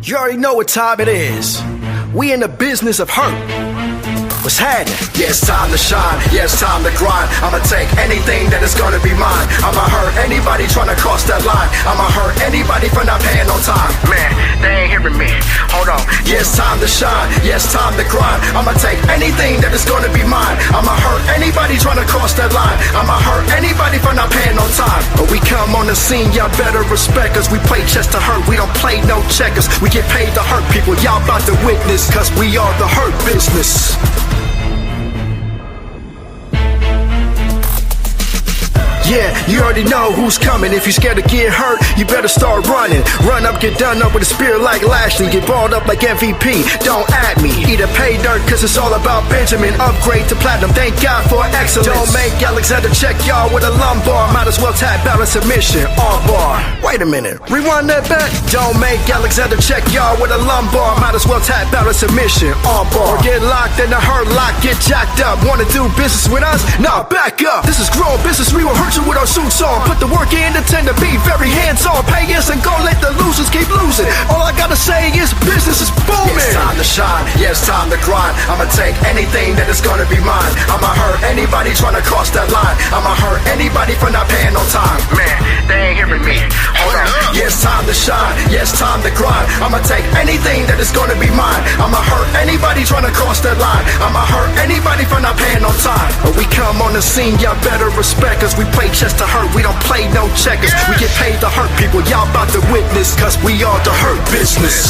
You already know what time it is. We in the business of hurt. What's happening? Yeah, it's time to shine. Yeah, it's time to grind. I'ma take anything that is gonna be mine. I'ma hurt anybody trying to cross that line. I'ma hurt anybody for not paying on time. Man, they ain't hearing me. Hold on. Yeah, it's time to shine. Yeah, it's time to grind. I'ma take anything that is gonna be mine. I'ma hurt anybody trying to cross that line. I'ma hurt anybody for not paying on time. But we come on the scene, y'all better respect us. We play chess to hurt. We don't play no checkers. We get paid to hurt people. Y'all about to witness, cause we are the hurt business. Yeah, you already know who's coming. If you're scared to get hurt, you better start running. Run up, get done up with a spear like Lashley. Get balled up like MVP, don't at me. Either pay dirt, cause it's all about Benjamin. Upgrade to platinum, thank God for excellence. Don't make Alexander check y'all with a lumbar. Might as well tap out a submission, on bar. Wait a minute, rewind that back. Don't make Alexander check y'all with a lumbar. Might as well tap out a submission, on bar. Or get locked in a hurt lock, get jacked up. Wanna do business with us? Nah, back up. This is grown business, we will hurt you with our suits on. Put the work in and tend to be very hands-on. Pay us and go let the losers keep losing. All I gotta say is business is booming. Yeah, it's time to shine, yeah, it's time to grind. I'ma take anything that is gonna be mine. I'ma hurt anybody trying to cross that line. I'ma hurt anybody for not paying on time. Man, they ain't hearing me. Hold on. Yeah, it's time to shine, yeah, it's time to grind. I'ma take anything that is gonna be mine. I'ma hurt anybody trying to cross that line. I'ma hurt anybody for not paying on time. But we come on the scene, y'all better respect us. We play chess to hurt, we don't play no checkers. We get paid to hurt people, y'all about to witness, cause we are the hurt business.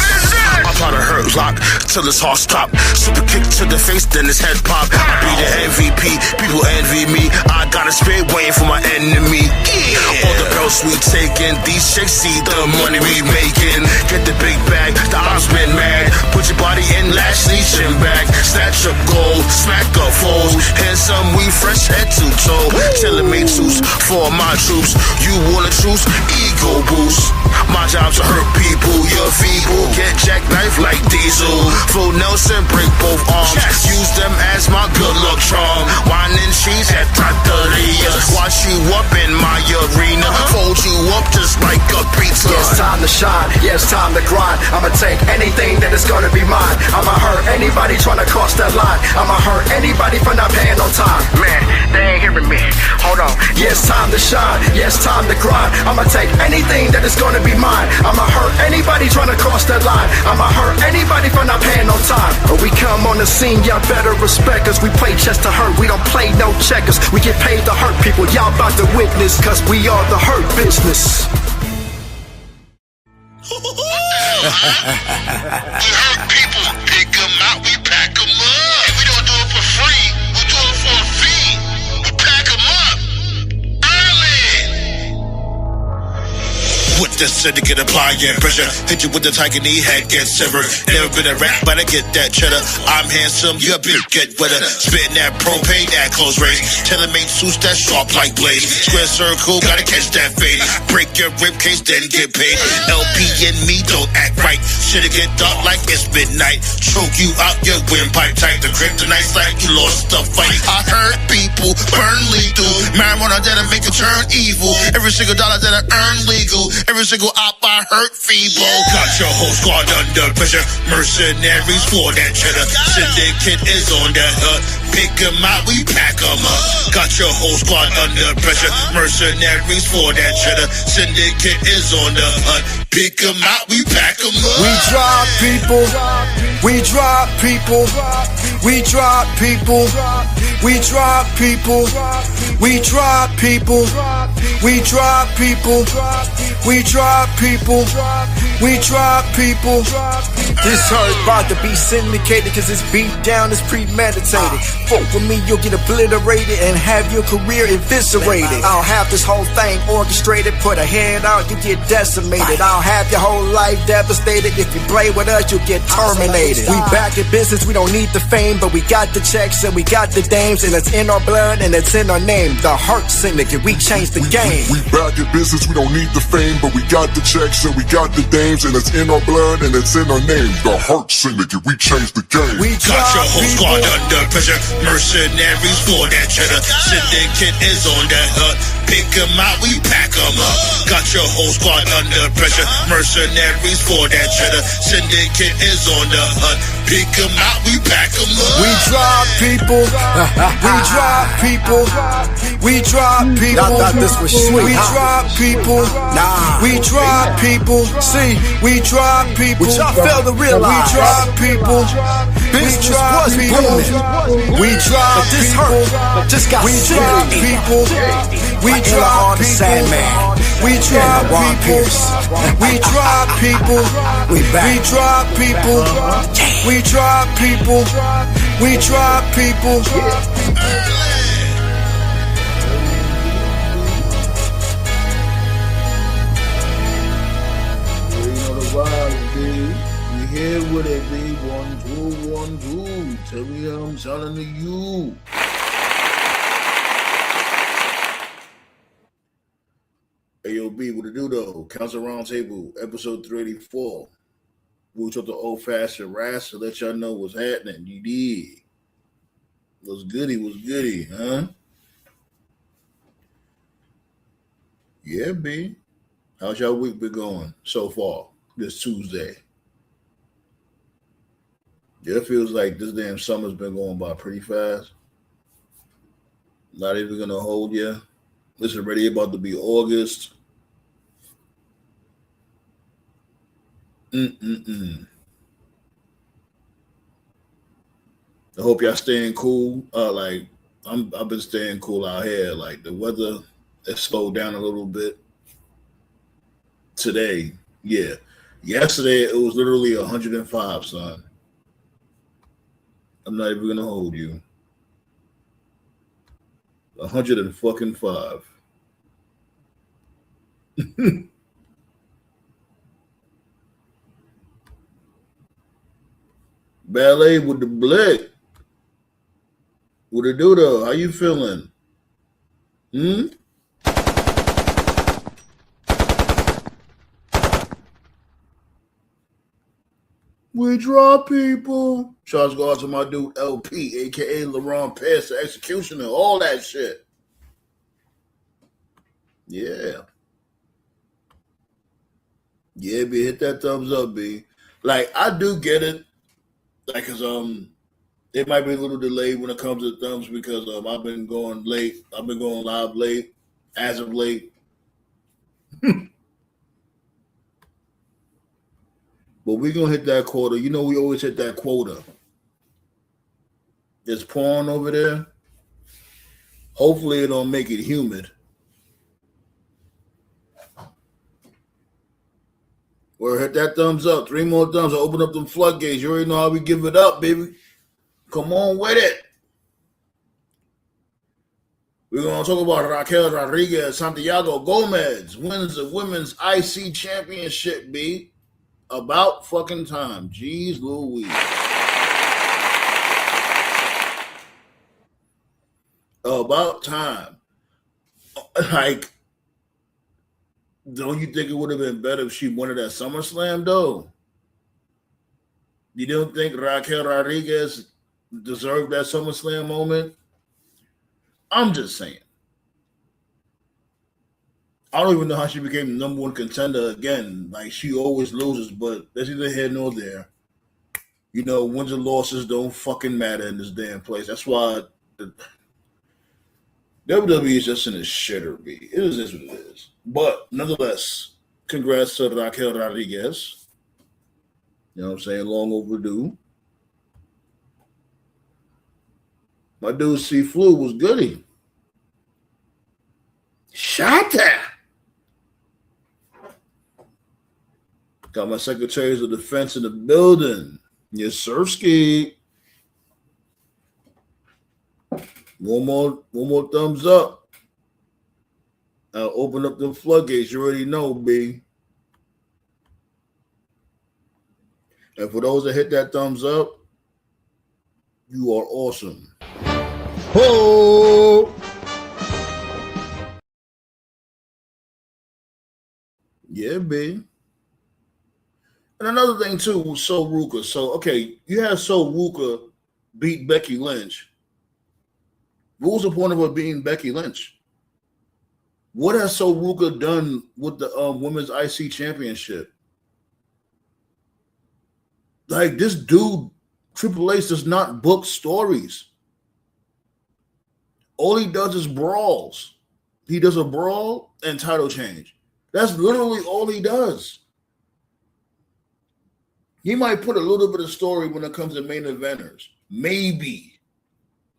I try to hurt lock till his heart stop. Super kick to the face, then his head pop. I be the MVP, people envy me. I got a spade waiting for my enemy. Yeah. All the belts we taking, these chicks see the money we making. Get the big bag, the odds been mad. Put your body in Lashley chin bag. Snatch up gold, smack up foes. Handsome, we fresh head to toe. Telemate for my troops. You wanna choose? Ego boost. My job to hurt people, you're feeble. Get jackknife like Diesel. Full Nelson, break both arms. Use them as my good luck charm. Wine and cheese at Taterias. Watch you up in my arena. Fold you up just like a pizza. Yeah, it's time to shine, yeah, it's time to grind. I'ma take anything that is gonna be mine. I'ma hurt anybody trying to cross that line. I'ma hurt anybody for not paying on time. Man, they ain't hearing me. Hold on. Yeah, it's time to shine, yeah, it's time to grind. I'ma take anything that is gonna be mine. I'ma hurt anybody trying to cross that line. I'ma hurt anybody for not paying on time. But we come on the scene, y'all better respect us. We play chess to hurt, we don't play no checkers. We get paid to hurt people, y'all about to witness, cause we are the hurt business. We hurt people, pick them out, we pack them up. And we don't do it for free, we do it for a fee. We pack them up early. With the syndicate applying pressure, hit you with the tiger knee, head gets severed. Never been a rat, but I get that cheddar. I'm handsome, your bitch get wetter. Spitting that propane, that close range. Telemate suits that sharp like blade. Square circle, gotta catch that fade. Break your rib cage, then get paid. LP and me don't act right. Shit'll get dark like it's midnight. Choke you out your windpipe tight. The kryptonite's like you lost the fight. I hurt people, burn lethal. Marijuana that'll make you turn evil. Every single dollar that I earn legal. Every single op I hurt feeble. Got your whole squad under pressure. Mercenaries for that cheddar. Syndicate is on that hood. Pick 'em out, we pack 'em up. Got your whole squad under pressure. Mercenaries for that cheddar. Syndicate is on the hunt. Pick 'em out, we pack 'em up. We drop people, we drop people, we drop people, we drop people, we drop people, we drop people, we drop people, we drop people. This hurt about to be syndicated, cause it's beat down, it's premeditated. Fuck with me, you'll get obliterated and have your career eviscerated. I'll have this whole thing orchestrated, put a head out, you get decimated. I'll have your whole life devastated. If you play with us, you'll get terminated. We back in business, we don't need the fame, but we got the checks and we got the dames, and it's in our blood and it's in our name. The Hurt Syndicate, we changed the game. We back in business, we don't need the fame, but we got the checks and we got the dames, and it's in our blood and it's in our name. The Hurt Syndicate, we changed the game. We got your whole squad under pressure. Mercenaries for that cheddar. Syndicate is on the hook. Pick 'em out, we pack 'em up. Got your whole squad under pressure. Mercenaries for that cheddar. Syndicate is on the hunt. Pick 'em out, we pack 'em up. We drop people. We drop people. We drop people. Y'all thought this was sweet, We huh? drop people. Nah. We drop people. See, we drop people. What y'all fail to realize? We drop people. Business we drop was people. booming. We drop But this people. hurt. Just got We sick drop of it. people. We Like drop the people. Sandman. We drop And Ron people. Pierce. We drop people. We back. We drop people. We drop people. We drop people. We here with it, B. 1, 2, 1, 2. Tell me how I'm sounding to you. Hey, yo, B, what to do, though? Council Roundtable, episode 384. We took the old-fashioned rash to let y'all know what's happening. You did. Was goody, huh? Yeah, B. How's y'all week been going so far this Tuesday? Yeah, it feels like this damn summer's been going by pretty fast. Not even going to hold you. It's already about to be August. I hope y'all staying cool. I've been staying cool out here. Like the weather has slowed down a little bit today. Yeah. Yesterday it was literally 105, son. I'm not even gonna hold you. 105. Ballet with the blick. What it do though? How you feeling? We draw people. Shots go out to my dude LP, aka LaRon Pierce, the executioner, all that shit. Yeah. Yeah, B, hit that thumbs up, B. Like, I do get it. Like, cause it might be a little delayed when it comes to thumbs because I've been going late. I've been going live late, as of late. But we're gonna hit that quota. You know, we always hit that quota. It's pouring over there. Hopefully, it don't make it humid. Or hit that thumbs up. 3 more thumbs. I'll open up them floodgates. You already know how we give it up, baby. Come on with it. We're going to talk about Raquel Rodriguez, Santiago Gomez wins the women's IC championship, B. About fucking time. Jeez Louise. About time. Like, don't you think it would have been better if she won it at SummerSlam, though? You don't think Raquel Rodriguez deserved that SummerSlam moment? I'm just saying. I don't even know how she became the number one contender again. Like, she always loses, but that's neither here nor there. You know, wins and losses don't fucking matter in this damn place. That's why WWE is just in a shitter, B. It is what it is. But nonetheless, congrats to Raquel Rodriguez. You know what I'm saying? Long overdue. My dude C Flu was goody. Shot that. Got my secretaries of defense in the building. Yes, sir, Ski. One more thumbs up. I'll open up the floodgates. You already know, B. And for those that hit that thumbs up, you are awesome. Ho! Yeah, B. And another thing, too, was So Ruka. So, okay, you had So Ruka beat Becky Lynch. What was the point of her being Becky Lynch? What has Soruka done with the women's IC championship? Like, this dude, Triple H, does not book stories. All he does is brawls. He does a brawl and title change. That's literally all he does. He might put a little bit of story when it comes to main eventers. Maybe.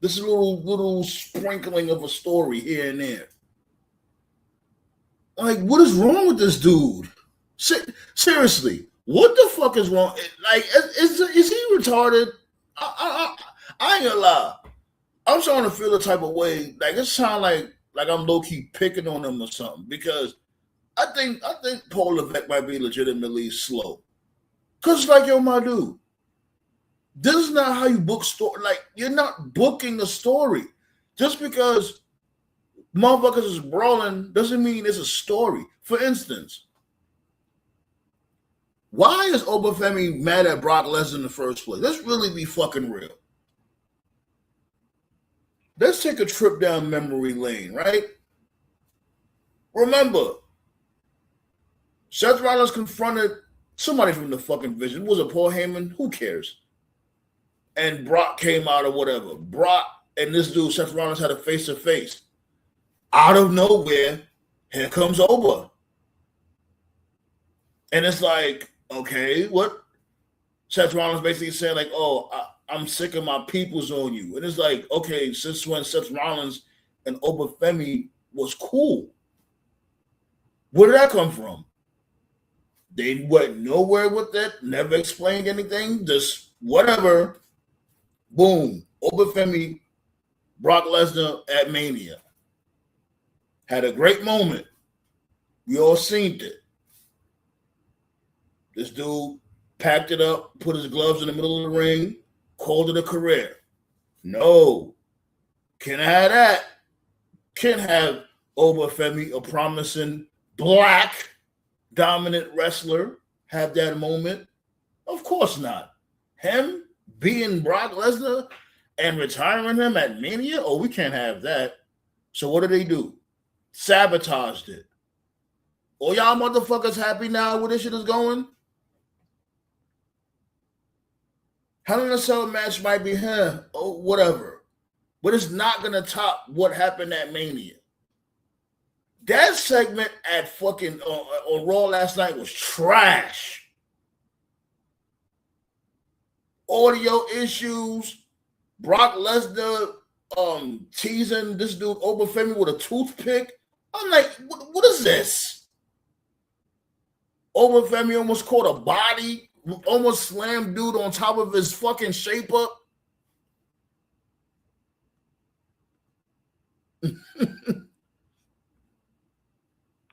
This is a little sprinkling of a story here and there. Like, what is wrong with this dude? Seriously, what the fuck is wrong? Like, is he retarded? I ain't gonna lie. I'm starting to feel the type of way. Like, it sounds like I'm low key picking on him or something, because I think Paul Levesque might be legitimately slow. Cause like, yo, my dude, this is not how you book story. Like, you're not booking a story. Just because motherfuckers is brawling doesn't mean it's a story. For instance, why is Obafemi mad at Brock Lesnar in the first place? Let's really be fucking real. Let's take a trip down memory lane, right? Remember, Seth Rollins confronted somebody from the fucking Vision. Was it Paul Heyman? Who cares? And Brock came out or whatever. Brock and this dude, Seth Rollins, had a face-to-face. Out of nowhere, here comes Oba. And it's like, okay, what? Seth Rollins basically said, like, oh, I'm sick of my peoples on you. And it's like, okay, since when Seth Rollins and Obafemi was cool? Where did that come from? They went nowhere with it, never explained anything, just whatever. Boom. Obafemi, Brock Lesnar at Mania. Had a great moment. We all seen it. This dude packed it up, put his gloves in the middle of the ring, called it a career. No. Can't have that. Can't have Obafemi, a promising black dominant wrestler, have that moment. Of course not. Him being Brock Lesnar and retiring him at Mania? Oh, we can't have that. So what do? Sabotaged it. Oh, y'all motherfuckers happy now where this shit is going? Hell in a Cell match might be whatever. But it's not going to top what happened at Mania. That segment at fucking on Raw last night was trash. Audio issues. Brock Lesnar teasing this dude Obafemi with a toothpick. I'm like, what is this? Obafemi almost caught a body, almost slammed dude on top of his fucking shape up.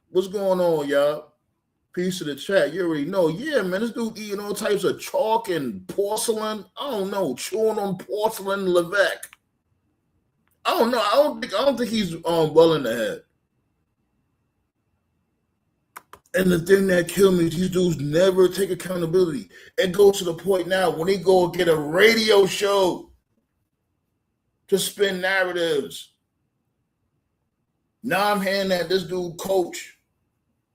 What's going on, y'all? Peace to the chat. You already know. Yeah, man, this dude eating all types of chalk and porcelain. I don't know, chewing on porcelain Levesque. I don't know. I don't think he's well in the head. And the thing that killed me, these dudes never take accountability. It goes to the point now when they go get a radio show to spin narratives. Now I'm hearing that this dude coach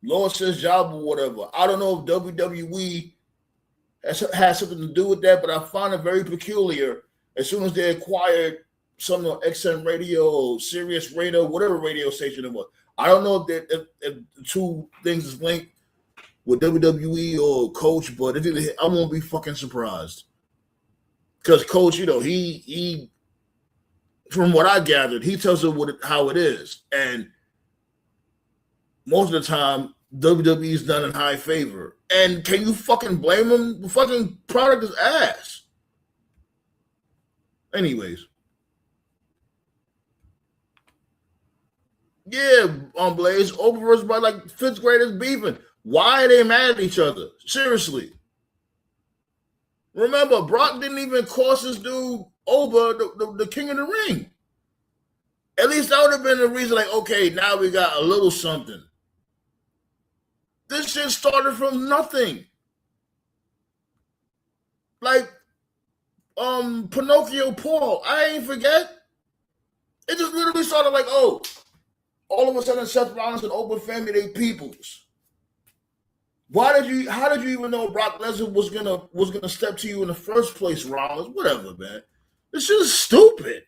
lost his job or whatever. I don't know if WWE has something to do with that, but I find it very peculiar. As soon as they acquired some of XM Radio or Sirius Radio, whatever radio station it was, I don't know if the two things is linked with WWE or Coach, but if it, I won't be fucking surprised. Because Coach, you know, he from what I gathered, he tells it how it is. And most of the time, WWE's done in high favor. And can you fucking blame him? The fucking product is ass. Anyways. Yeah, Blaze, Oprah versus by like fifth graders beefing. Why are they mad at each other? Seriously. Remember, Brock didn't even cost this dude over the king of the ring. At least that would have been the reason, like, okay, now we got a little something. This shit started from nothing. Like, Pinocchio Paul, I ain't forget. It just literally started like, oh, all of a sudden Seth Rollins and Open Family, they peoples. How did you even know Brock Lesnar was gonna step to you in the first place, Rollins? Whatever, man. This shit is stupid.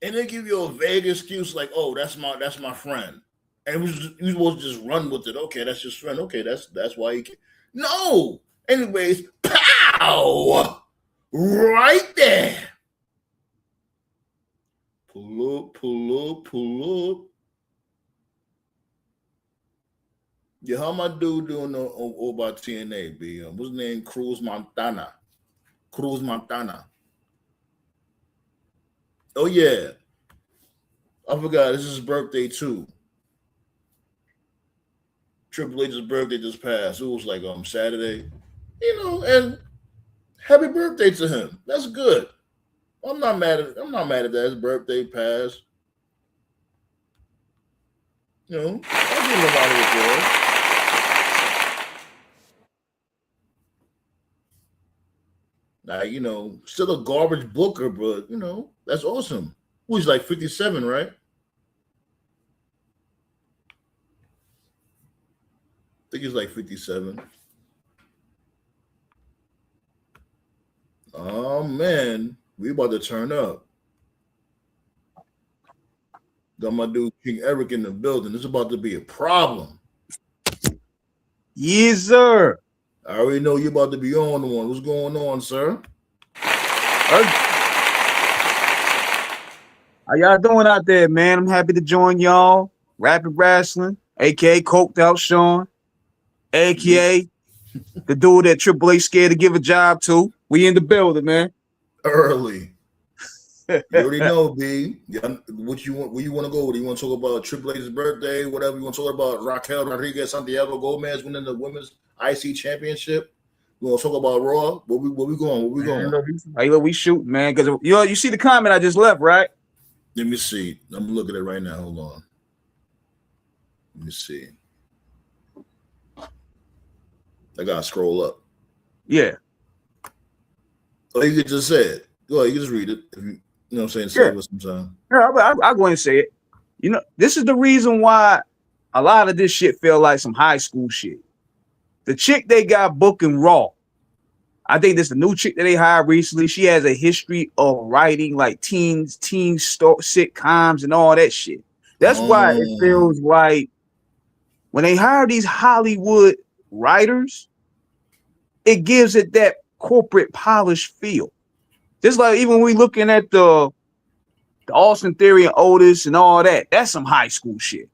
And they give you a vague excuse like, "Oh, that's my friend," and you supposed to just run with it. Okay, that's your friend. Okay, that's why he. No. Anyways, pow, right there. Pull up. Yeah, how my dude doing about TNA? B. What's his name? Cruz Montana. Oh yeah, I forgot. This is his birthday too. Triple H's birthday just passed. It was like Saturday, and happy birthday to him. That's good. I'm not mad at that. His birthday passed. I'll give him a round of applause. Now, still a garbage booker, but that's awesome. He's like 57, right? I think he's like 57. Oh man, we about to turn up. Got my dude King Eric in the building. It's about to be a problem. Yes, sir. I already know you're about to be on one. What's going on, sir? How y'all doing out there, man? I'm happy to join y'all. Rapid Wrestling, aka Coked Out Sean, aka the dude that Triple H scared to give a job to. We in the building, man. Early. You already know, B. What you want? Where you want to go? Do you want to talk about Triple H's birthday? Whatever you want to talk about? Raquel Rodriguez, Santiago Gomez winning the women's IC championship. We want to talk about Raw. Where we going? Where we going? Hey, look, we shoot, man. Because you see the comment I just left, right? Let me see. I'm looking at it right now. Hold on. Let me see. I gotta scroll up. Yeah. Oh, you could just say it. Go ahead. You can just read it. If you know what I'm saying? Save us some time. Yeah, I'll go and say it. This is the reason why a lot of this shit feel like some high school shit. The chick they got booking Raw, I think this is the new chick that they hired recently. She has a history of writing like teen sitcoms and all that shit. That's why it feels like when they hire these Hollywood writers, it gives it that corporate polished feel. Just like even when we looking at the Austin Theory and Otis and all that, that's some high school shit.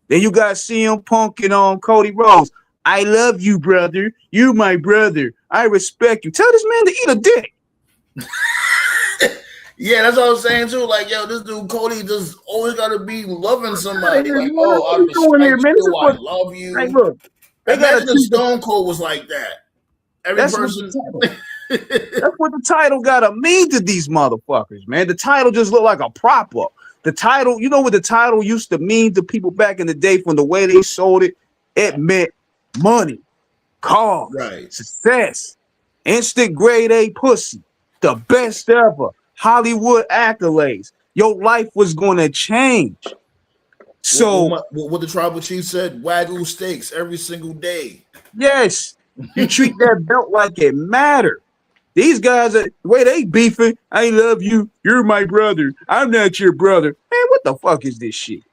Then you got CM Punk and Cody Rhodes. I love you, brother. You my brother. I respect you. Tell this man to eat a dick. Yeah, that's what I was saying too. Like, yo, this dude Cody just always got to be loving somebody. Like, I respect you. I love you. Hey, look, imagine if Stone Cold was like that. That's what the title gotta mean to these motherfuckers, man. The title just look like a prop up. The title, you know what the title used to mean to people back in the day from the way they sold it? It meant money, cars, right, success, instant grade A pussy, the best ever, Hollywood accolades. Your life was gonna change. So what the tribal chief said, Wagyu steaks every single day. Yes, you treat that belt like it mattered. These guys, the way they beefing, I love you, you're my brother, I'm not your brother. Man, what the fuck is this shit?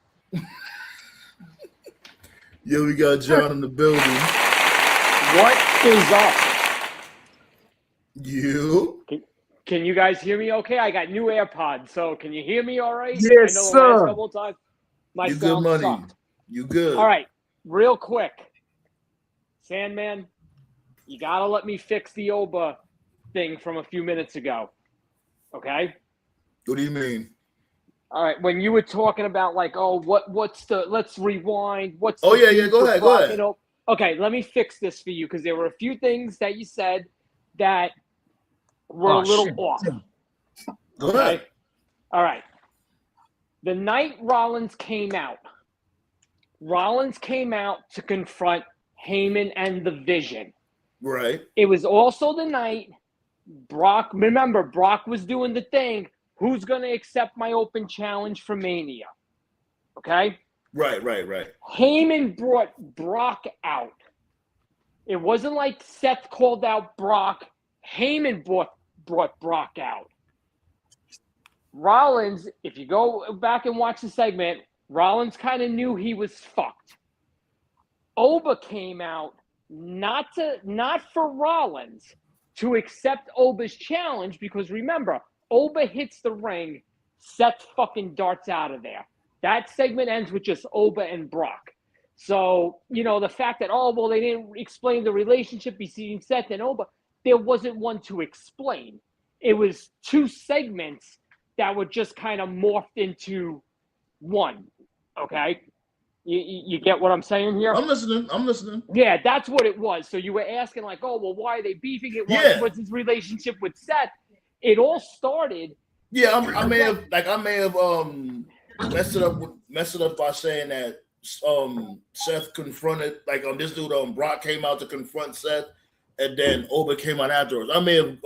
Yo, we got John in the building. What is up? You? Can you guys hear me okay? I got new AirPods, so can you hear me all right? Yes, I know sir. the last couple of times my you sound good money. sucked. You good. All right, real quick. Sandman, you got to let me fix the Oba thing from a few minutes ago, okay? What do you mean? All right, when you were talking about like, oh, what's the, let's rewind. Go ahead, go ahead. Okay, let me fix this for you because there were a few things that you said that were a little off. Go ahead. All right. The night Rollins came out to confront Heyman and the Vision. Right. It was also the night Brock, remember, Brock was doing the thing. Who's going to accept my open challenge for Mania? Okay? Right. Heyman brought Brock out. It wasn't like Seth called out Brock. Heyman brought Brock out. Rollins, if you go back and watch the segment, Rollins kind of knew he was fucked. Oba came out not for Rollins to accept Oba's challenge, because remember, Oba hits the ring, Seth fucking darts out of there. That segment ends with just Oba and Brock. So, the fact that, they didn't explain the relationship between Seth and Oba, there wasn't one to explain. It was two segments that were just kind of morphed into one. Okay? You get what I'm saying here? I'm listening. Yeah, that's what it was. So you were asking like, why are they beefing it? What's his relationship with Seth? It all started. Yeah, I may have messed it up by saying that Seth confronted, this dude Brock came out to confront Seth, and then Oba came out afterwards. I may have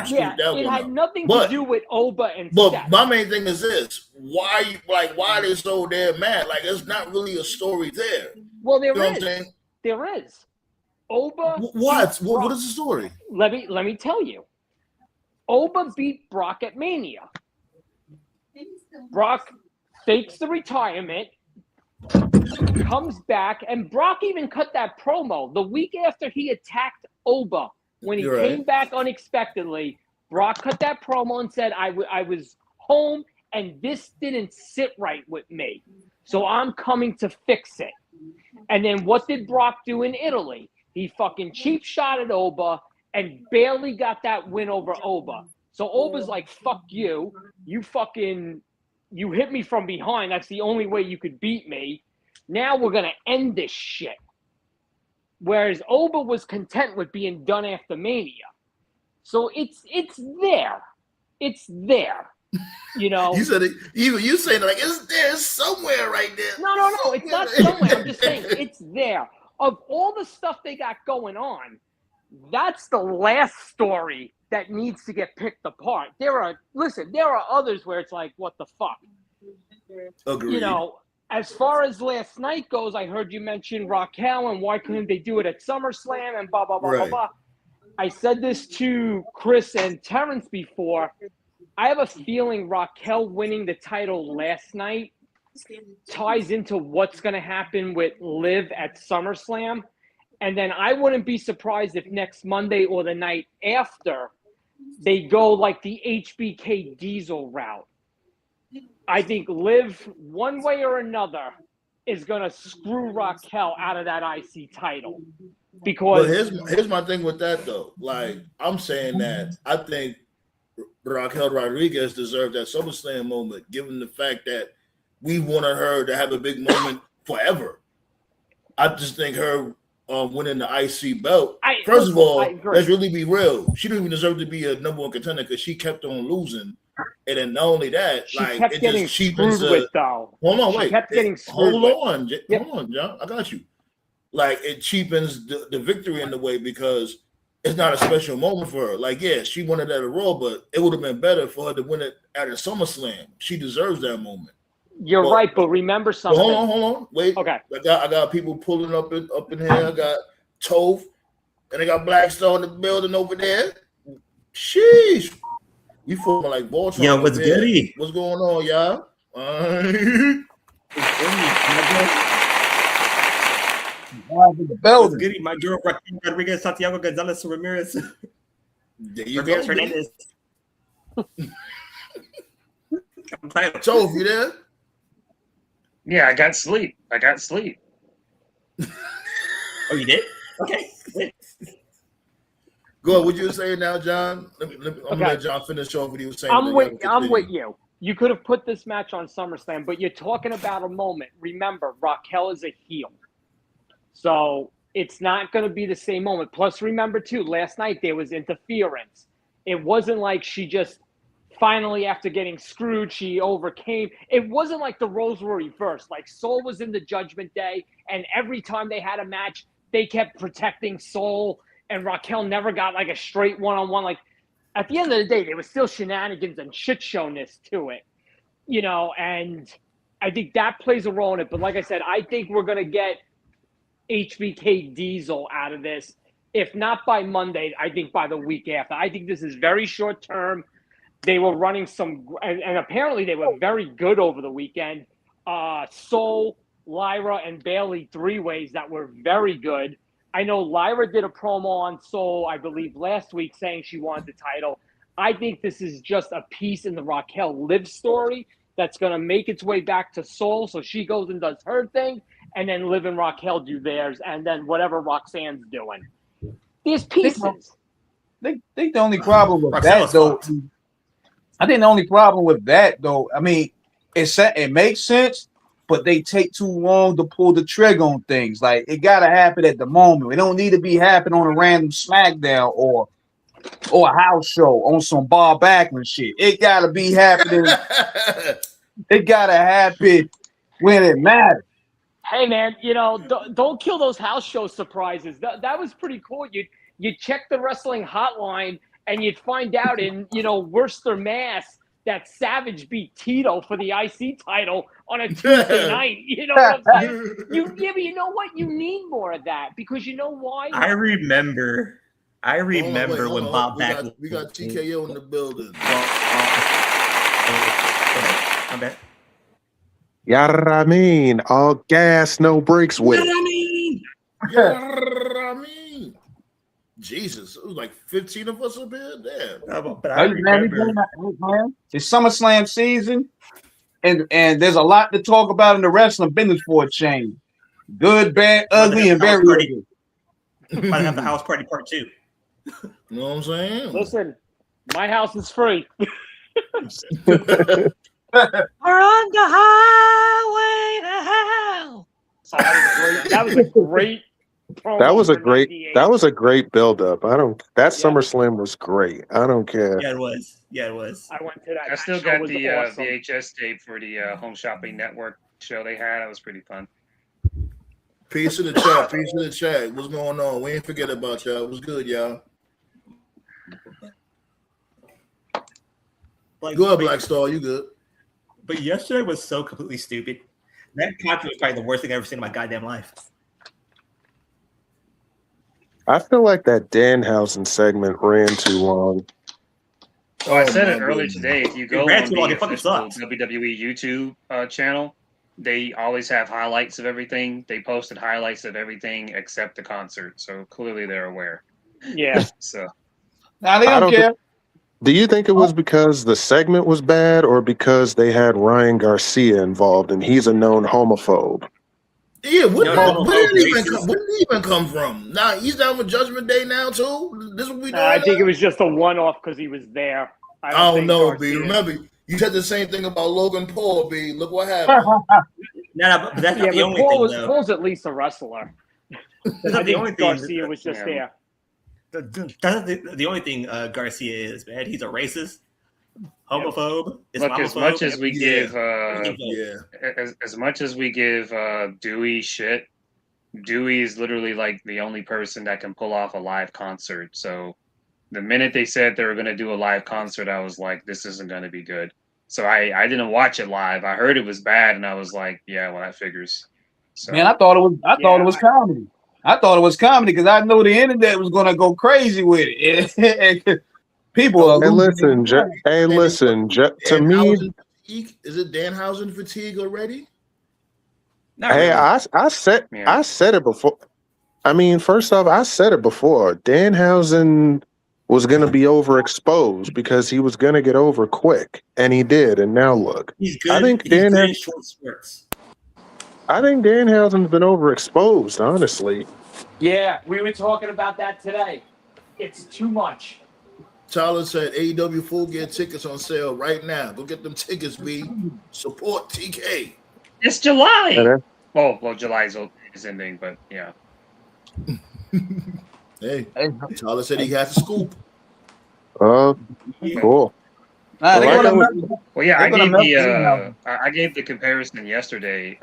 screwed that one. It had nothing to do with Oba and Seth. But my main thing is this: why are they so damn mad? Like, there's not really a story there. Well, there is. What I'm saying? There is. Oba. What? What is the story? Let me tell you. Oba beat Brock at Mania. Brock fakes the retirement, comes back, and Brock even cut that promo the week after he attacked Oba. When he came back unexpectedly, Brock cut that promo and said, I was home and this didn't sit right with me, so I'm coming to fix it. And then what did Brock do in Italy? He fucking cheap shot at Oba and barely got that win over Oba. So Oba's like, fuck you. You hit me from behind. That's the only way you could beat me. Now we're going to end this shit. Whereas Oba was content with being done after Mania. So it's there. It's there. You said it. You saying like it's there somewhere right there. No. It's not somewhere. I'm just saying it's there. Of all the stuff they got going on, that's the last story that needs to get picked apart. There are others where it's like, what the fuck? Agreed. As far as last night goes, I heard you mention Raquel and why couldn't they do it at SummerSlam and blah, blah, blah, blah, blah. I said this to Chris and Terrence before. I have a feeling Raquel winning the title last night ties into what's going to happen with Liv at SummerSlam. And then I wouldn't be surprised if next Monday or the night after they go like the HBK Diesel route. I think Liv, one way or another, is going to screw Raquel out of that IC title. Because here's my thing with that, though. Like, I'm saying that I think Raquel Rodriguez deserved that SummerSlam moment, given the fact that we wanted her to have a big moment forever. I just think her winning the IC belt. First of all, let's really be real. She didn't even deserve to be a number one contender because she kept on losing. And then not only that, it just cheapens the. Hold on, wait. Hold on, John. I got you. Like, it cheapens the victory in the way because it's not a special moment for her. Like, yeah, she won it at a Raw, but it would have been better for her to win it at a SummerSlam. She deserves that moment. You're right, but remember something. Hold on. Wait. Okay. I got people pulling up in here. I got Toph, and I got Blackstone in the building over there. Sheesh. We forming like Baltimore. Yo, what's goody? What's going on, y'all? What's goody? My girl Raquel Rodriguez, Santiago Gonzalez Ramirez. Ramirez Hernandez. Toph, you there? Yeah, I got sleep. Oh, you did? Okay. Go ahead. What you saying now, John? I'm gonna let John finish off what he was saying. I'm with you. You could have put this match on SummerSlam, but you're talking about a moment. Remember, Raquel is a heel. So it's not going to be the same moment. Plus, remember, too, last night there was interference. It wasn't like she just finally, after getting screwed, she overcame. It wasn't like the roles were reversed. Like, Soul was in the Judgment Day, and every time they had a match, they kept protecting Soul, and Raquel never got, like, a straight one-on-one. Like, at the end of the day, there was still shenanigans and shit showness to it, you know, and I think that plays a role in it. But like I said, I think we're going to get HBK Diesel out of this. If not by Monday, I think by the week after. I think this is very short term. They were running and apparently they were very good over the weekend. Soul, Lyra, and Bailey 3-ways that were very good. I know Lyra did a promo on Soul, I believe, last week saying she wanted the title. I think this is just a piece in the Raquel Liv story that's going to make its way back to Soul. So she goes and does her thing, and then Liv and Raquel do theirs, and then whatever Roxanne's doing. There's pieces. I think the only problem with that, though, I think the only problem with that, though, I mean, it makes sense, but they take too long to pull the trigger on things. Like, it got to happen at the moment. It don't need to be happening on a random SmackDown or a house show on some Bob Backlund shit. It got to be happening. It got to happen when it matters. Hey, man, you know, don't kill those house show surprises. That was pretty cool. You'd check the wrestling hotline, and you'd find out in, you know, Worcester, Mass, that Savage beat Tito for the IC title on a Tuesday night. You know what I'm saying? But you know what? You need more of that, because you know why? I remember when Bob Backlund. We got TKO in the building. I'm back. Yarramin, all gas, no brakes with it. Yarramin. Jesus, it was like 15 of us up here. Damn. But I remember. It's SummerSlam season, and there's a lot to talk about in the wrestling business for a change. Good, bad, ugly, and very ugly. Might have the house party part 2. You know what I'm saying? Listen, my house is free. We're on the highway to hell. Oh, that was a great promo. That was a great build up. SummerSlam was great. I don't care. Yeah, it was. I went to that. I still got the awesome VHS tape for the Home Shopping Network show they had. That was pretty fun. Peace in the chat. What's going on? We ain't forget about y'all. It was good, y'all. Go ahead, Black Star. You good? But yesterday was so completely stupid. That contract was probably the worst thing I've ever seen in my goddamn life. I feel like that Danhausen segment ran too long. I said it earlier today. If you go on the official sucks. WWE YouTube channel, they always have highlights of everything. They posted highlights of everything except the concert. So clearly they're aware. Yeah. So now they don't care. Do you think it was because the segment was bad or because they had Ryan Garcia involved and he's a known homophobe? Yeah, where did he even come from? Now he's down with Judgment Day now too. This what we doing? I think it was just a one-off because he was there. I don't know, B. Remember, you said the same thing about Logan Paul, B. Look what happened. No, but that's not the only thing, though. Paul's at least a wrestler. That's not the only thing. Garcia was just there. The only thing Garcia is, man. He's a racist, homophobe. Look, as much as we give Dewey shit, Dewey is literally like the only person that can pull off a live concert. So the minute they said they were going to do a live concert, I was like, this isn't going to be good. So I didn't watch it live. I heard it was bad, and I was like, yeah, well, that figures. So, man, I thought it was comedy. I thought it was comedy because I know the internet was going to go crazy with it. People are listen. To me, is it Danhausen fatigue already? Hey, I said it before. I mean, first off, I said it before. Danhausen was going to be overexposed because he was going to get over quick, and he did. And now look, he's good. I think Danhausen's been overexposed, honestly. Yeah, we were talking about that today. It's too much. Tyler said AEW Full Gear tickets on sale right now. Go get them tickets, B. Support TK. It's July. Well, July is ending, but yeah. Hey, Tyler said he has a scoop. Cool. I gave the comparison yesterday.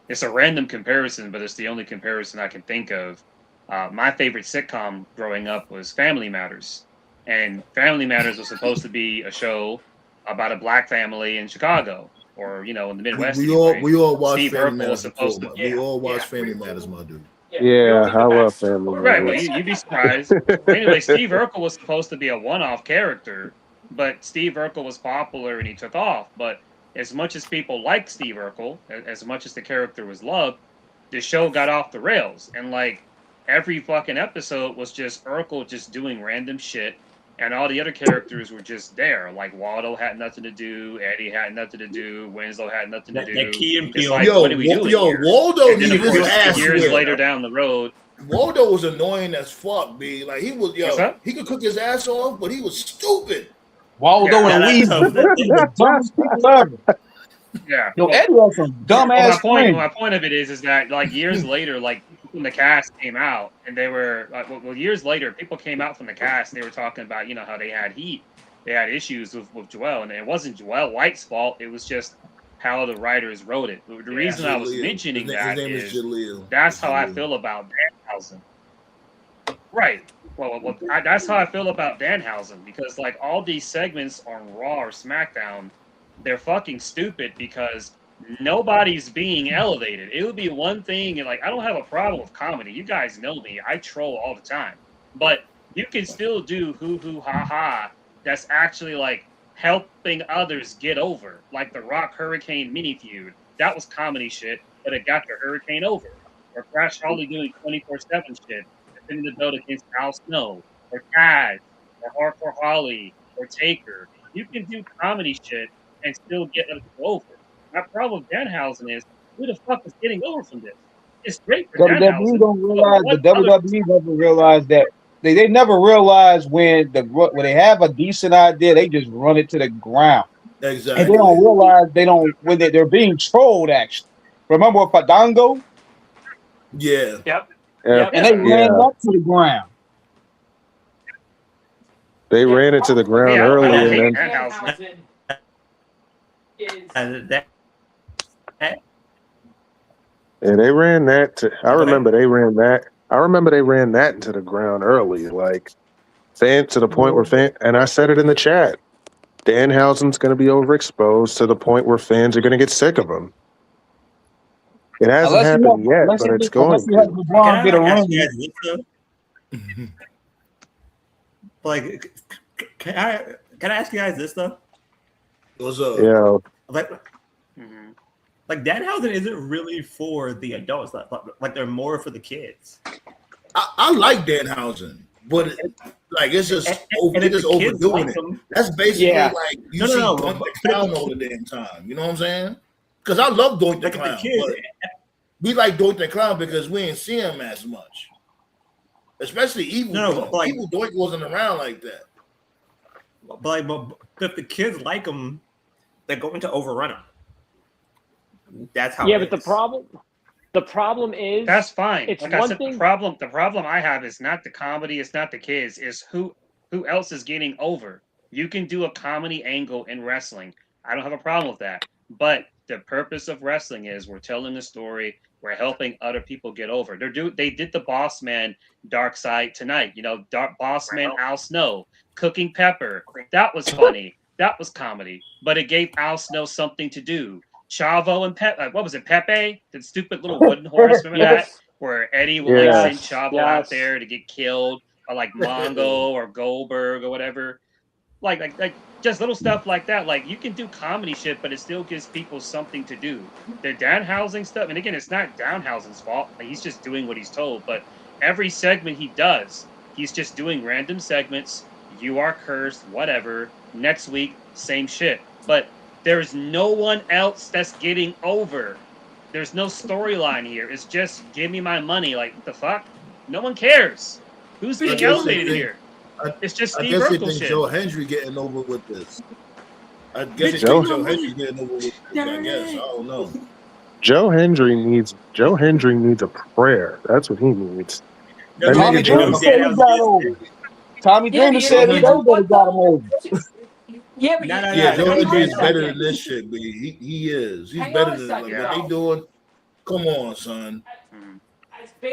It's a random comparison, but it's the only comparison I can think of. My favorite sitcom growing up was Family Matters. And Family Matters was supposed to be a show about a black family in Chicago, or in the Midwest. We all watch Family Matters before. We all watch Family Matters, my dude. Yeah, I love Family Matters. Right, well, you'd be surprised. Anyway, Steve Urkel was supposed to be a one-off character, but Steve Urkel was popular and he took off. But as much as people liked Steve Urkel, as much as the character was loved, the show got off the rails. And like every fucking episode was just Urkel just doing random shit, and all the other characters were just there. Like Waldo had nothing to do, Eddie had nothing to do, Winslow had nothing to do. It's like, what are we doing here? Waldo needed his ass years later down the road. Waldo was annoying as fuck, B. Like he was, he could cook his ass off, but he was stupid. Waldo and Weasel, the dumbest people ever. Yeah. Yo, Eddie was some dumbass. My point of it is that like years later, like when the cast came out, and they were years later, people came out from the cast and they were talking about how they had heat, they had issues with Joel, and it wasn't Joel White's fault. It was just how the writers wrote it. The reason I was mentioning that is that's how I feel about Danhausen. Right. Well, that's how I feel about Danhausen, because like all these segments on Raw or SmackDown, they're fucking stupid because nobody's being elevated. It would be one thing, and like I don't have a problem with comedy. You guys know me. I troll all the time. But you can still do hoo-hoo ha-ha that's actually like helping others get over. Like the Rock Hurricane mini feud. That was comedy shit, but it got the Hurricane over. Or Crash Holly doing 24/7 shit, defending the belt against Al Snow, or Taz, or Hardcore Holly, or Taker. You can do comedy shit and still get them over. My problem with Danhausen is, who the fuck is getting over from this? It's great for WWE don't realize, the WWE doesn't realize that they never realize when they have a decent idea, they just run it to the ground. Exactly. And they don't realize when they're being trolled. Actually, remember with Fandango? Yeah. Yep. And they ran up to the ground. They ran it to the ground early. And they ran that I remember they ran that into the ground early, like to the point where and I said it in the chat. Danhausen's going to be overexposed to the point where fans are going to get sick of him. It hasn't happened yet, but it's going to. Like, can I ask you guys this though? What's up? Yeah. Like Danhausen isn't really for the adults. Like they're more for the kids. I like Danhausen, but it's just overdoing it. That's basically like you see Doink the Clown all the damn time. You know what I'm saying? Because I love Doink the Clown. We like Doink the Clown because we ain't see him as much. Especially Evil Doink. Evil Doink wasn't around like that. But if the kids like him, they're going to overrun him. That's how. Yeah, but the problem is that's fine. It's like one I said, thing. The problem I have is not the comedy, it's not the kids, is who else is getting over. You can do a comedy angle in wrestling. I don't have a problem with that. But the purpose of wrestling is we're telling the story, we're helping other people get over. They did the Boss Man Dark Side tonight. Boss Man Al Snow cooking pepper. That was funny. That was comedy. But it gave Al Snow something to do. Chavo and what was it? Pepe, the stupid little wooden horse. Remember that? Where Eddie would send Chavo out there to get killed, or like Mongo or Goldberg or whatever. Like just little stuff like that. Like you can do comedy shit, but it still gives people something to do. The Danhausen stuff, and again, it's not Danhausen's fault. Like, he's just doing what he's told. But every segment he does, he's just doing random segments. You are cursed, whatever. Next week, same shit. But there's no one else that's getting over. There's no storyline here. It's just give me my money. Like, the fuck? No one cares. Who's being elevated here? It's just Steve Urkel shit. I guess you think Joe Hendry getting over with this. I guess you think Joe Hendry getting over with this. I guess. I don't know. Joe Hendry needs a prayer. That's what he needs. Tommy Dreamer said he got over. Tommy Dreamer said he got him over. Joe Hendry is better than this shit, but he is. He's better than what they doing. Come on, son.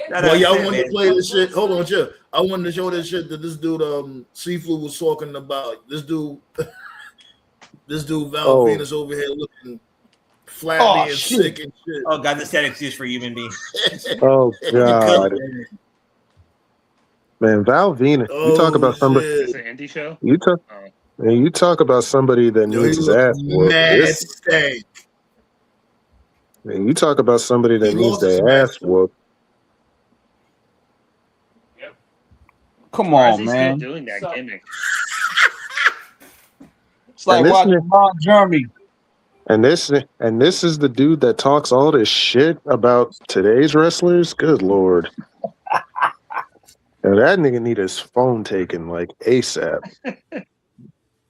Well, y'all wanted to play this shit. Hold on, chill. I wanted to show this shit that this dude, Seafood was talking about. This dude, Val Venus over here looking flabby and sick and shit. Oh God, the sad excuse for human being. Oh God, man, Val Venus. You talk about somebody. Is this an indie show? You talk about somebody that needs his ass whooped. Man, you talk about somebody that needs their ass whooped. Come on, man. Still doing that gimmick. It's like watching Ron Jeremy. And this is the dude that talks all this shit about today's wrestlers. Good Lord. Now that nigga need his phone taken like ASAP.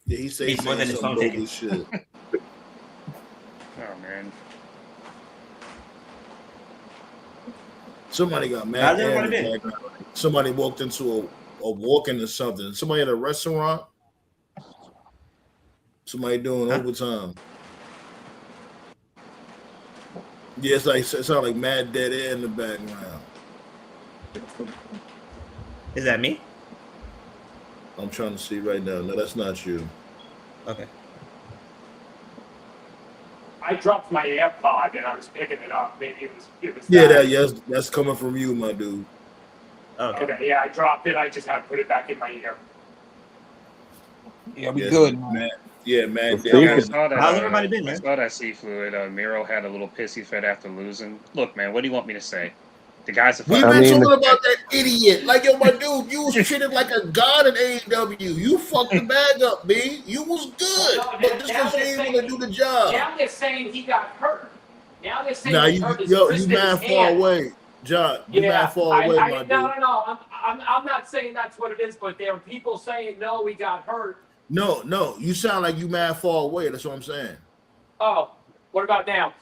Yeah, he's more than his phone taken. Shit. Oh man. Somebody got mad. Somebody walked into a walk-in or something. Somebody at a restaurant. Somebody doing overtime. Yeah, it sounds like mad dead air in the background. Is that me? I'm trying to see right now. No, that's not you. Okay. I dropped my AirPod and I was picking it up. Maybe it was. Yeah, that's coming from you, my dude. Okay, yeah, I dropped it. I just had to put it back in my ear. Yeah, we good, man. Yeah, man. How's everybody been, man? I saw that Seafluid. Miro had a little pissy fit after losing. Look, man, what do you want me to say? The guy's a We've been talking about that idiot. Like, yo, my dude, you was treated like a god in AEW. You fucked the bag up, B. You was good. But just because you ain't want to do the job. Now they're saying he got hurt. Now they're saying you mad far away. John, you mad far away, my dude. No. I'm not saying that's what it is, but there are people saying, no, he got hurt. No. You sound like you mad far away. That's what I'm saying. Oh, what about now?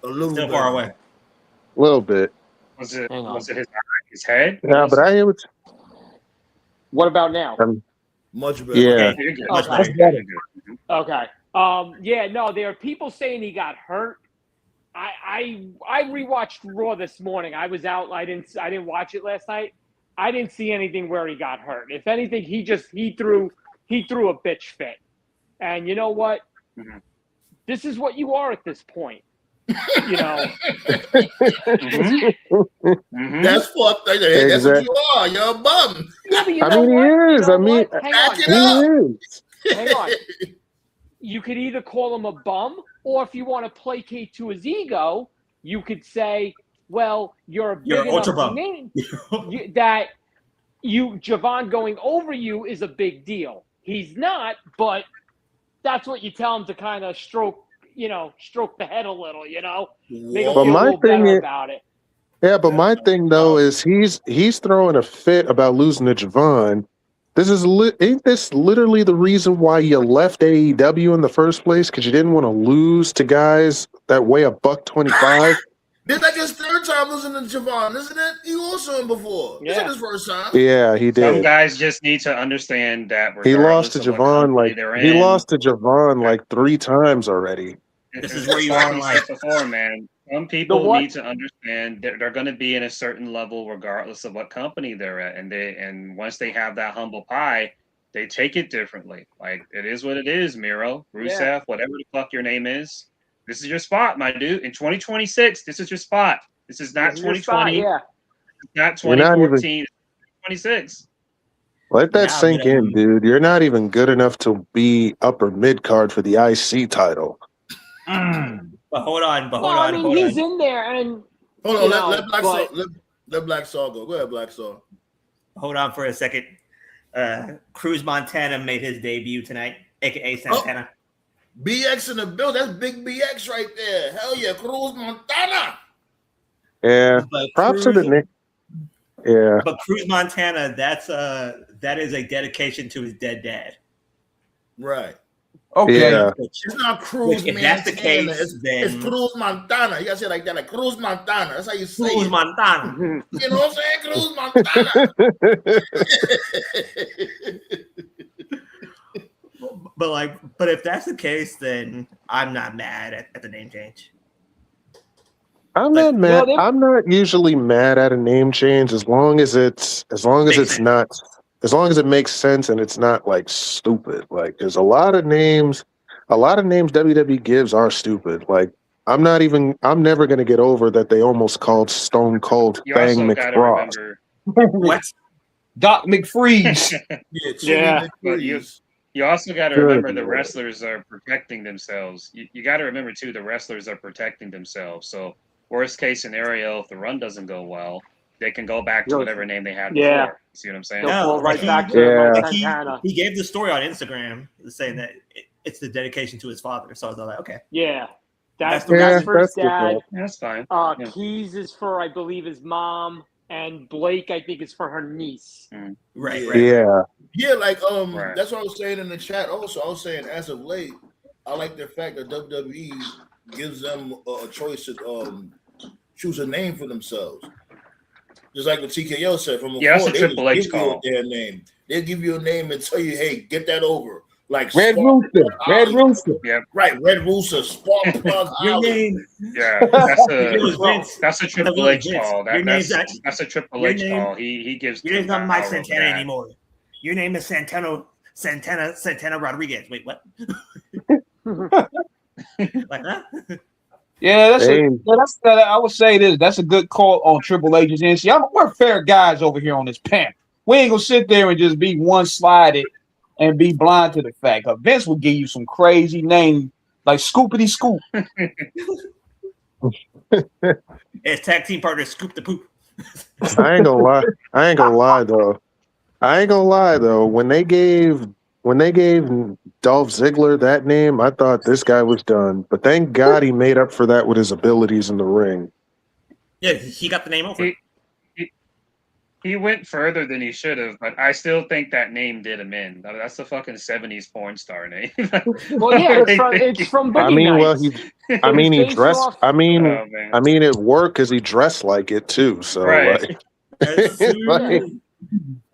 A little Still bit. far away. A little bit. Was it his head? Yeah, but I hear what. What about now? Much better. Yeah. Okay, Much better. Okay. Yeah, no, there are people saying he got hurt. I rewatched Raw this morning. I was out. I didn't watch it last night. I didn't see anything where he got hurt. If anything, he threw a bitch fit. And you know what? Mm-hmm. This is what you are at this point. You know. Mm-hmm. That's fucked. That's what you are. You're a bum. Yeah, but I mean, he is. I mean, he is. Hang on. You could either call him a bum, or if you want to placate to his ego, you could say, well, you're a big enough name that Javon going over you is a big deal. He's not, but that's what you tell him to kind of stroke the head a little, make him feel a little better about it. Yeah, but my thing though is he's throwing a fit about losing to Javon. Ain't this literally the reason why you left AEW in the first place? Because you didn't want to lose to guys that weigh $125. This like his third time losing to Javon, isn't it? He lost to him before. Yeah. This is his first time. Yeah, he did. Some guys just need to understand that he lost to Javon like 3 times already. This is where you are in life. Before, man. Some people need to understand that they're going to be in a certain level regardless of what company they're at, and once they have that humble pie, they take it differently. Like, it is what it is, Miro, Rusev, whatever the fuck your name is. This is your spot, my dude. In 2026, this is your spot. This is not 2020. It's not 2014. 2026. Let that sink in, dude. You're not even good enough to be upper mid card for the IC title. But hold on. I mean, he's in there, and hold on. Let Black Saw go. Go ahead, Black Saw. Hold on for a second. Cruz Montana made his debut tonight, aka Santana. BX in the build. That's big BX right there. Hell yeah, Cruz Montana. Yeah, props to the Nick. Yeah, but Cruz Montana, that is a dedication to his dead dad. Right. Okay. Yeah. It's not Cruz Montana. If that's the case, then it's Cruz Montana. You gotta say it like that, like Cruz Montana. That's how you say Cruz it. Montana. You know what I'm saying? Cruz Montana. But if that's the case, then I'm not mad at the name change. I'm not mad. I'm not usually mad at a name change as long as it makes sense and it's not like stupid. Like there's a lot of names WWE gives are stupid. Like I'm never gonna get over that they almost called Stone Cold Bang McFrost. What? Doc McFreeze. Yeah. But you also got to remember the wrestlers are protecting themselves. You got to remember too, the wrestlers are protecting themselves. So worst case scenario, if the run doesn't go well, they can go back to whatever name they had before. You see what I'm saying? They'll right back to Santana. He gave the story on Instagram saying that it's the dedication to his father. So they're like, okay. Yeah. That's for his dad. That's fine. Keys is for, I believe, his mom. And Blake, I think, is for her niece. Right. Yeah, like that's what I was saying in the chat. Also, I was saying as of late, I like the fact that WWE gives them a choice to choose a name for themselves. Just like what TKO said from before, that's a Triple H call. Their name. They'll give you a name and tell you, "Hey, get that over." Like Red Rooster. Red Rooster. Yeah. Right, Red Rooster, Spark Plug. Your name. Yeah, that's a Triple H call. That's a Triple H call. He gives. Your name's not Mike Santana anymore. Your name is Santana Rodriguez. Wait, what? Like that? Yeah, I would say this. That's a good call on Triple H's end. See, we're fair guys over here on this panel. We ain't gonna sit there and just be one-sided and be blind to the fact. Vince will give you some crazy name like Scoopity Scoop. It's tag team partner Scoop the Poop. I ain't gonna lie though. When they gave Dolph Ziggler that name, I thought this guy was done. But thank God he made up for that with his abilities in the ring. Yeah, he got the name over. He went further than he should have, but I still think that name did him in. That's the fucking 70s porn star name. Well, yeah, it's from Boogie Nights. It worked because he dressed like it too. So right.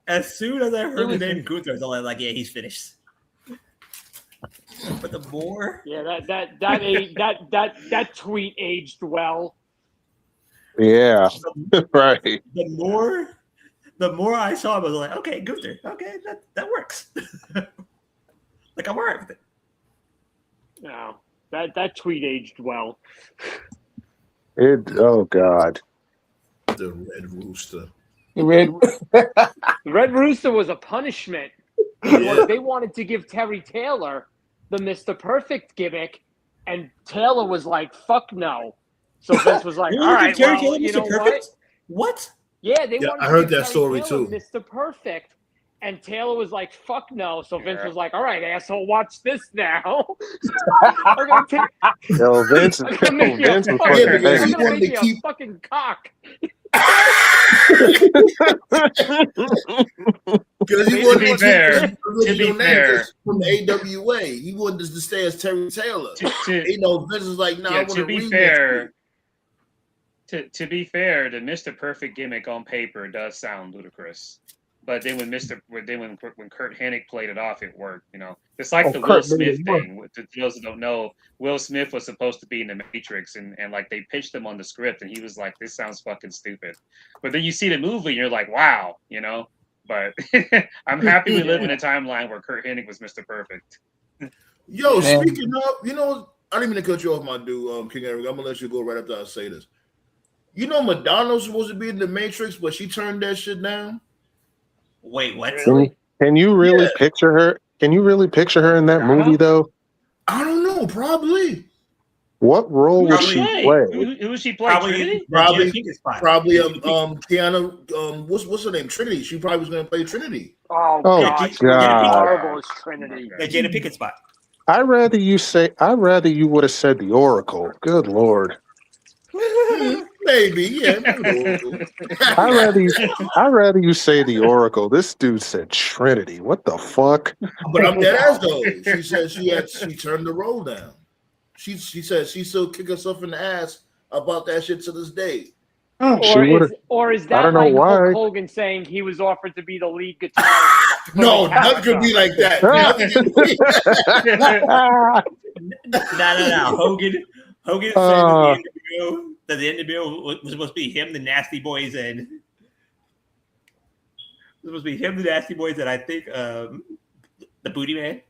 As soon as I heard the name Gunther, I was like, yeah, he's finished. But the more, that tweet aged well. Yeah, right. The more I saw him, I was like, okay, Gunther, okay, that works. Like I'm alright with it. No, that tweet aged well. Oh God. The Red Rooster. The Red Rooster was a punishment. They wanted to give Terry Taylor the Mr. Perfect gimmick, and Taylor was like, "Fuck no." So Vince was like, "All right, well, you know what?" Yeah, they wanted. I heard to give that story Taylor too. Mr. Perfect, and Taylor was like, "Fuck no." So Vince was like, "All right, asshole, watch this now." Vince was fucking a fucking cock. Because he wanted to be fair from the AWA. He wanted to stay as Terry Taylor. Vince is like, "No, I want to be fair." To be fair, the Mr. Perfect gimmick on paper does sound ludicrous, but then when Kurt Hennig played it off, it worked. It's like the Will Smith thing. To those who don't know, Will Smith was supposed to be in the Matrix, and like they pitched him on the script, and he was like, "This sounds fucking stupid." But then you see the movie, and you're like, "Wow," But I'm happy we live in a timeline where Kurt Hennig was Mr. Perfect. Yo, speaking of, I didn't mean to cut you off, my dude, King Eric. I'm gonna let you go right after I say this. Madonna's supposed to be in the Matrix, but she turned that shit down. Wait, what? Can you really picture her? Can you really picture her in that movie, though? I don't know. Probably. What role would she play? Who would she play? Trinity? Probably. Kiana. What's her name? Trinity. She probably was going to play Trinity. Oh God! Horrible as Trinity. The Jada Pinkett spot. I'd rather you would have said the Oracle. Good Lord. Maybe, yeah. I'd rather you say the Oracle. This dude said Trinity. What the fuck? But I'm dead ass though. She said she turned the role down. She said she still kick herself in the ass about that shit to this day. Or is that like Hulk Hogan saying he was offered to be the lead guitarist? No, nothing could be like that. No. Hogan said at the end of NWO was supposed to be him, the Nasty Boys, and I think the Booty Man.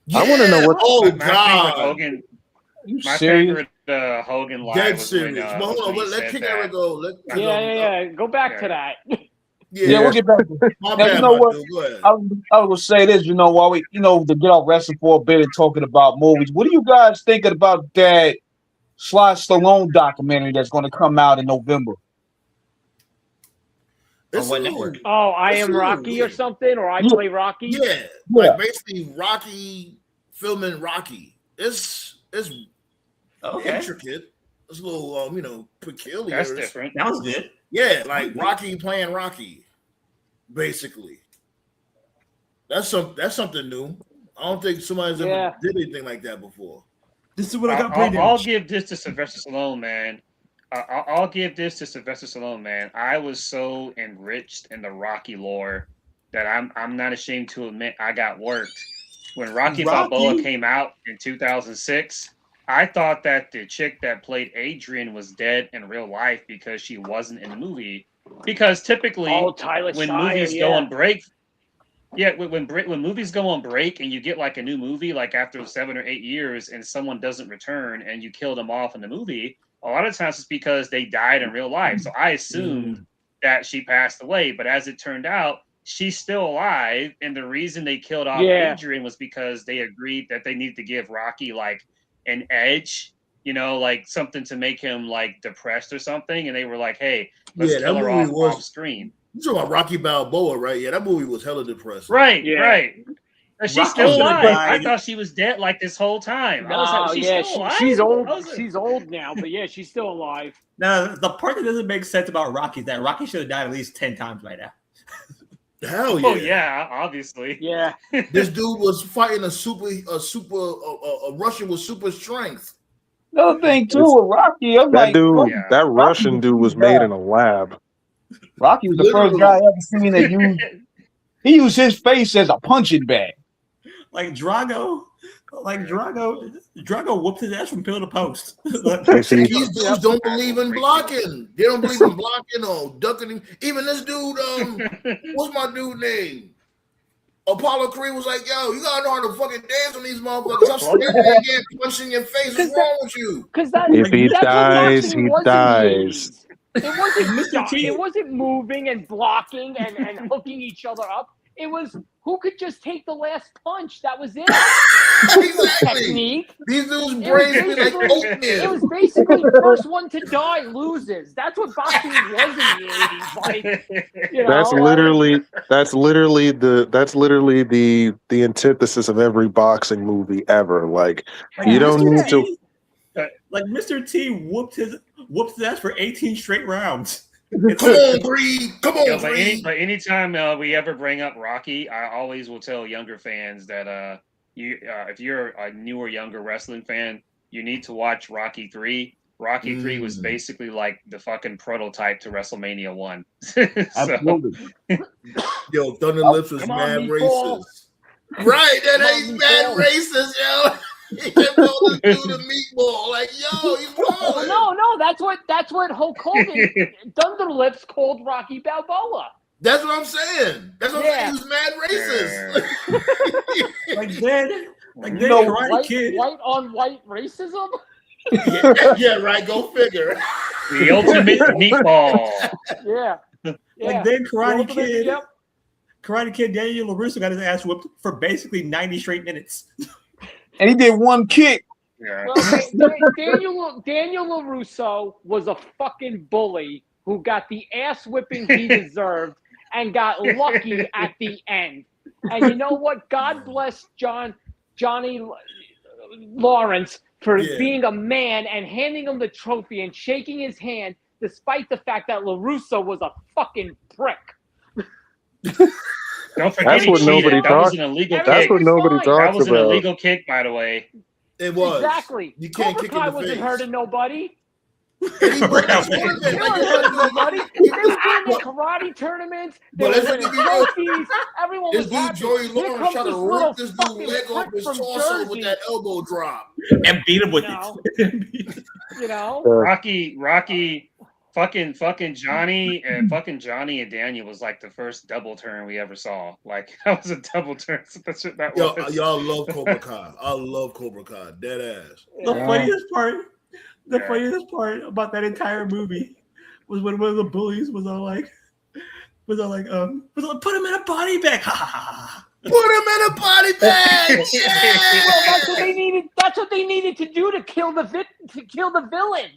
Yeah. I want to know what. Oh my God! favorite Hogan. My serious? favorite Hogan line Dead was serious. when, But hold on, when he let said King that. Eric go. Yeah. Go back to that. Yeah, we'll get back to it. My Now, bad, you know my what? dude. Go ahead. I was gonna say this, while we, to get off wrestling for a bit and talking about movies. What are you guys thinking about that Sly Stallone documentary that's going to come out in November? It's what network? Oh, I Am Rocky or something, or I Play Rocky. Yeah, like basically Rocky filming Rocky. It's intricate. It's a little peculiar. That's different. That was good. Yeah, like Rocky playing Rocky, basically. That's something new. I don't think somebody's ever did anything like that before. This is what I got. I'll give this to Sylvester Stallone, man. I'll give this to Sylvester Stallone, man. I was so enriched in the Rocky lore that I'm not ashamed to admit I got worked. When Rocky Balboa came out in 2006, I thought that the chick that played Adrian was dead in real life because she wasn't in the movie. Because typically, when movies go on break, when movies go on break and you get like a new movie, like after 7 or 8 years, and someone doesn't return and you kill them off in the movie, a lot of times it's because they died in real life. So I assumed that she passed away, but as it turned out, she's still alive. And the reason they killed off Adrian was because they agreed that they needed to give Rocky like an edge, like something to make him like depressed or something. And they were like, hey, let's kill her off screen. You talking about Rocky Balboa, right? Yeah, that movie was hella depressing. Right. And she's still alive. I thought she was dead like this whole time. I was like, she's old. She's old now, but yeah, she's still alive. Now, the part that doesn't make sense about Rocky is that Rocky should have died at least 10 times by now. Hell yeah! Oh yeah, obviously. Yeah. This dude was fighting a Russian with super strength. Another thing too with Rocky, that Russian dude was made in a lab. Rocky was the first guy I ever seen that used his face as a punching bag. Like Drago whooped his ass from pillar to post. These dudes don't believe in blocking. They don't believe in blocking or ducking. Even this dude, what's my dude name? Apollo Creed was like, yo, you gotta know how to fucking dance on these motherfuckers. I'm standing there again, punching your face. What's wrong with you? If he dies, he dies. It wasn't moving and blocking and hooking each other up. It was who could just take the last punch. That was it. Exactly. Technique. These dudes' brains be like oatmeal. It was basically first one to die loses. That's what boxing was in the 80s. Like, That's literally the antithesis of every boxing movie ever. Like you don't need to. Like Mr. T whooped his ass for 18 straight rounds. Come on, Breed. Come on, Breed. But anytime we ever bring up Rocky, I always will tell younger fans that if you're a newer, younger wrestling fan, you need to watch Rocky 3. Rocky 3 was basically like the fucking prototype to WrestleMania 1. Absolutely. Yo, Thunder Lips was mad racist. Right, that ain't mad racist, yo. He kept on this dude a meatball, like, yo, he's balling. No, that's what Hulk Hogan, Thunder Lips called Rocky Balboa. That's what I'm saying. That's what I'm saying. He was mad racist. like then Karate Kid. White on white racism? Yeah, right. Go figure. The ultimate meatball. Yeah. Like then Karate Kid, Daniel LaRusso got his ass whooped for basically 90 straight minutes. And he did one kick. Yeah. Well, Daniel LaRusso was a fucking bully who got the ass whipping he deserved and got lucky at the end. And you know what? God bless Johnny Lawrence for being a man and handing him the trophy and shaking his hand, despite the fact that LaRusso was a fucking prick. Don't forget That's what nobody that was an illegal kick. That's what nobody talks about. That was an illegal kick, by the way. It was. Exactly. You can't kick in the wasn't face. hurting nobody. He was Nobody. They were winning karate tournaments. They were winning trophies. Everyone was happy. Joey Lawrence trying to rip this dude's leg off his torso with that elbow drop. And beat him with it. You know, Rocky, fucking Johnny and Daniel was like the first double turn we ever saw. Like that was a double turn. That's what that was. Y'all love Cobra Kai. I love Cobra Kai. Dead ass. The funniest part about that entire movie was when one of the bullies was all like, put him in a body bag. Put him in a body bag. Yeah. Well, that's what they needed to do to kill the villain.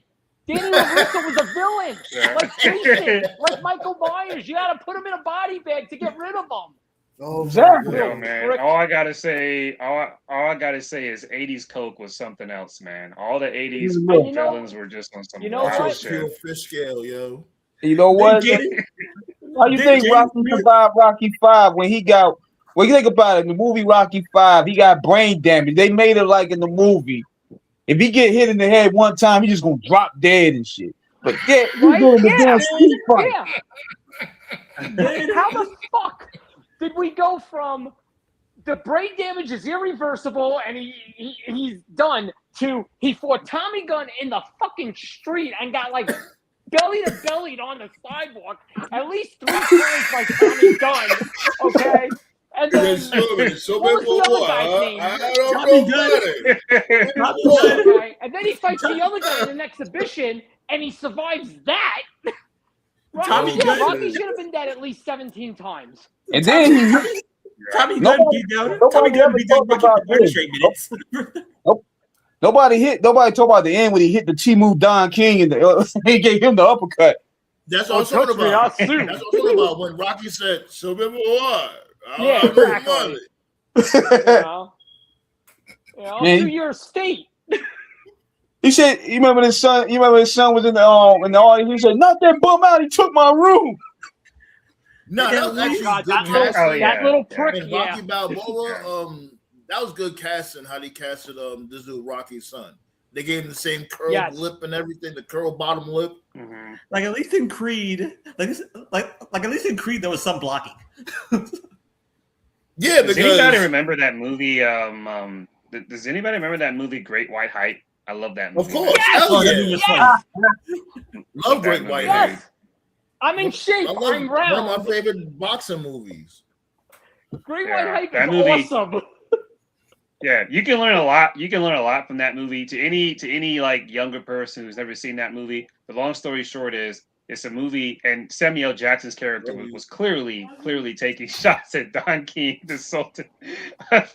Danny LaRusso was a villain, like Jason, like Michael Myers. You got to put him in a body bag to get rid of him. Oh, exactly. Yo, man. All I gotta say is '80s Coke was something else, man. All the '80s villains were just on some wild shit. Pure fish scale, yo. You know what? How you think Rocky survived Rocky 5 when he got? Well, you think about it. In the movie Rocky 5, he got brain damage. They made it like in the movie. If he get hit in the head one time, he's just gonna drop dead and shit. But yeah, he's doing the damn street fight. How the fuck did we go from the brain damage is irreversible and he's done to he fought Tommy Gunn in the fucking street and got like belly to belly on the sidewalk at least 3 times by Tommy Gunn, okay? And then what was the other guy's name? Okay. And then he fights the other guy in an exhibition and he survives that. Rocky should have been dead at least 17 times. And then Tommy Gunn beat down Rocky for 30 straight minutes. Nobody talked about the end when he hit the Timu Don King and he gave him the uppercut. That's what I'm talking about. That's what I'm talking about when Rocky said, "So remember what?" Yeah, exactly. I'll do your state. He said, "You remember his son? You remember his son was in the audience? He said, "Not that bum out. He took my room." No, that was actually good casting. That little prick. And Rocky Balboa, that was good casting. How they casted this dude Rocky's son. They gave him the same curved lip and everything, the curled bottom lip. Mm-hmm. Like at least in Creed, like at least in Creed there was some blocking. Yeah, does anybody remember that movie? Does anybody remember that movie Great White Height? I love that movie. Of course, love Great White Height. I'm in shape. I'm round. One of my favorite boxing movies. Great White Height is awesome. Yeah, you can learn a lot. You can learn a lot from that movie. To any like younger person who's never seen that movie, the long story short is it's a movie, and Samuel Jackson's character was clearly taking shots at Don King, the Sultan. The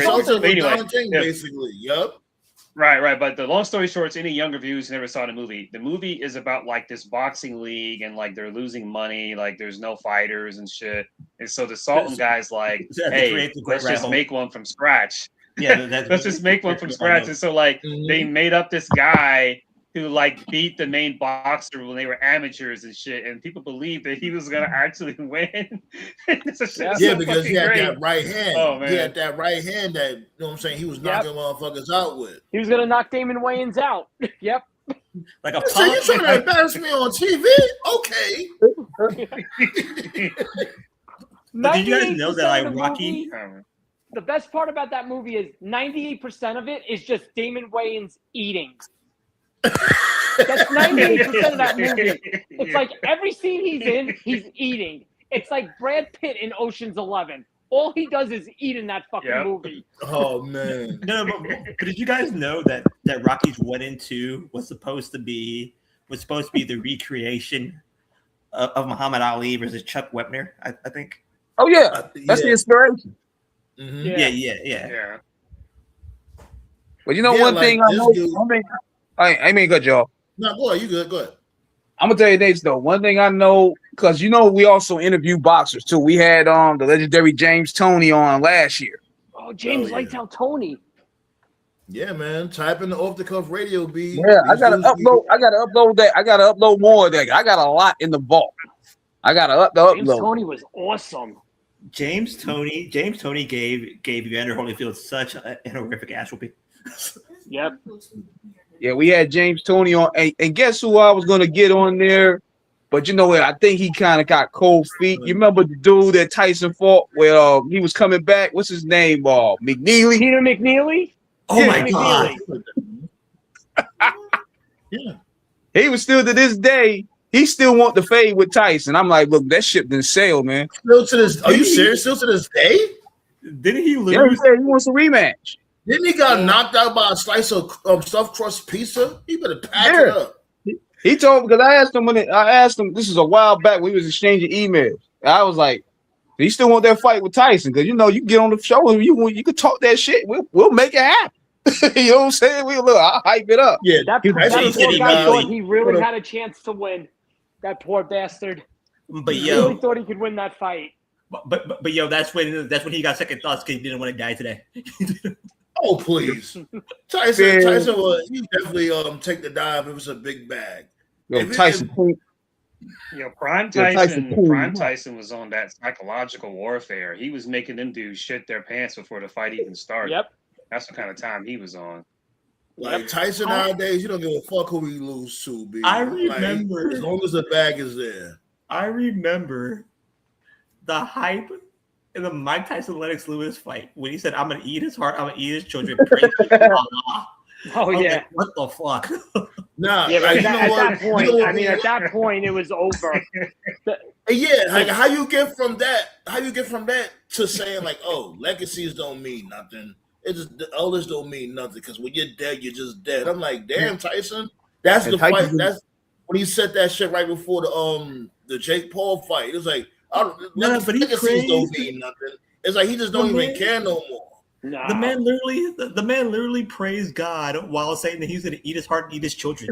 Sultan was Don King, basically. Yep. Right. But the long story short, to any younger viewers who never saw the movie is about like this boxing league and like they're losing money, like there's no fighters and shit. And so the Sultan guy's like, hey, let's just make one from scratch. Yeah, let's just make one from scratch. And so like they made up this guy who like beat the main boxer when they were amateurs and shit, and people believed that he was gonna actually win. Because he had that right hand. Oh, man. He had that right hand that, you know what I'm saying, he was knocking motherfuckers out with. He was gonna knock Damon Wayans out. Yep. Like a so you trying to embarrass me on TV? Okay. Did you guys know that like Rocky? The best part about that movie is 98% of it is just Damon Wayans eating. That's 98% of that movie. It's like every scene he's in, he's eating. It's like Brad Pitt in Ocean's 11. All he does is eat in that fucking movie. Oh man. No, but did you guys know that Rocky's 1 and 2 was supposed to be the recreation of Muhammad Ali versus Chuck Wepner? I think. Oh yeah, that's the inspiration. Mm-hmm. Yeah. Well, you know one thing I know. I mean, good, y'all. No, go ahead. You good? Go ahead. I'm gonna tell you this though. One thing I know, because you know we also interview boxers too. We had the legendary James Toney on last year. Oh, James Lights Out Tony. Yeah, man. Type in the off the cuff radio beat. Yeah, I gotta upload that. I gotta upload more of that. I got a lot in the vault. I gotta upload. James Toney was awesome. James Toney gave Evander Holyfield such a horrific ass whooping. Yep. Yeah, we had James Toney on, and guess who I was gonna get on there? But you know what? I think he kind of got cold feet. You remember the dude that Tyson fought where he was coming back? What's his name? McNeely. Peter McNeely. Oh my god. Yeah. He was still to this day. He still want the fade with Tyson. I'm like, look, that ship didn't sail, man. Still to this, are you serious? Still to this day? Didn't he lose? Yeah, he said he wants a rematch. Didn't he got knocked out by a slice of stuffed crust pizza? He better pack it up. He told, because I asked him, this is a while back when we was exchanging emails. I was like, he still want that fight with Tyson? Because you can get on the show and you could talk that shit. We'll make it happen. You know what I'm saying? I'll hype it up. Yeah, that poor guy thought he really had a chance to win. That poor bastard. But he really thought he could win that fight. But yo, that's when he got second thoughts because he didn't want to die today. Oh please, Tyson will definitely take the dive if it was a big bag. Tyson Tyson was on that psychological warfare. He was making them dudes shit their pants before the fight even started. Yep. That's the kind of time he was on. Like Tyson nowadays, you don't give a fuck who he lose to. B. I remember, as long as the bag is there. I remember the hype in the Mike Tyson Lennox Lewis fight when he said, "I'm gonna eat his heart, I'm gonna eat his children." Oh yeah, like, what the fuck? Nah, yeah, but at that point, it was over. Like how you get from that to saying like, oh, legacies don't mean nothing. It's just the elders don't mean nothing because when you're dead, you're just dead. I'm like, damn, Tyson. That's the fight. That's when he said that shit right before the Jake Paul fight. It was like, legacies don't mean nothing. It's like he just don't even care no more. Nah. The man literally praised God while saying that he's gonna eat his heart and eat his children.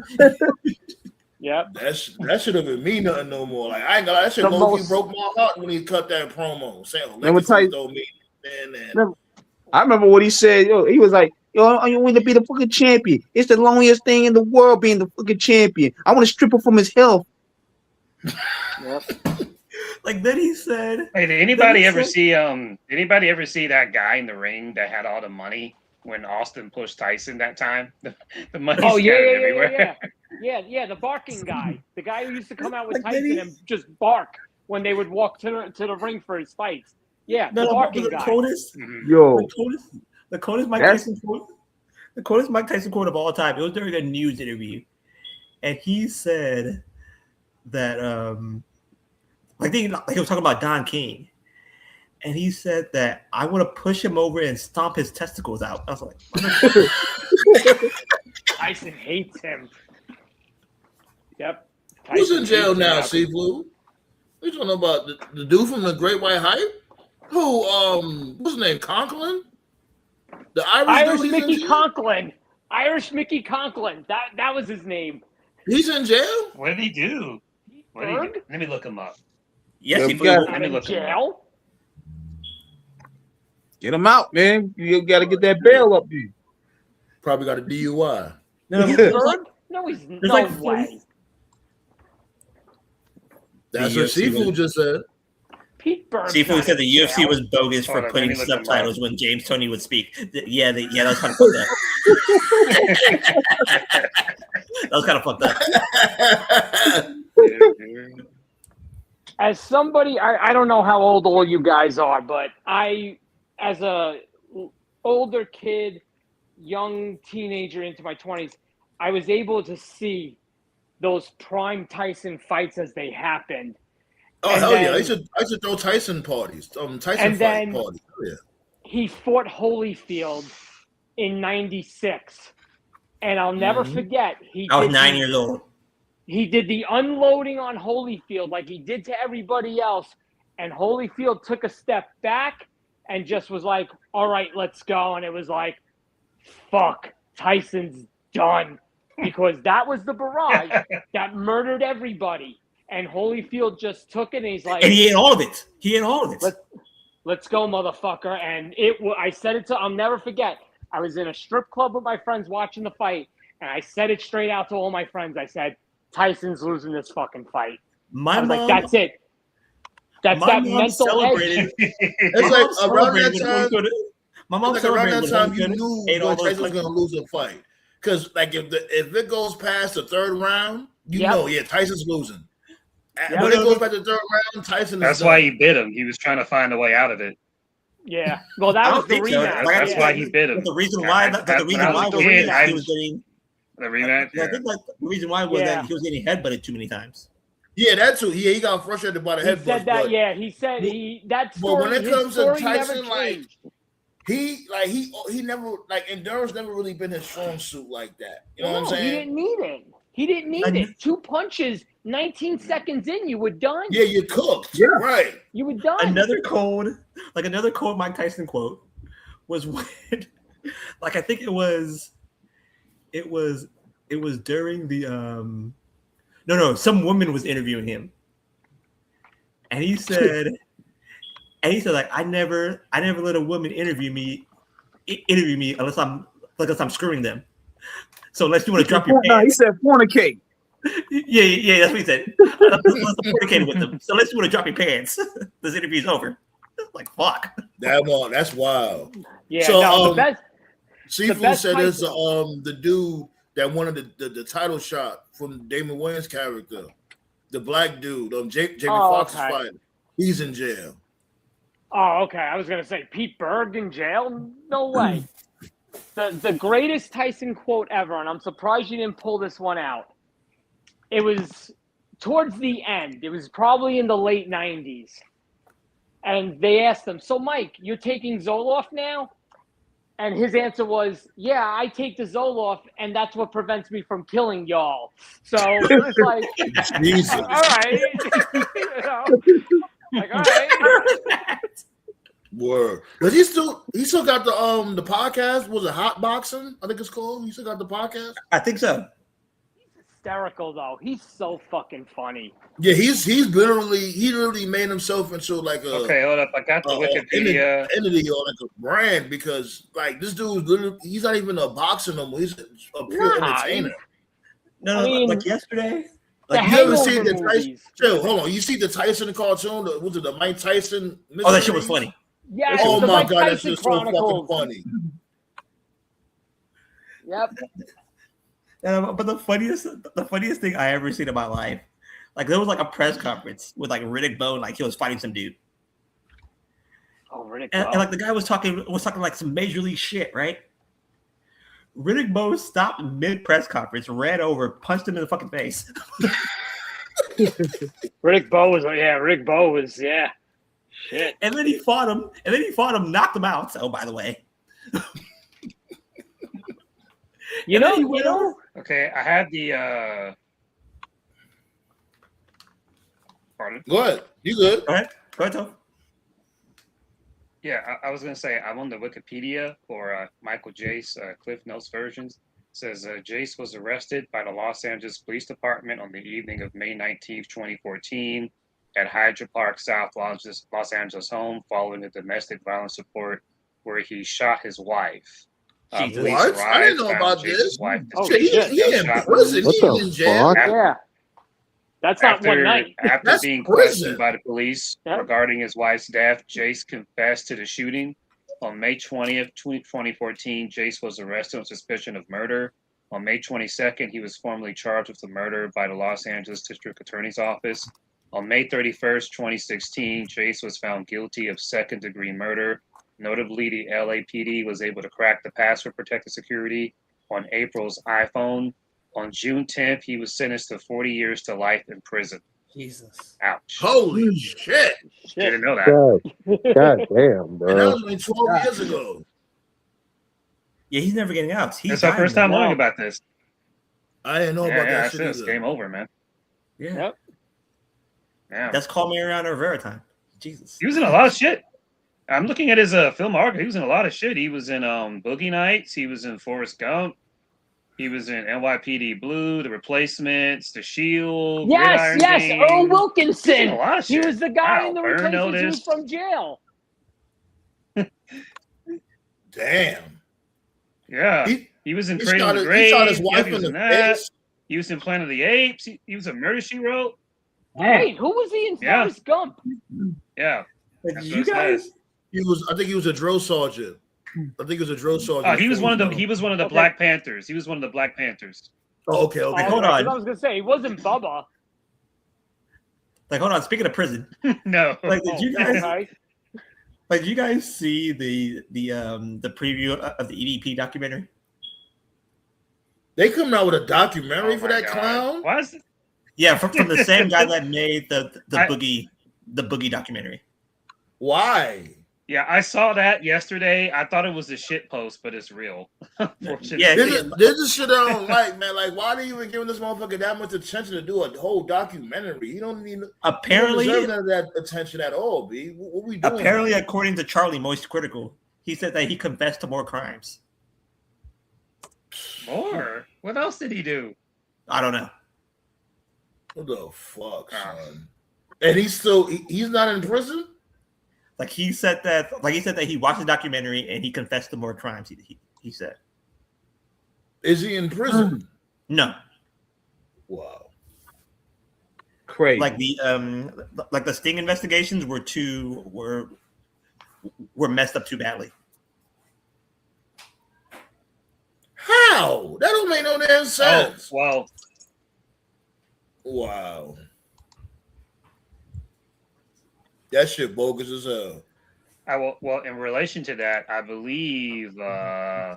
Yep. That should have been mean nothing no more. Like I ain't gonna lie, that shit low-key broke my heart when he cut that promo. Saying legacies don't mean nothing. I remember what he said. He was like, I want to be the fucking champion. It's the loneliest thing in the world being the fucking champion. I want to strip him from his health. Yep. Like then he said, "Hey, did anybody ever see that guy in the ring that had all the money when Austin pushed Tyson that time? The money everywhere. Yeah, the barking guy. The guy who used to come out with Tyson and just bark when they would walk to the ring for his fights. Yeah, the barking guy. The coldest Mike Tyson quote. The coldest Mike Tyson quote of all time. It was during a news interview, and he said that he was talking about Don King, and he said that I want to push him over and stomp his testicles out. I was like, Tyson hates him. Yep. Who's in jail now, Seafood? We talking about the dude from the Great White Hype? Who? What's his name? Conklin? The Irish Mickey Conklin. Irish Mickey Conklin. That was his name. He's in jail? What did he do? Let me look him up. Yes, he let me look him up. Get him out, man. You got to get that bail up here. Probably got a DUI. No, he's no way. That's what Seafood just said. Pete Burns. Seafood said the UFC was bogus for putting subtitles when James Toney would speak. Yeah, that was kind of fucked up. That was kind of fucked up. As somebody, I don't know how old all you guys are, but I, as a older kid, young teenager into my 20s, I was able to see those prime Tyson fights as they happened. Oh, and hell yeah. I used to throw Tyson parties. Tyson fight parties. Oh, yeah. He fought Holyfield in 96. And I'll never forget. I was 9 years old. He did the unloading on Holyfield like he did to everybody else. And Holyfield took a step back and just was like, all right, let's go. And it was like, fuck, Tyson's done. Because that was the barrage that murdered everybody. And Holyfield just took it, and he's like... And he ate all of it. Let's go, motherfucker. And I said it to... I'll never forget. I was in a strip club with my friends watching the fight, and I said it straight out to all my friends. I said, Tyson's losing this fucking fight. I was like, that's it. That's that mental edge. It's like around that time you knew Tyson was going to lose a fight. Because like if it goes past the third round, you know, Tyson's losing. When it goes back to the third round, Tyson is That's done. why he bit him. He was trying to find a way out of it. Yeah. Well, that was the rematch. That's why he bit him. The reason why he was getting... The rematch. Yeah, I think like the reason why was that he was getting headbutted too many times. Yeah, that's who. Yeah, he got frustrated by the headbutt. He said that. Yeah, he said that story. But when it comes to Tyson, like he never endurance never really been his strong suit like that. You know what I'm saying? He didn't need it. He didn't need it. 2 punches, 19 seconds in, you were done. Yeah, you cooked. Yeah, right. You were done. Another cold Mike Tyson quote was when, like, I think it was during the some woman was interviewing him, and he said like, I never let a woman interview me unless I'm screwing them. So unless you want to drop your pants. He said fornicate. Yeah, that's what he said. Let's fornicate with them. So unless you want to drop your pants, this interview's over. Like, fuck. That's wild. Yeah, so, the best. Seafood said it's the dude that wanted the title shot from Damon Wayans' character, the black dude, Jamie Foxx's fighter. He's in jail. Oh, okay. I was gonna say Pete Berg in jail. No way. The greatest Tyson quote ever, and I'm surprised you didn't pull this one out. It was towards the end. It was probably in the late 90s. And they asked him, so Mike, you're taking Zoloft now? And his answer was, yeah, I take the Zoloft, and that's what prevents me from killing y'all. So it was like, Jesus. All right. Like, all right. Word. Does he still got the podcast? Was it Hot Boxing? I think it's called. He still got the podcast? I think so. He's hysterical though. He's so fucking funny. Yeah, he literally made himself into like a okay, hold up. I got the Wikipedia entity or like a brand because like this dude's literally he's not even a boxer no more. He's a pure entertainer. Like yesterday. Like you ever seen the Tyson? Chill, hold on. You see the Tyson cartoon? Was it the Mike Tyson? Oh, that shit was funny. Yeah. Oh my God, that shit's so fucking funny. Yep. But the funniest thing I ever seen in my life, like there was like a press conference with like Riddick Bowe, like he was fighting some dude. Oh, Riddick and like the guy was talking like some major league shit, right? Riddick Bowe stopped mid press conference, ran over, punched him in the fucking face. Riddick Bowe was shit. And then he fought him, knocked him out. So by the way. You know. Okay, I had the pardon. Go ahead. You good? Go ahead, Tom. Yeah, I was gonna say I'm on the Wikipedia for Michael Jace Cliff Notes versions. It says Jace was arrested by the Los Angeles Police Department on the evening of May 19th, 2014, at Hydra Park South Los Angeles home following a domestic violence report where he shot his wife. What? I didn't know about this. He in prison. What He's in jail. Yeah. That's not one night. After being questioned by the police regarding his wife's death, Jace confessed to the shooting. On May 20th, 2014, Jace was arrested on suspicion of murder. On May 22nd, he was formally charged with the murder by the Los Angeles District Attorney's Office. On May 31st, 2016, Jace was found guilty of second-degree murder. Notably, the LAPD was able to crack the password-protected security on April's iPhone. On June 10th, he was sentenced to 40 years to life in prison. Jesus. Ouch. Holy shit. Didn't know that. God damn, bro. And that was only 12 years ago. Yeah, he's never getting out. That's our first time learning about this. I didn't know about that shit. It's game over, man. Yeah. Yep. Yeah. That's called Mariano Rivera time. Jesus. He was in a lot of shit. I'm looking at his filmography. He was in a lot of shit. He was in Boogie Nights. He was in Forrest Gump. He was in NYPD Blue, The Replacements, The Shield. Yes, Earl Wilkinson. A lot of he shit. was the guy in The Burn Replacements who Notice. was from jail. Damn. Yeah. He was in he Cradle shot of the his- he Grave. shot his wife he was in the that. face. He was in Planet of the Apes. He was in Murder, She Wrote. Hey, who was he in Forrest Gump? Yeah. Did you guys? I think he was a drill sergeant. He was one of the Black Panthers. He was one of the Black Panthers. Oh, okay. Hold on. I was gonna say he wasn't Bubba. Like, hold on. Speaking of prison, No. like, did you guys? Okay. Like, did you guys see the preview of the EDP documentary? They coming out with a documentary for that God. clown? Why is it? Yeah, from the same guy that made the Boogie documentary. Why? Yeah, I saw that yesterday. I thought it was a shit post, but it's real. Unfortunately. Yeah, this is shit I don't like, man. Like, why are they even giving this motherfucker that much attention to do a whole documentary? You don't need. Apparently, you don't deserve none of that attention at all, B. What we doing? Apparently, according to Charlie Moist Critical, he said that he confessed to more crimes. More? What else did he do? I don't know. What the fuck, son? And he's not in prison? Like he said that he watched the documentary and he confessed to more crimes. He said. Is he in prison? No. Wow. Crazy. Like the Sting investigations were messed up too badly. How? That don't make no damn sense. Oh, well. Wow. That shit bogus as hell. Well, in relation to that, I believe I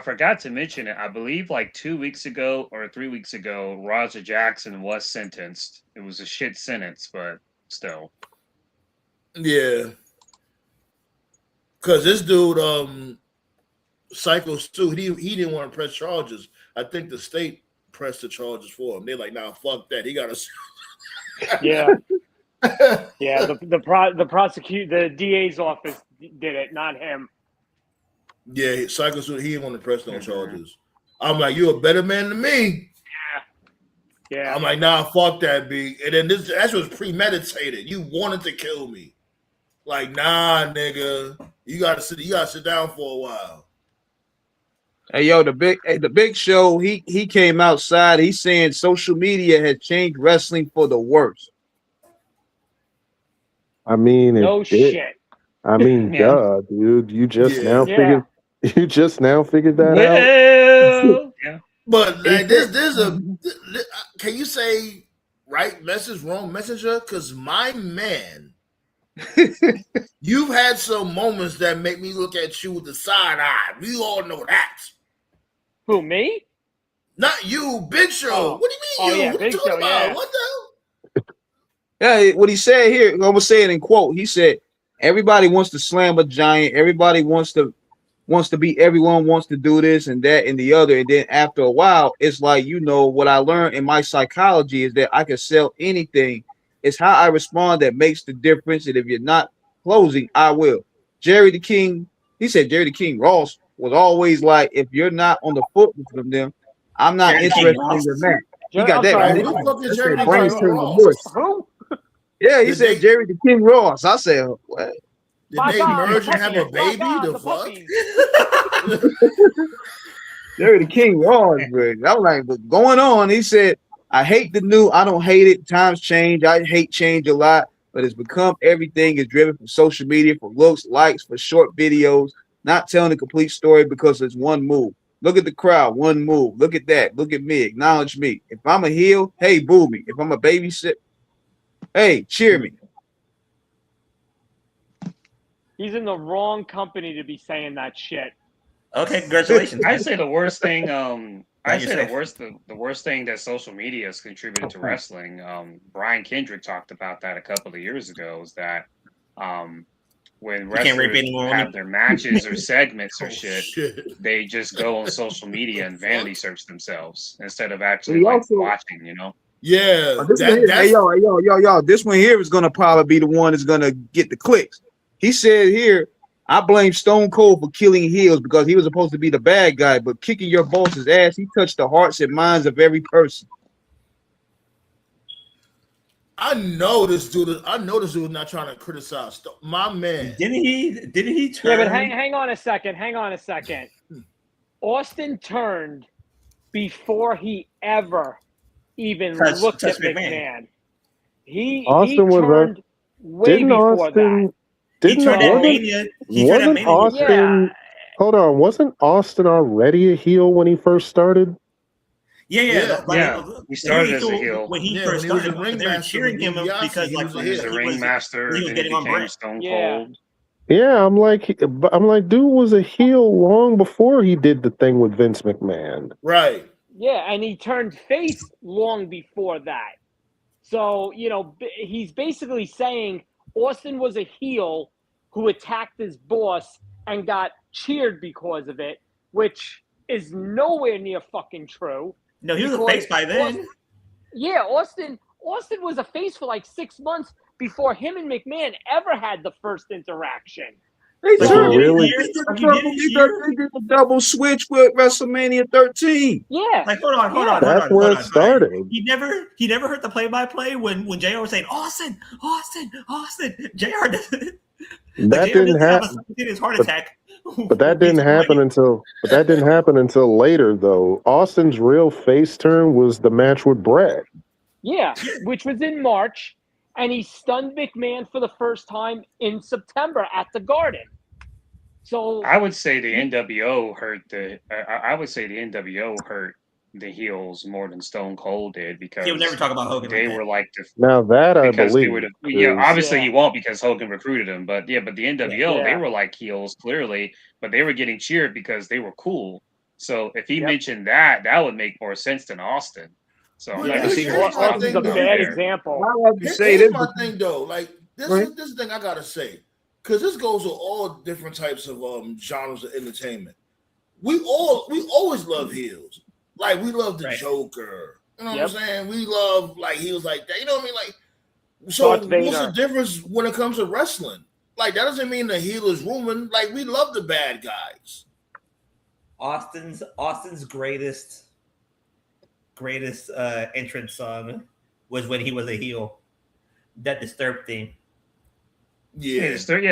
forgot to mention it. I believe like 2 weeks ago or 3 weeks ago, Roger Jackson was sentenced. It was a shit sentence, but still. Yeah. Because this dude, Psycho Stu, he didn't want to press charges. I think the state pressed the charges for him. They're like, nah, fuck that. He got to. Yeah. Yeah, the DA's office did it, not him. Yeah, Psycho Stu, he didn't want to press no charges. I'm like, you're a better man than me. Yeah. I'm like, nah, fuck that, B. And then that was premeditated. You wanted to kill me. Like, nah, nigga. You gotta sit down for a while. Hey, yo, the big show, he came outside. He's saying social media has changed wrestling for the worse. I mean, no shit. I mean, Yeah. duh, dude. You just now Yeah. figured that out. Yeah. But like, can you say right message, wrong messenger? Because my man, you've had some moments that make me look at you with the side eye. We all know that. Who, me? Not you, Big Show. Oh. What do you mean you? Yeah, what Big you talking Show, about? yeah. What the hell? Yeah, what he said here, I'm gonna say it in quote. He said, "Everybody wants to slam a giant. Everybody wants to be. Everyone wants to do this and that and the other. And then after a while, it's like, you know, what I learned in my psychology is that I can sell anything. It's how I respond that makes the difference. And if you're not closing, I will." Jerry the King, he said Jerry the King Ross was always like, if you're not on the foot with them, I'm not interested in your match. He got that right. Who the fuck is Jerry the Brains King turned to Ross? mush. Who? Yeah, he said Jerry the King Ross. I said, what? Did they merge and have a baby? The fuck? Jerry the King Ross, bro. I was like, what's going on? He said, I hate the new. I don't hate it. Times change. I hate change a lot, but it's become everything is driven from social media, for looks, likes, for short videos, not telling the complete story because it's one move. Look at the crowd, one move. Look at that. Look at me. Acknowledge me. If I'm a heel, hey, boo me. If I'm a babysit, hey, cheer me. He's in the wrong company to be saying that shit. Okay, congratulations. I say the worst thing. The worst thing that social media has contributed to wrestling. Brian Kendrick talked about that a couple of years ago. Is that when wrestlers have their matches or segments or shit, they just go on social media and vanity search themselves instead of actually watching. You know. Yeah. Hey, yo, this one here is gonna probably be the one that's gonna get the clicks. He said here, I blame Stone Cold for killing heels because he was supposed to be the bad guy, but kicking your boss's ass, he touched the hearts and minds of every person. I know this dude is not trying to criticize my man. Didn't he turn? Yeah, but hang on a second. Austin turned before he ever even looked at McMahon. He turned way before that. Wasn't Austin? Hold on, wasn't Austin already a heel when he first started? Yeah. He started as a heel when he first started. They were cheering him because he was a ringmaster. He was getting on brand. Stone Cold. Yeah, I'm like, dude was a heel long before he did the thing with Vince McMahon. Right. Yeah, and he turned face long before that. So, he's basically saying Austin was a heel who attacked his boss and got cheered because of it, which is nowhere near fucking true. No, he was a face by then. Austin was a face for like 6 months before him and McMahon ever had the first interaction. They did Really? a double switch with WrestleMania 13. Yeah. Like, hold on. That's where it started. He never heard the play-by-play when JR was saying Austin. JR didn't. That didn't happen. His heart attack. But that didn't happen until later, though. Austin's real face turn was the match with Brett. Yeah, which was in March, and he stunned McMahon for the first time in September at the Garden. So I would say the NWO hurt the heels more than Stone Cold did, because he would never talk about Hogan. They were like now that I believe. Obviously he won't, because Hogan recruited him, but the NWO they were like heels clearly, but they were getting cheered because they were cool. So if he mentioned that would make more sense than Austin. So Austin's a bad example. Here's my thing though, like this is the thing I gotta say, because this goes with all different types of genres of entertainment. We always love heels. Like we love the Joker. You know what I'm saying? We love like heels like that. You know what I mean? Like, so what's the difference when it comes to wrestling? Like that doesn't mean the heel is ruined. Like we love the bad guys. Austin's greatest entrance song was when he was a heel. That Disturbed theme. Yeah. Disturbed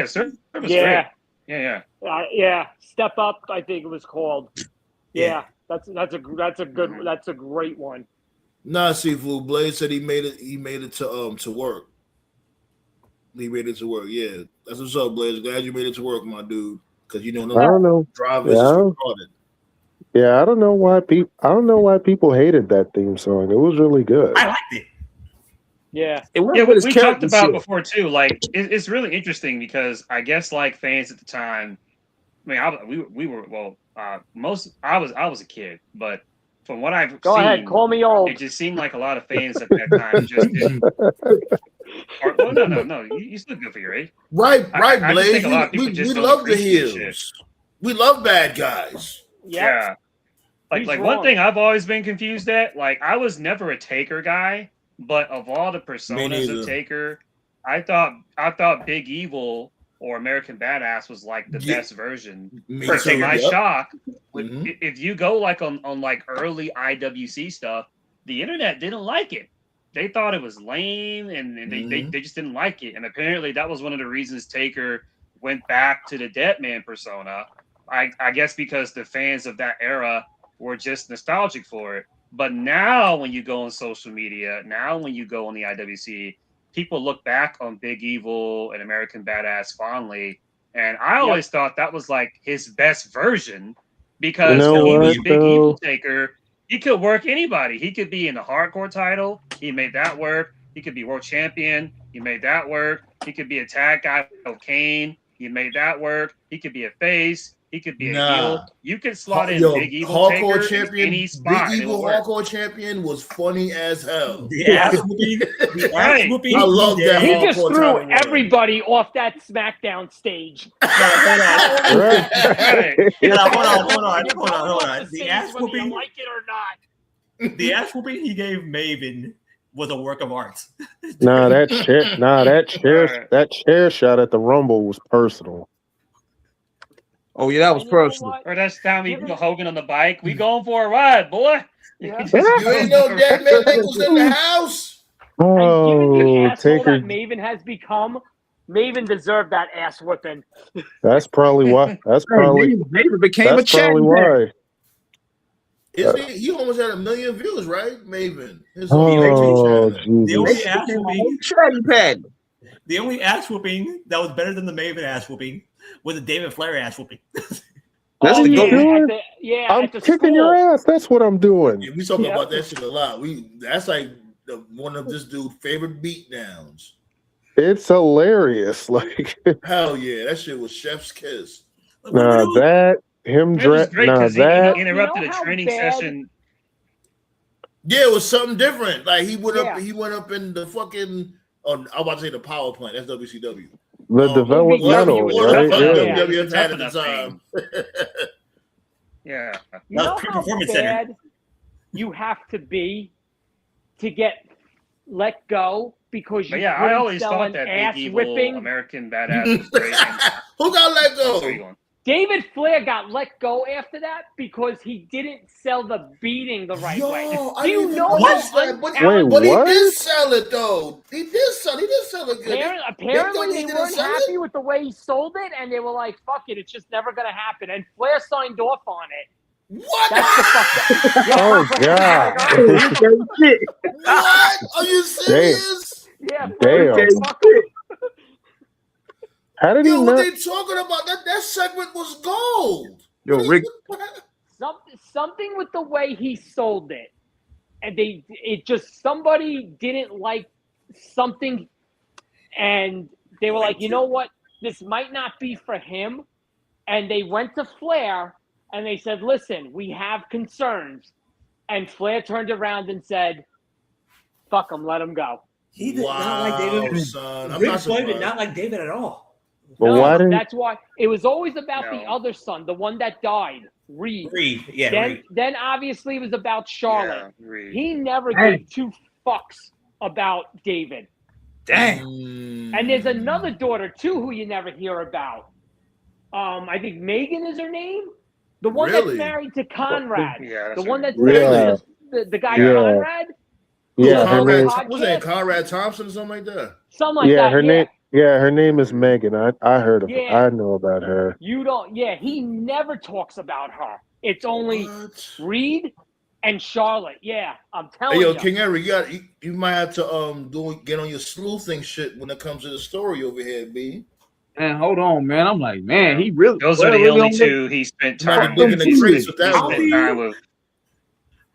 was great. Yeah. Step Up, I think it was called. Yeah. That's a great one. Nah, Seafood Blaze said he made it to work. He made it to work. Yeah, that's what's up, Blaze. Glad you made it to work, my dude. Because I don't know. Drivers retarded. Yeah, I don't know why people hated that theme song. It was really good. I liked it. Yeah, we talked about before too. Like it's really interesting because I guess like fans at the time. I mean, we were I was a kid, but from what I've Go ahead, call me old. It just seemed like a lot of fans at that time just didn't. No. You still good for your age. Right, Blaze. We love the heels. We love bad guys. Yeah. Like one thing I've always been confused at, like I was never a Taker guy, but of all the personas of Taker, I thought Big Evil or American Badass was like the best version. To my shock, if you go like on like early IWC stuff, the internet didn't like it. They thought it was lame, and they just didn't like it. And apparently that was one of the reasons Taker went back to the Deadman persona. I guess because the fans of that era were just nostalgic for it. But now when you go on social media, now when you go on the IWC, people look back on Big Evil and American Badass fondly. And I always thought that was like his best version, because he was Big Evil Taker. He could work anybody. He could be in the hardcore title. He made that work. He could be world champion. He made that work. He could be a tag guy with Kane. He made that work. He could be a face. He could be a heel. You can slot in Big Evil Taker champion, in any spot. Big Evil hardcore champion was funny as hell. Yeah, I love that. He just threw everybody off that SmackDown stage. Hold on. The ass whooping, like it or not. The ass whooping he gave Maven was a work of art. That chair shot at the Rumble was personal. Oh yeah, that was personal. Or that's time we put Hogan on the bike. We going for a ride, boy. You ain't know that man was in the house. And given the asshole that Maven has become, Maven deserved that ass whipping. That's probably why. Maven became a champion. Why. He almost had 1 million views, right? Maven. The only ass whooping that was better than the Maven ass whooping was the David Flair ass whooping. That's I'm kicking your ass. That's what I'm doing. Yeah, we talk about that shit a lot. That's like one of this dude's favorite beatdowns. It's hilarious. Like hell yeah, that shit was chef's kiss. that him was great because he that interrupted a training session. Yeah, it was something different. Like he went up in the fucking. I'm about to say the power plant. That's WCW. The developmental, right? WWF had at the time. Yeah. You know how bad you have to be to get let go because you I always thought that ass big evil whipping American badass was great. Who got let go? David Flair got let go after that because he didn't sell the beating the right way. Do you know that? But he did sell it though. He did sell it good. Apparently they weren't happy with the way he sold it, and they were like, "Fuck it, it's just never gonna happen." And Flair signed off on it. What? That's the fuck. Oh god! What? Are you serious? Yeah. Damn. How did he know? What they talking about? That segment was gold. Yo, Rick. Something with the way he sold it, and somebody didn't like something, and they were like, you know what, this might not be for him, and they went to Flair and they said, listen, we have concerns, and Flair turned around and said, fuck him, let him go. He did not like David. Son. Rick Flair did not like David at all. But that's why it was always about the other son, the one that died, Reed. Then obviously it was about Charlotte. Yeah, he never gave two fucks about David. Damn. And there's another daughter too who you never hear about. I think Megan is her name. The one that's married to Conrad. Yeah, the one that's married to the guy Conrad. Yeah, was that Conrad Thompson or something like that? Something like that. Her name. Yeah, her name is Megan. I heard of her. I know about her. You don't. Yeah, he never talks about her. It's only Reed and Charlotte. Yeah, I'm telling you. Hey, yo, King Eric, you might have to get on your sleuthing shit when it comes to the story over here, B. And hold on, man. I'm like, man, he really. Those are the only two he spent time with.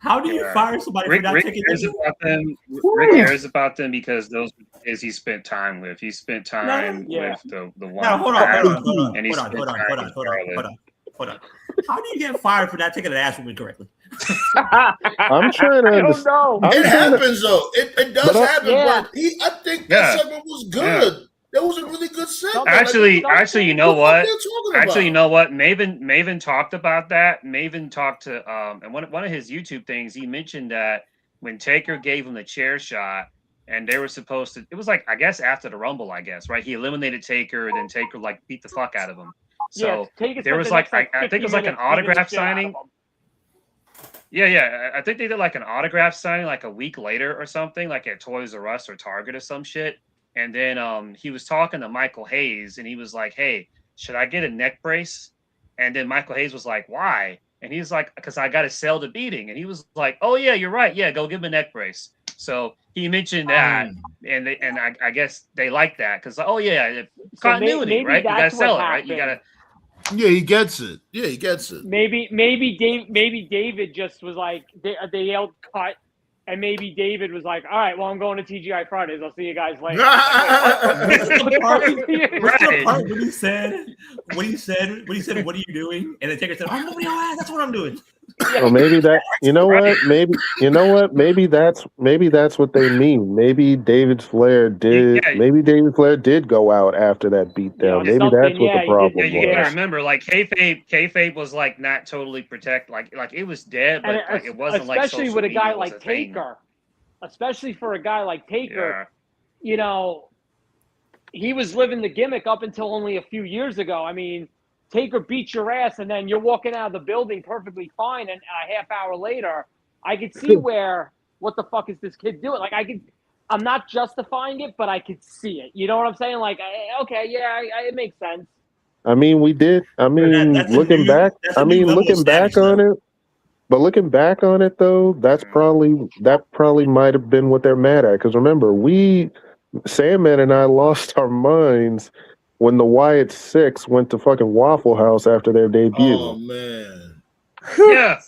How do you fire somebody for not taking Rick cares about them because those is he spent time with. He spent time with the one. No, hold on. How do you get fired for not taking an ass woman correctly? I'm trying to. I don't know. It happens though. It does happen. But I think that segment was good. Yeah. That was a really good segment. Actually, you know what? Maven talked about that. Maven talked to and one of his YouTube things. He mentioned that when Taker gave him the chair shot, and they were supposed to. It was like I guess after the Rumble, right? He eliminated Taker, and then Taker like beat the fuck out of him. So there was like I think it was like an autograph signing. Yeah. I think they did like an autograph signing like a week later or something, like at Toys R Us or Target or some shit. And then he was talking to Michael Hayes, and he was like, hey, should I get a neck brace? And then Michael Hayes was like, why? And he's like, because I got to sell the beating. And he was like, oh, yeah, you're right. Yeah, go give him a neck brace. So he mentioned that, and I guess they like that because, continuity, maybe right? You got to sell it, right? You got to. Yeah, he gets it. Maybe David just was like, they yelled cut. And maybe David was like, all right, well, I'm going to TGI Fridays. I'll see you guys later. The part when he said, what are you doing? And then Taker said, I'm moving your ass. That's what I'm doing. Well, maybe that. You know what? Maybe that's what they mean. Maybe David Flair did. Yeah. Maybe David Flair did go out after that beatdown. Maybe that's what the problem was. You gotta remember, like kayfabe was like not totally protected. Like it was dead, but like, it wasn't like especially with a guy like Taker. Especially for a guy like Taker, you know, he was living the gimmick up until only a few years ago. I mean, Taker beats your ass, and then you're walking out of the building perfectly fine, and a half hour later, I could see what the fuck is this kid doing? Like, I'm not justifying it, but I could see it. You know what I'm saying? Like, okay, yeah, it makes sense. I mean, we did. I mean, looking back on it. But looking back on it, though, that probably might have been what they're mad at. Because remember, Sandman and I lost our minds when the Wyatt Six went to fucking Waffle House after their debut. Oh man, yeah.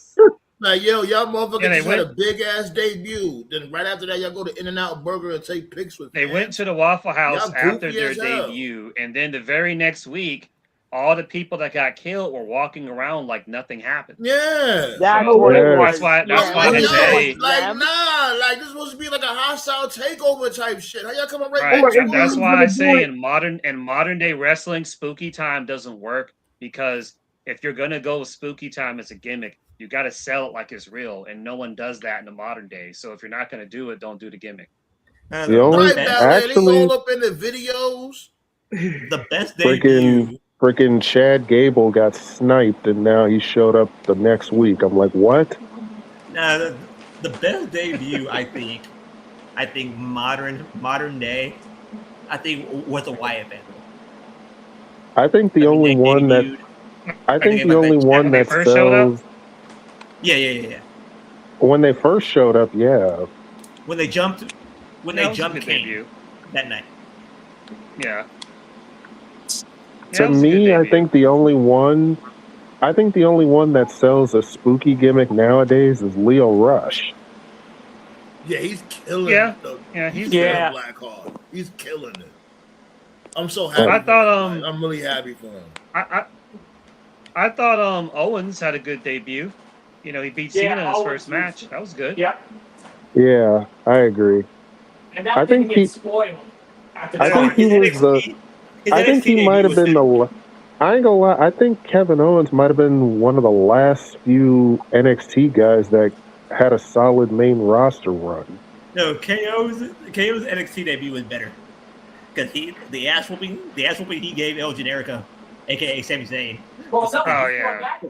Like, yo, y'all motherfuckers just had a big ass debut. Then right after that, y'all go to In-N-Out Burger and take pics with They fans. went to the Waffle House Y'all after goofy their as hell. debut, and then the very next week, all the people that got killed were walking around like nothing happened. Yeah, That's So, what it was. That's why like, I say, like, nah, like this supposed to be like a hostile takeover type shit. How y'all coming right. back? That's why I say in modern day wrestling, spooky time doesn't work, because if you're gonna go with spooky time as a gimmick, you got to sell it like it's real, and no one does that in the modern day. So if you're not gonna do it, don't do the gimmick. The only actually all up in the videos. The best debut. Freaking Chad Gable got sniped, and now he showed up the next week. I'm like, what? Nah, the best debut, I think modern day, I think was the Wyatt family. I think the only one that sells. Yeah. When they first showed up, yeah. When they jumped Kane that night. Yeah. To me, I think the only one that sells a spooky gimmick nowadays is Leo Rush. Yeah, he's killing Yeah. it. He's killing Black Heart. He's killing it. I'm so happy. I thought I'm really happy for him. I thought Owens had a good debut. You know, he beat Cena in his first match. That was good. Yeah. Yeah, I agree. And that didn't get spoiled. I think he might have been the. I ain't gonna lie. I think Kevin Owens might have been one of the last few NXT guys that had a solid main roster run. No, KO's NXT debut was better because the ass whooping he gave El Generico, aka Sami Zayn.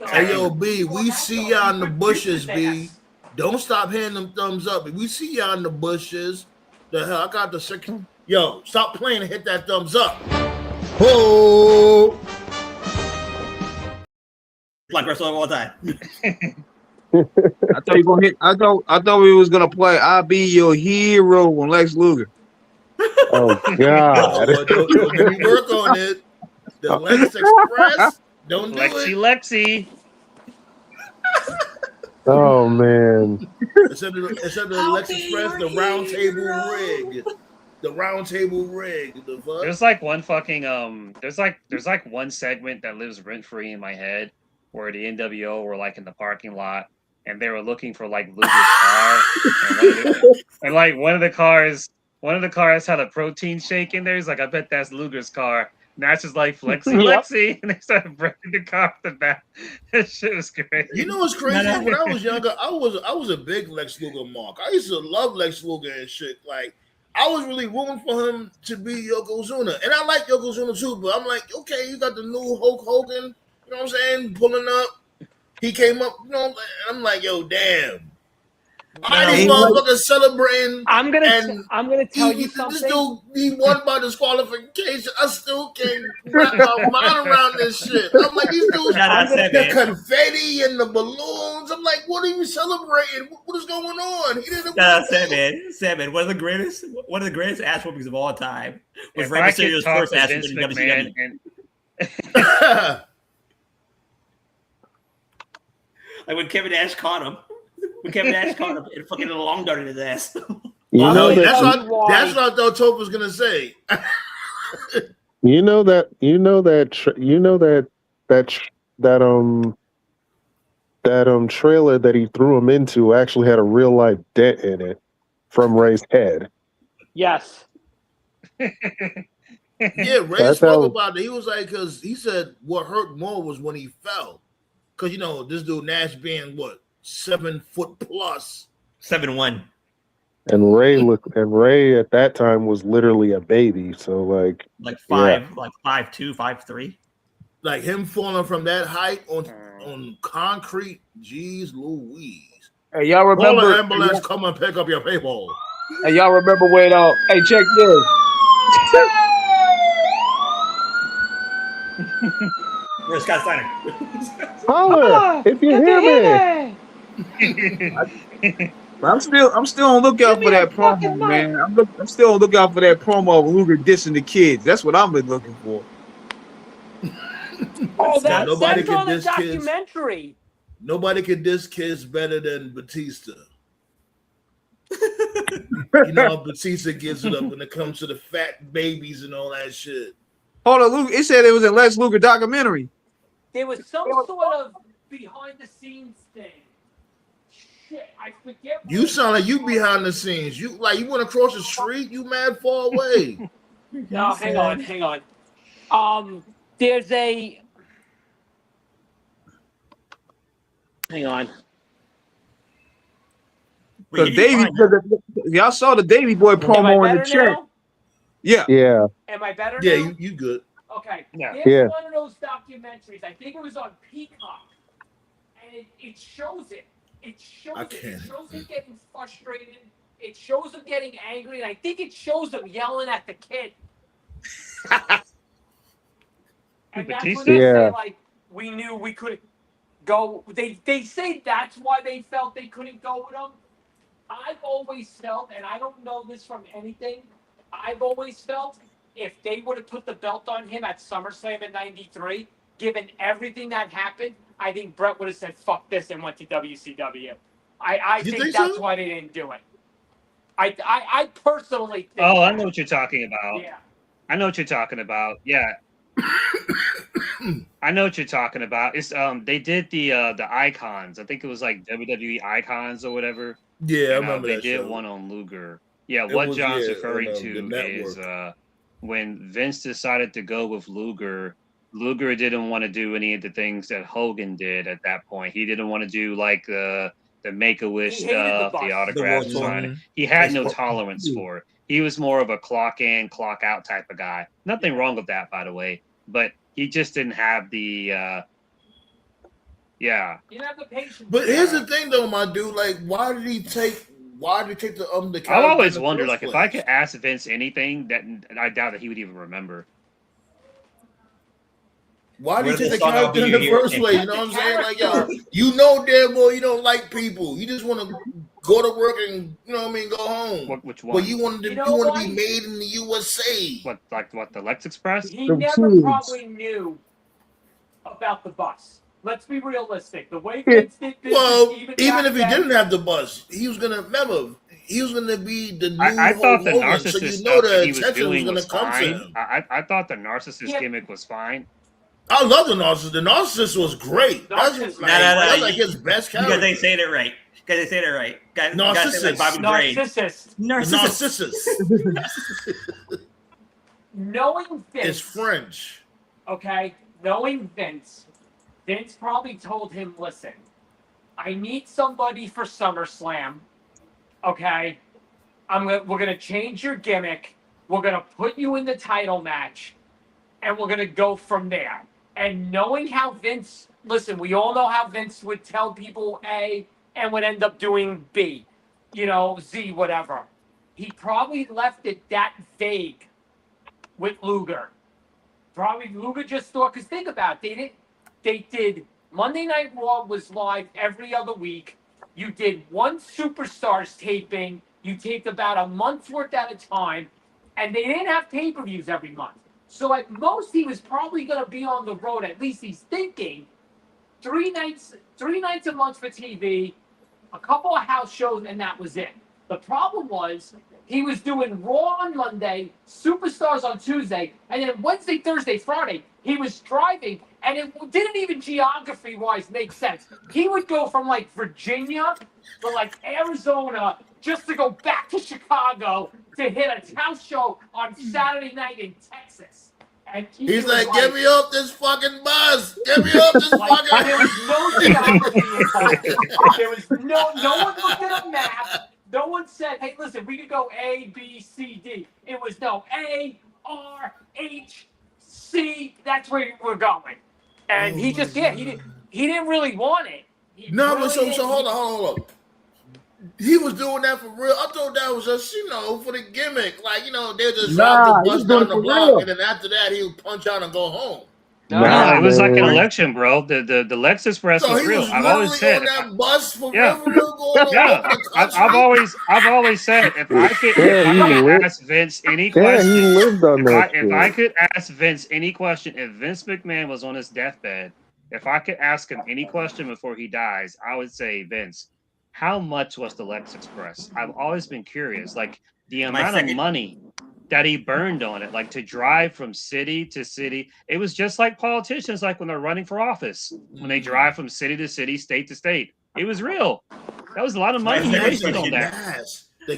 Hey yo, B, we see y'all in the bushes, B. Don't stop hitting them thumbs up. If we see y'all in the bushes, the hell, I got the second. Yo, stop playing and hit that thumbs up. Oh, like wrestler of all time. I thought you gonna hit. I thought we was gonna play "I'll Be Your Hero" on Lex Luger. Oh God! Let me work on it. The Lex Express. Don't do Lexi. Oh man! Instead of the Lex Express, the Roundtable rig. The Roundtable rig. The fuck? There's like one fucking There's like one segment that lives rent free in my head where the NWO were like in the parking lot and they were looking for like Luger's car, and like one of the cars had a protein shake in there. He's like, I bet that's Luger's car. And that's just like Lexi, and they started breaking the car off the back. That shit was crazy. You know what's crazy? When I was younger, I was a big Lex Luger mark. I used to love Lex Luger and shit. Like, I was really rooting for him to be Yokozuna. And I like Yokozuna too, but I'm like, okay, you got the new Hulk Hogan, you know what I'm saying, pulling up. He came up, you know, I'm like, yo, damn. Why these motherfuckers celebrating? I'm gonna tell you something. This dude, he won by disqualification. I still can't wrap my mind around this shit. I'm like, these dudes, the confetti and the balloons. I'm like, what are you celebrating? What is going on? He didn't. Seven. One of the greatest ass whoopings of all time was Rey Mysterio's first ass whooping in WCW. Like when Kevin Nash caught him. When Kevin Nash caught him and fucking long darted his ass. That's what I thought Tope was gonna say. That trailer that he threw him into actually had a real life dent in it from Ray's head. Yes. Yeah, Ray spoke about it. He was like, because he said what hurt more was when he fell. Because, you know, this dude Nash being, 7 foot plus. 7'1". And Ray at that time was literally a baby. So like 5'2", 5'3". Like him falling from that height on concrete, geez Louise. Hey, y'all remember? Call an ambulance, come and pick up your people. Hey, y'all remember when? Hey, check this. Where's Scott Steiner? Holler if you hear me. I'm still on lookout for that promo, man. I'm still on lookout for that promo of Luger dissing the kids. That's what I've been looking for. Oh, that's on the documentary. Nobody can diss kids better than Batista. You know how Batista gives it up when it comes to the fat babies and all that shit. Hold on, Luke. It said it was a Les Luger documentary. There was some sort of behind the scenes thing. Shit, I forget. You sound like you behind the scenes. You went across the street. You mad far away. No, hang on. There's a. Hang on. Y'all saw the Davey Boy promo in the chat. Now? Yeah. Am I better yeah, now? you good. Okay. Yeah. There's one of those documentaries. I think it was on Peacock, and it shows it. It shows him getting frustrated. It shows him getting angry, and I think it shows him yelling at the kid. And that's when they say, like, we knew we couldn't go. They say that's why they felt they couldn't go with him. I've always felt, and I don't know this from anything, I've always felt if they would have put the belt on him at SummerSlam in '93, given everything that happened, I think Brett would have said, fuck this, and went to WCW. I think that's why they didn't do it. I personally think I know what you're talking about. Yeah. I know what you're talking about. Yeah. I know what you're talking about. It's they did the icons. I think it was like WWE icons or whatever. Yeah, and, I remember they that did show. one on Luger. Yeah, what John's referring to is when Vince decided to go with Luger. Luger didn't want to do any of the things that Hogan did at that point. He didn't want to do like the Make-A-Wish stuff, the autograph sign. He had no tolerance for it. He was more of a clock in, clock out type of guy. Nothing wrong with that, by the way. But he just didn't have the You didn't have the patience. But here's the thing, though, my dude. Like, why did he take the? I've always wondered, like, if I could ask Vince anything, that I doubt that he would even remember. Why did you take the character in the first place? You know what I'm saying? Like, yo, you know damn well you don't like people. You just want to go to work and, you know what I mean, go home. Which one? But you want to be made in the USA. What, the Lex Express? He never probably knew about the bus. Let's be realistic. The way Vince did business, well, even if he didn't have the bus, he was gonna be the new I thought the Hogan, narcissist so you stuff know that he was attention doing was come to fine. him. I thought the narcissist gimmick was fine. I love the narcissist. The narcissist was great. That's like his best character. You guys ain't saying it right. Narcissist. Narcissist. Knowing Vince. It's French. Okay? Knowing Vince probably told him, listen, I need somebody for SummerSlam. Okay? We're going to change your gimmick. We're going to put you in the title match. And we're going to go from there. And knowing how Vince, listen, we all know how Vince would tell people A and would end up doing B, Z, whatever. He probably left it that vague with Luger. Probably Luger just thought, because think about it, they did Monday Night Raw was live every other week. You did one Superstars taping. You taped about a month's worth at a time. And they didn't have pay-per-views every month. So at most, he was probably going to be on the road. At least he's thinking 3 nights a month for TV, a couple of house shows, and that was it. The problem was he was doing Raw on Monday, Superstars on Tuesday, and then Wednesday, Thursday, Friday, he was driving, and it didn't even geography-wise make sense. He would go from, like, Virginia to, like, Arizona just to go back to Chicago to hit a house show on Saturday night in Texas. And he's like, get me off this fucking bus. Get me off this fucking There was no geography involved. There was no one looked at a map. No one said, hey, listen, we could go A, B, C, D. It was no A, R, H, C. That's where we're going. And he just, he didn't really want it. But so hold on. He was doing that for real. I thought that was just, for the gimmick. Like, they'll just drive the bus down the block, and then after that, he would punch out and go home. No, it was like an election, bro. The Lex Express was real. I've always said. On that bus for real I've always said if I could ask Vince any question, he lived on that. If I could ask Vince any question, if Vince McMahon was on his deathbed if I could ask him any question before he dies, I would say, Vince, how much was the Lex Express? I've always been curious, like the amount of money that he burned on it, like to drive from city to city. It was just like politicians, like when they're running for office, when they drive from city to city, state to state. It was real. That was a lot of money he wasted on that.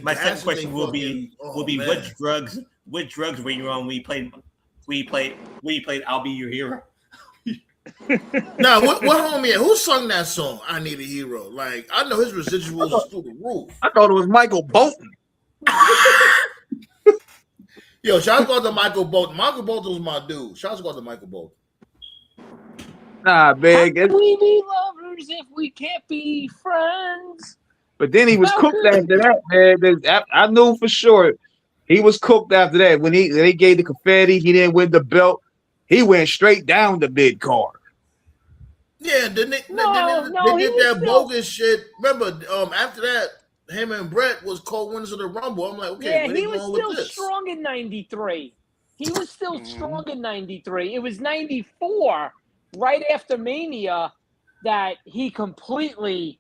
My second question will be what drugs were you on when you played I'll Be Your Hero? Now, what homie? Who sung that song? I Need a Hero. Like, I know his residuals was through the roof. I thought it was Michael Bolton. Yo, shout out to Michael Bolton. Michael Bolton was my dude. Shout out to Michael Bolton. Nah, big. How can we be lovers if we can't be friends? But then he was cooked after that, man. I knew for sure he was cooked after that. When they gave the confetti, he didn't win the belt. He went straight down the mid card. Yeah, they did that bogus shit. Remember, after that, him and Brett was co-winners of the Rumble. I'm like, okay, yeah, he was still strong in '93. He was still strong in '93. It was '94, right after Mania, that he completely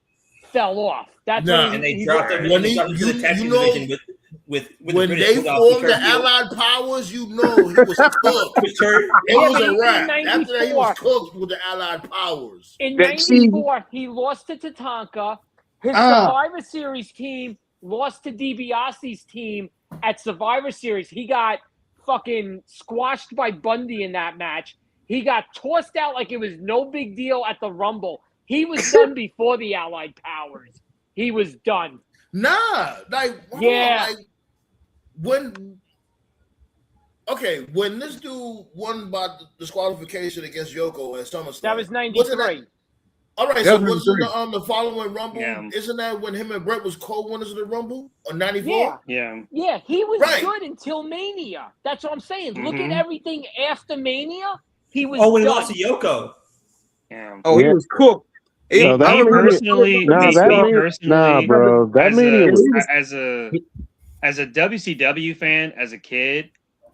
fell off. That's when they dropped him. When they formed the Allied Powers, he was cooked. It was a wrap. After that, he was cooked with the Allied Powers. In '94, he lost to Tatanka. His Survivor Series team lost to DiBiase's team at Survivor Series. He got fucking squashed by Bundy in that match. He got tossed out like it was no big deal at the Rumble. He was done before the Allied Powers. He was done. Nah, when this dude won by disqualification against Yoko at SummerSlam. That was '93. All right, so was the following Rumble? Yeah. Isn't that when him and Brett was co-winners of the Rumble or '94? Yeah, he was good until Mania. That's what I'm saying. Look at everything after Mania. He was. When he lost to Yoko. Yeah. Oh, he was cooked. Bro. As a WCW fan, as a kid,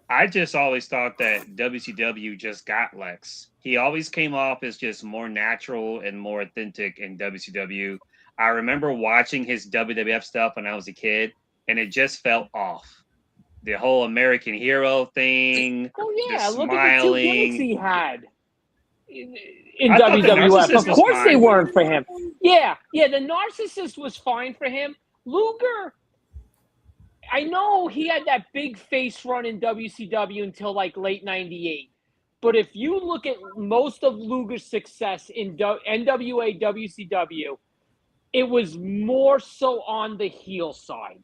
I just always thought that WCW just got Lex. He always came off as just more natural and more authentic in WCW. I remember watching his WWF stuff when I was a kid, and it just felt off. The whole American hero thing. Oh yeah, the look smiling. at the two gimmicks he had in WWF. Of course they weren't for him. Yeah, the narcissist was fine for him. Luger, I know he had that big face run in WCW until like late '98. But if you look at most of Luger's success in NWA, WCW, it was more so on the heel side.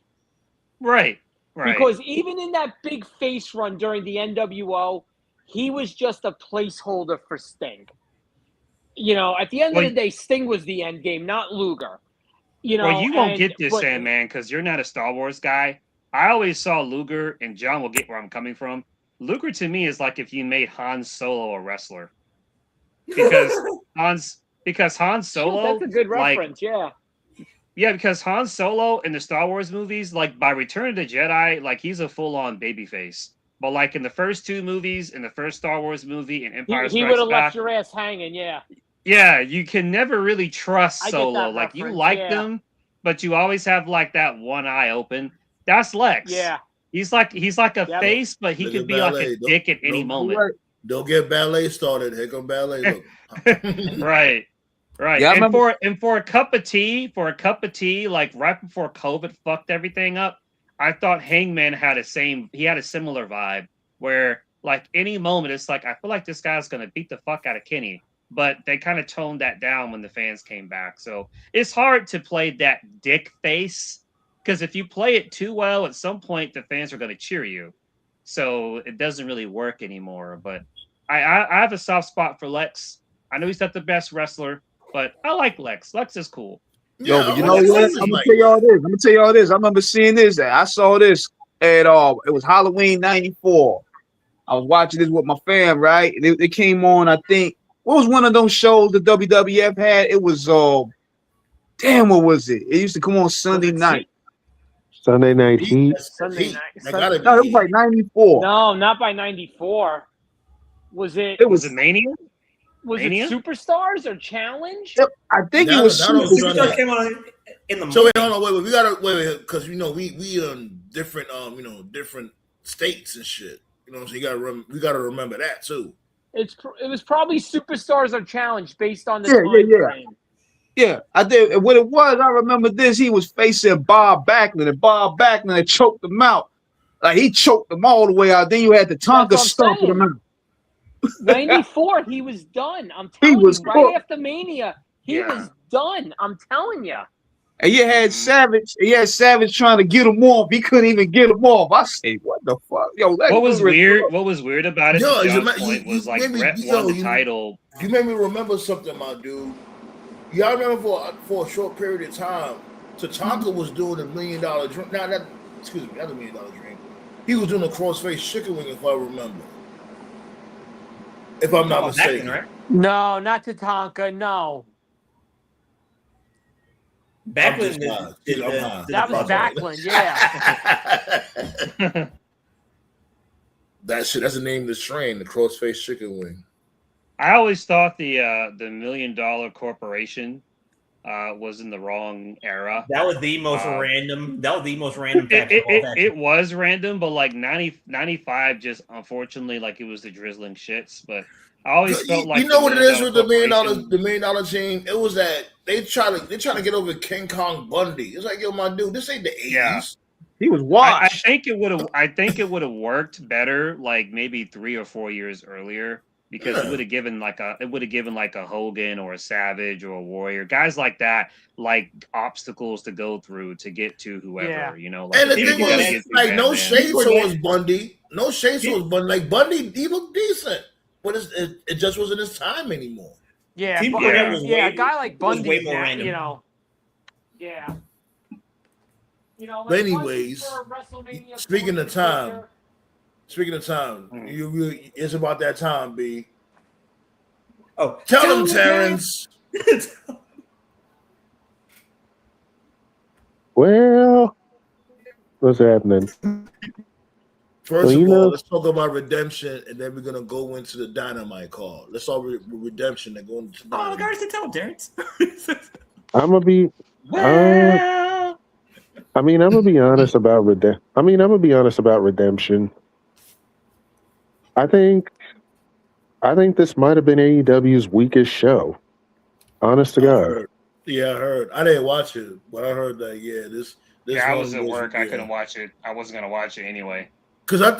Right. Because even in that big face run during the NWO, he was just a placeholder for Sting. At the end of the day, Sting was the end game, not Luger. Well, you won't get this, Sandman, because you're not a Star Wars guy. I always saw Luger, and John will get where I'm coming from. Luger to me is like if you made Han Solo a wrestler, because Han Solo. That's a good reference, Yeah, because Han Solo in the Star Wars movies, like by Return of the Jedi, like he's a full-on babyface. But like in the first two movies, in the first Star Wars movie, and Empire Strikes Back, he would have left your ass hanging. Yeah, you can never really trust Solo. Like you like them, but you always have like that one eye open. That's Lex. Yeah. He's like a face, but he could be like a dick at any moment. Don't get ballet started. Here come ballet. Right. Yeah, and for a cup of tea, like right before COVID fucked everything up, I thought Hangman had a similar vibe where like any moment it's like I feel like this guy's gonna beat the fuck out of Kenny, but they kind of toned that down when the fans came back. So it's hard to play that dick face. Because if you play it too well, at some point the fans are going to cheer you, so it doesn't really work anymore. But I have a soft spot for Lex. I know he's not the best wrestler, but I like Lex. Lex is cool. Yo, but you know what? I'm gonna tell you all this. I remember seeing this. I saw this at it was Halloween '94. I was watching this with my fam, right? And it came on. I think what was one of those shows the WWF had? It was what was it? It used to come on Sunday night. Sunday Night Heat. Sunday night. No, it was like '94. No, not by '94. Was it? Was it Mania? Was Mania? it Superstars or Challenge? I think it was Superstars came out in the So morning. wait, hold on, wait, we gotta wait, because we different different states and shit. You know, so we gotta remember that too. It was probably Superstars or Challenge based on the Yeah, time frame. Yeah, I did. What it was, I remember this. He was facing Bob Backlund, and Bob Backlund had choked him out. Like he choked him all the way out. Then you had the Tonka stomping him out. 94, he was done. I'm telling you, right cooked. after Mania, he was done. I'm telling you. And you had Savage. You had Savage trying to get him off. He couldn't even get him off. I say, what the fuck, yo? What was weird? What was weird about it? Yo, to John's point was like Brett won the title. You made me remember something, my dude. Y'all remember for a short period of time, Tatanka was doing $1 million dream. Not $1 million dream. He was doing a crossface chicken wing, if I remember. If I'm not mistaken, right? No, not Tatanka. No. Backlund that was Backlund, yeah. That's the name of the strain, the crossface chicken wing. I always thought the $1 million corporation was in the wrong era. That was the most random. That was the most random. It was random, but like 95 just unfortunately like it was the drizzling shits. But I always felt like what it is with the $1 million team. It was that they try to get over King Kong Bundy. It's like, yo, my dude, this ain't the 80s. Yeah. He was washed. I think it would have worked better like maybe 3 or 4 years earlier. Because it would have given like a Hogan or a Savage or a Warrior, guys like that, like obstacles to go through to get to whoever, you know. Like, and the thing was, like, no shade towards Bundy. No shade towards Bundy. Like, Bundy, he looked decent, but it just wasn't his time anymore. Yeah, a guy like Bundy, way more random. You know. Yeah. You know. But anyways, speaking of time. It's about that time, B. Oh, tell them, Terrence. Well, what's happening? First of all, let's talk about redemption, and then we're gonna go into the Dynamite call. Let's start with redemption and go into. Oh, guys, to tell Terrence. I'm gonna be. I'm gonna be honest about redemption. I think this might have been AEW's weakest show. Honest to God. I heard. I didn't watch it, but I heard that. Yeah, this. I was at work. I couldn't watch it. I wasn't gonna watch it anyway. Because I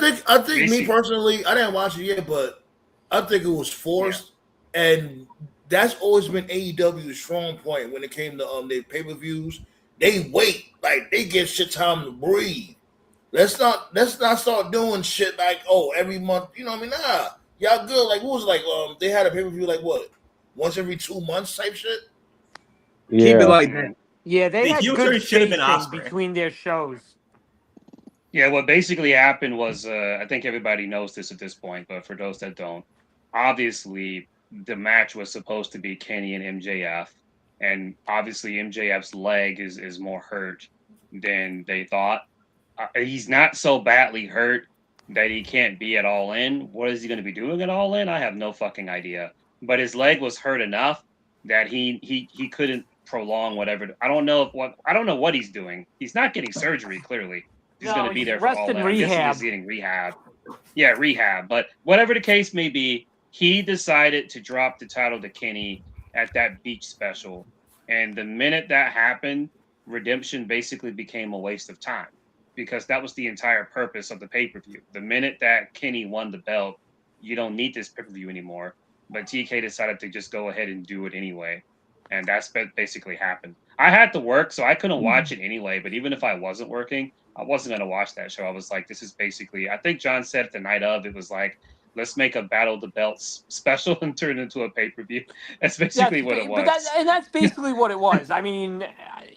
think me personally, I didn't watch it yet, but I think it was forced, and that's always been AEW's strong point when it came to their pay-per-views. They wait, like they give shit time to breathe. Let's not start doing shit like every month. You know what I mean? Nah, y'all good. Like what was it, like they had a pay-per-view like what, once every 2 months type shit. Yeah. Keep it like that. Yeah, they had good spacing between their shows. Yeah, what basically happened was I think everybody knows this at this point, but for those that don't, obviously the match was supposed to be Kenny and MJF, and obviously MJF's leg is more hurt than they thought. He's not so badly hurt that he can't be at All In. What is he going to be doing at All In? I have no fucking idea. But his leg was hurt enough that he couldn't prolong whatever. I don't know what he's doing. He's not getting surgery. Clearly, he's going to be there for All In. I guess he's getting rehab. Yeah, rehab. But whatever the case may be, he decided to drop the title to Kenny at that beach special. And the minute that happened, Redemption basically became a waste of time. Because that was the entire purpose of the pay-per-view. The minute that Kenny won the belt, you don't need this pay-per-view anymore. But TK decided to just go ahead and do it anyway. And that's basically happened. I had to work, so I couldn't watch it anyway. But even if I wasn't working, I wasn't going to watch that show. I was like, this is basically, I think John said the night of, it was like, let's make a Battle of the Belts special and turn it into a pay-per-view. That's basically what it was. That's basically what it was. I mean,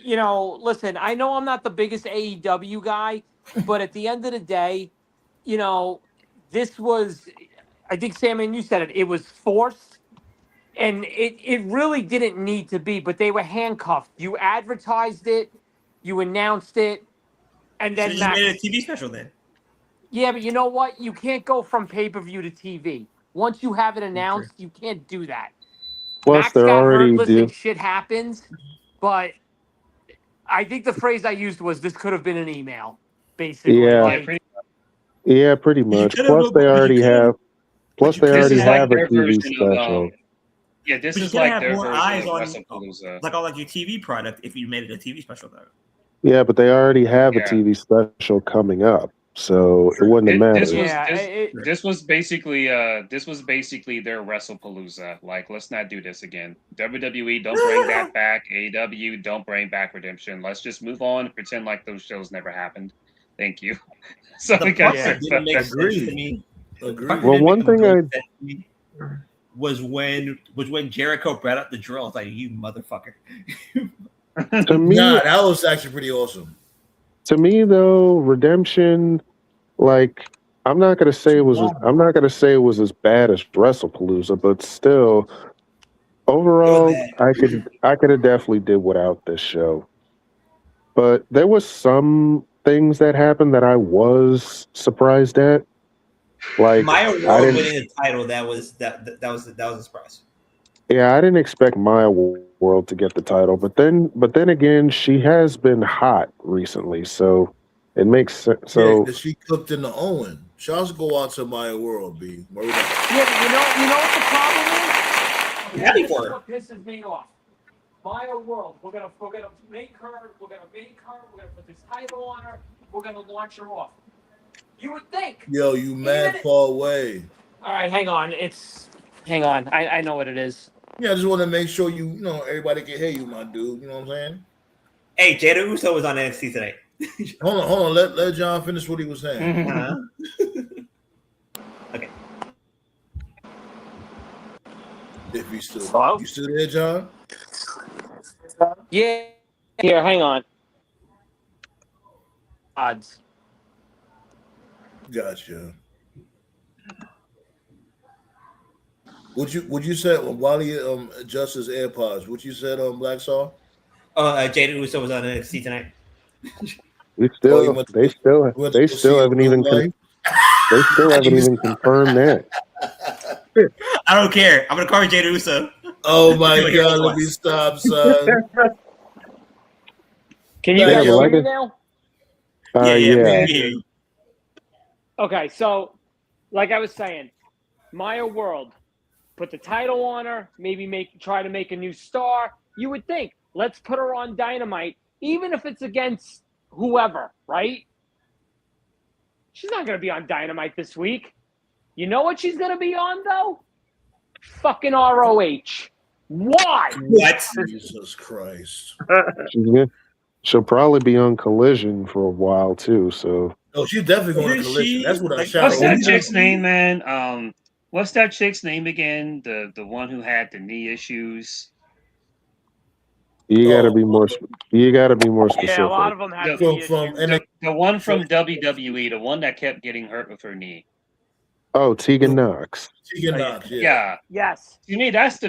listen, I know I'm not the biggest AEW guy, but at the end of the day, this was, I think, Sam, and you said it, it was forced, and it really didn't need to be, but they were handcuffed. You advertised it, you announced it, and then... So you made a TV special then? Yeah, but you know what? You can't go from pay-per-view to TV. Once you have it announced, you can't do that. Plus, Max they're got already hurt. Listen, do. shit happens, but I think the phrase I used was "this could have been an email." Basically, Yeah, like yeah, pretty much. Plus, they already have. Plus, they This already is like have a their TV version of special. yeah. This But you is gotta like have their more version eyes of on WrestlePalooza. like on like your TV product if you made it a TV special though. Yeah, but they already have a Yeah. TV special coming up, so it wouldn't have mattered. This was basically their WrestlePalooza. Like, let's not do this again. WWE, don't bring that back. AEW, don't bring back Redemption. Let's just move on and pretend like those shows never happened. Thank you. So The we part got that didn't make sense to me. The part that Well, didn't one make thing no I sense to me was when Jericho brought up the drill. I was like, "You motherfucker!" To me, Nah, that was actually pretty awesome. To me, though, Redemption, like, I'm not gonna say it was as bad as WrestlePalooza, but still, overall, I could have definitely did without this show. But there was some things that happened that I was surprised at. Like, Maya I World didn't. winning the title that was a surprise. Yeah, I didn't expect Maya World to get the title, but then again, she has been hot recently, so it makes sense. Yeah, So because she cooked in the Owen. Shouts go out to Maya World, B. Word up. yeah, you know what the problem is? Happy for her. What pisses me off? Maya World. We're gonna make her. We're gonna put this title on her. We're gonna launch her off. You would think. Yo, you mad far away. All right, hang on. Hang on. I know what it is. Yeah, I just want to make sure you know everybody can hear you, my dude. You know what I'm saying? Hey, Jada Uso was on NXT tonight. Hold on. Let John finish what he was saying. Okay. If he's still, Hello? you still there, John? Yeah. Here, hang on. Odds. Gotcha. Would you say while he adjusts his AirPods? What you said on Black Saw? Jada Uso was on NXT tonight. they still haven't even confirmed that. I don't care. I'm gonna call her Jada Uso. Oh my God! Let me stop, son. Can you guys hear me now? Yeah. Okay, so like I was saying, Maya World, put the title on her, maybe try to make a new star. You would think, let's put her on Dynamite, even if it's against whoever, right? She's not going to be on Dynamite this week. You know what she's going to be on, though? Fucking ROH. Why? What? Jesus Christ. She'll probably be on Collision for a while, too, so. Oh, she's definitely going to Collision. That's what I shot. What's that chick's name, man? What's that chick's name again? The one who had the knee issues. You gotta be more specific. Yeah, a lot of them have the one from WWE, the one that kept getting hurt with her knee. Oh, Tegan Knox. Tegan Knox, yeah. Yes. To me, that's the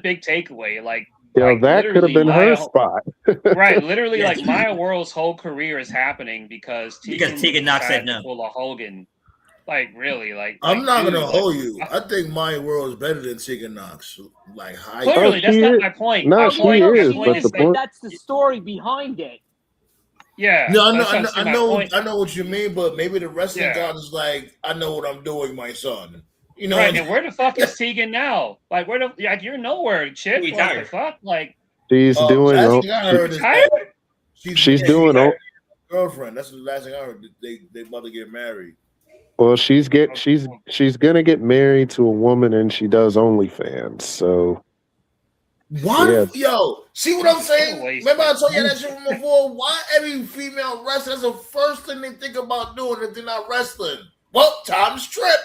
big takeaway. Like, that could have been her spot. Right, literally, like Maya World's whole career is happening because Tegan Knox said no. Pull a Hogan. Like, really, like I'm not gonna hold like, you. I think Maya World is better than Tegan Knox. Like high. Clearly, that's not my point. No, she is. That's the story behind it. Yeah. No, I know what you mean, but maybe the wrestling god is like, I know what I'm doing, my son. You know, right? And where the fuck is Tegan now? Like, you're nowhere, chick. What the fuck? Like, she's doing. She's doing. Girlfriend. That's the last thing I heard. They about to get married. Well, she's gonna get married to a woman, and she does OnlyFans. So. What? Yeah. Yo, see what I'm saying? Remember I told you that shit from before? Why every female wrestler, that's the first thing they think about doing if they're not wrestling? Well, time to strip.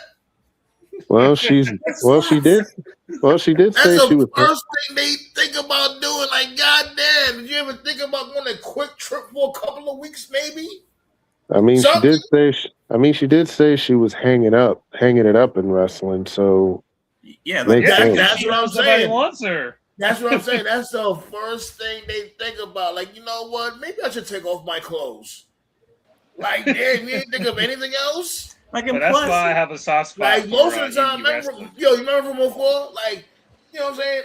Well, she did say she was. That's the first thing they think about doing. Like, goddamn, did you ever think about going a quick trip for a couple of weeks, maybe? I mean, she did say she was hanging it up in wrestling. So yeah, that's what I'm saying. Wants her. That's what I'm saying. That's the first thing they think about. Like, you know what? Maybe I should take off my clothes. Like, damn, you didn't think of anything else? Like, that's why I have a soft spot. Like, most of the time, you remember from before? Like, you know what I'm saying,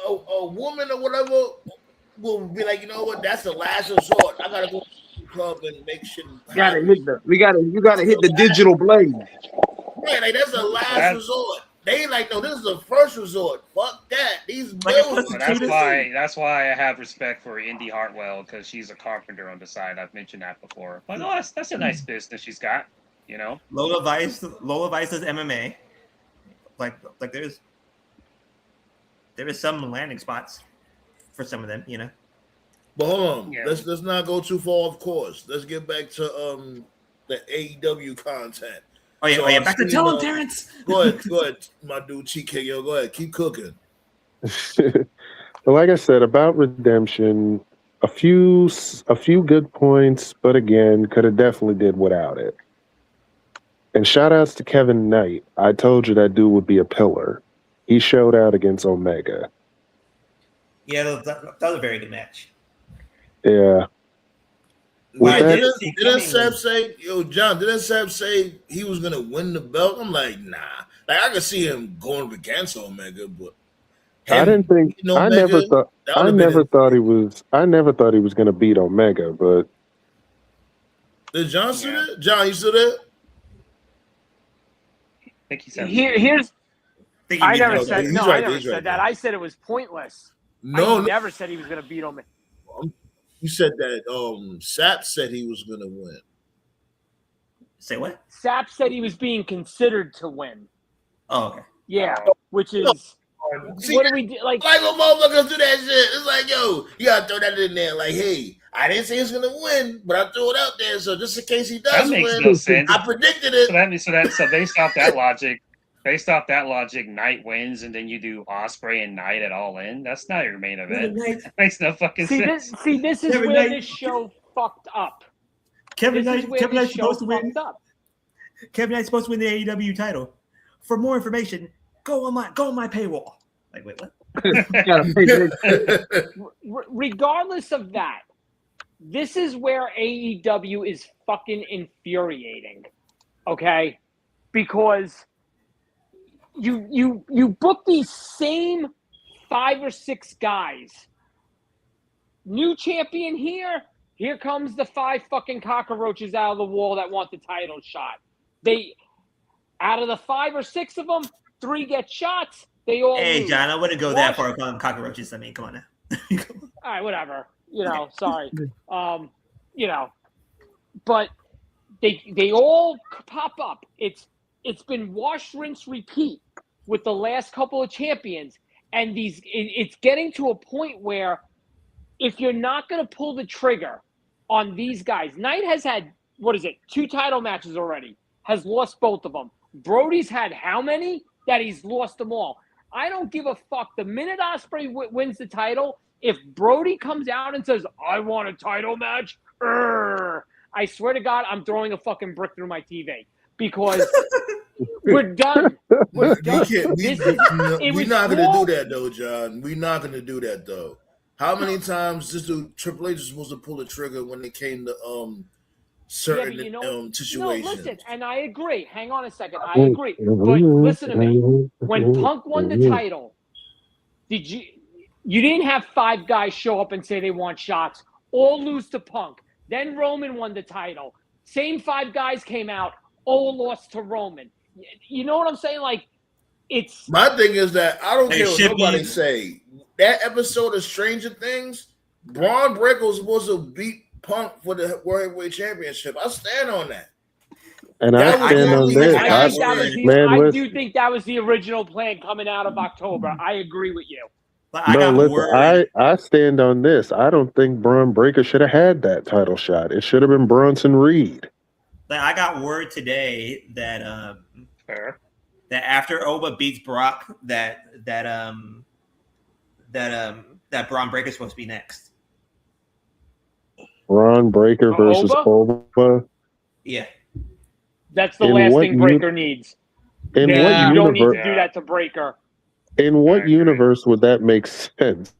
a woman or whatever will be like, you know what, that's the last resort. I gotta go to the club and make shit happen. You gotta hit the digital blade. Yeah, like that's the last resort. They ain't like, no, this is the first resort. Fuck that. These bills. That's why I have respect for Indy Hartwell, because she's a carpenter on the side. I've mentioned that before. But no, that's a nice business she's got. You know, Lola Vice does MMA. Like there is some landing spots for some of them, you know. But hold on, let's not go too far off course. Let's get back to the AEW content. Oh yeah, back to tell him, Terrence. Go ahead, my dude TK. Yo, go ahead, keep cooking. But like I said about Redemption, a few good points, but again, could have definitely did without it. And shout outs to Kevin Knight. I told you that dude would be a pillar. He showed out against Omega. Yeah, that was a very good match. Yeah. Didn't Seb say, yo, John, didn't Seb say he was going to win the belt? I'm like, nah. Like, I could see him going against Omega, but I didn't think, I never thought he was going to beat Omega, but. Did John see that? John, you still there? I think he said I never said that. I said it was pointless. I never said he was going to beat Omega. You said that Sap said he was going to win. Say what? Sap said he was being considered to win. Oh, okay. Yeah, which is what do we do? Like when motherfuckers do that shit, it's like, yo, you gotta throw that in there. Like, hey, I didn't say he's gonna win, but I threw it out there, so just in case he does win, no sense. I predicted it. So based off that logic, Knight wins, and then you do Ospreay and Knight at All In. That's not your main event. That makes no fucking sense. This is where this show fucked up. Kevin Knight's supposed to win. Kevin Knight's supposed to win the AEW title. For more information, go on my paywall. Like, wait, what? Regardless of that, this is where AEW is fucking infuriating. Okay? Because you book these same 5 or 6 guys. New champion here. Here comes the 5 fucking cockroaches out of the wall that want the title shot. Out of the 5 or 6 of them, 3 get shots. They all lose. John, I wouldn't go that far calling them cockroaches. I mean, come on now. All right, whatever. Sorry. But they all pop up. It's been wash, rinse, repeat with the last couple of champions, and it's getting to a point where if you're not going to pull the trigger on these guys, Knight has had 2 title matches already. Has lost both of them. Brody's had how many that he's lost them all? I don't give a fuck. The minute Ospreay wins the title, if Brody comes out and says, I want a title match, I swear to God, I'm throwing a fucking brick through my TV because we're done. We're done. We're not going to do that, though, John. We're not going to do that, though. How many times this dude Triple H is supposed to pull the trigger when it came to certain situations? No, listen, and I agree. Hang on a second. I agree. But listen to me. When Punk won the title, you didn't have 5 guys show up and say they want shots, all lose to Punk. Then Roman won the title. Same 5 guys came out, all lost to Roman. You know what I'm saying? Like, it's... My thing is that I don't care what nobody say. That episode of Stranger Things, Braun Breaker was supposed to beat Punk for the World Heavyweight Championship. I stand on that. And I stand on this. I do think that was the original plan coming out of October. I agree with you. I stand on this. I don't think Braun Breaker should have had that title shot. It should have been Bronson Reed. But I got word today that after Oba beats Brock, that Braun Breaker is supposed to be next. Braun Breaker versus Oba. Yeah, that's the last thing Breaker needs. You don't need to do that to Breaker. In what universe would that make sense?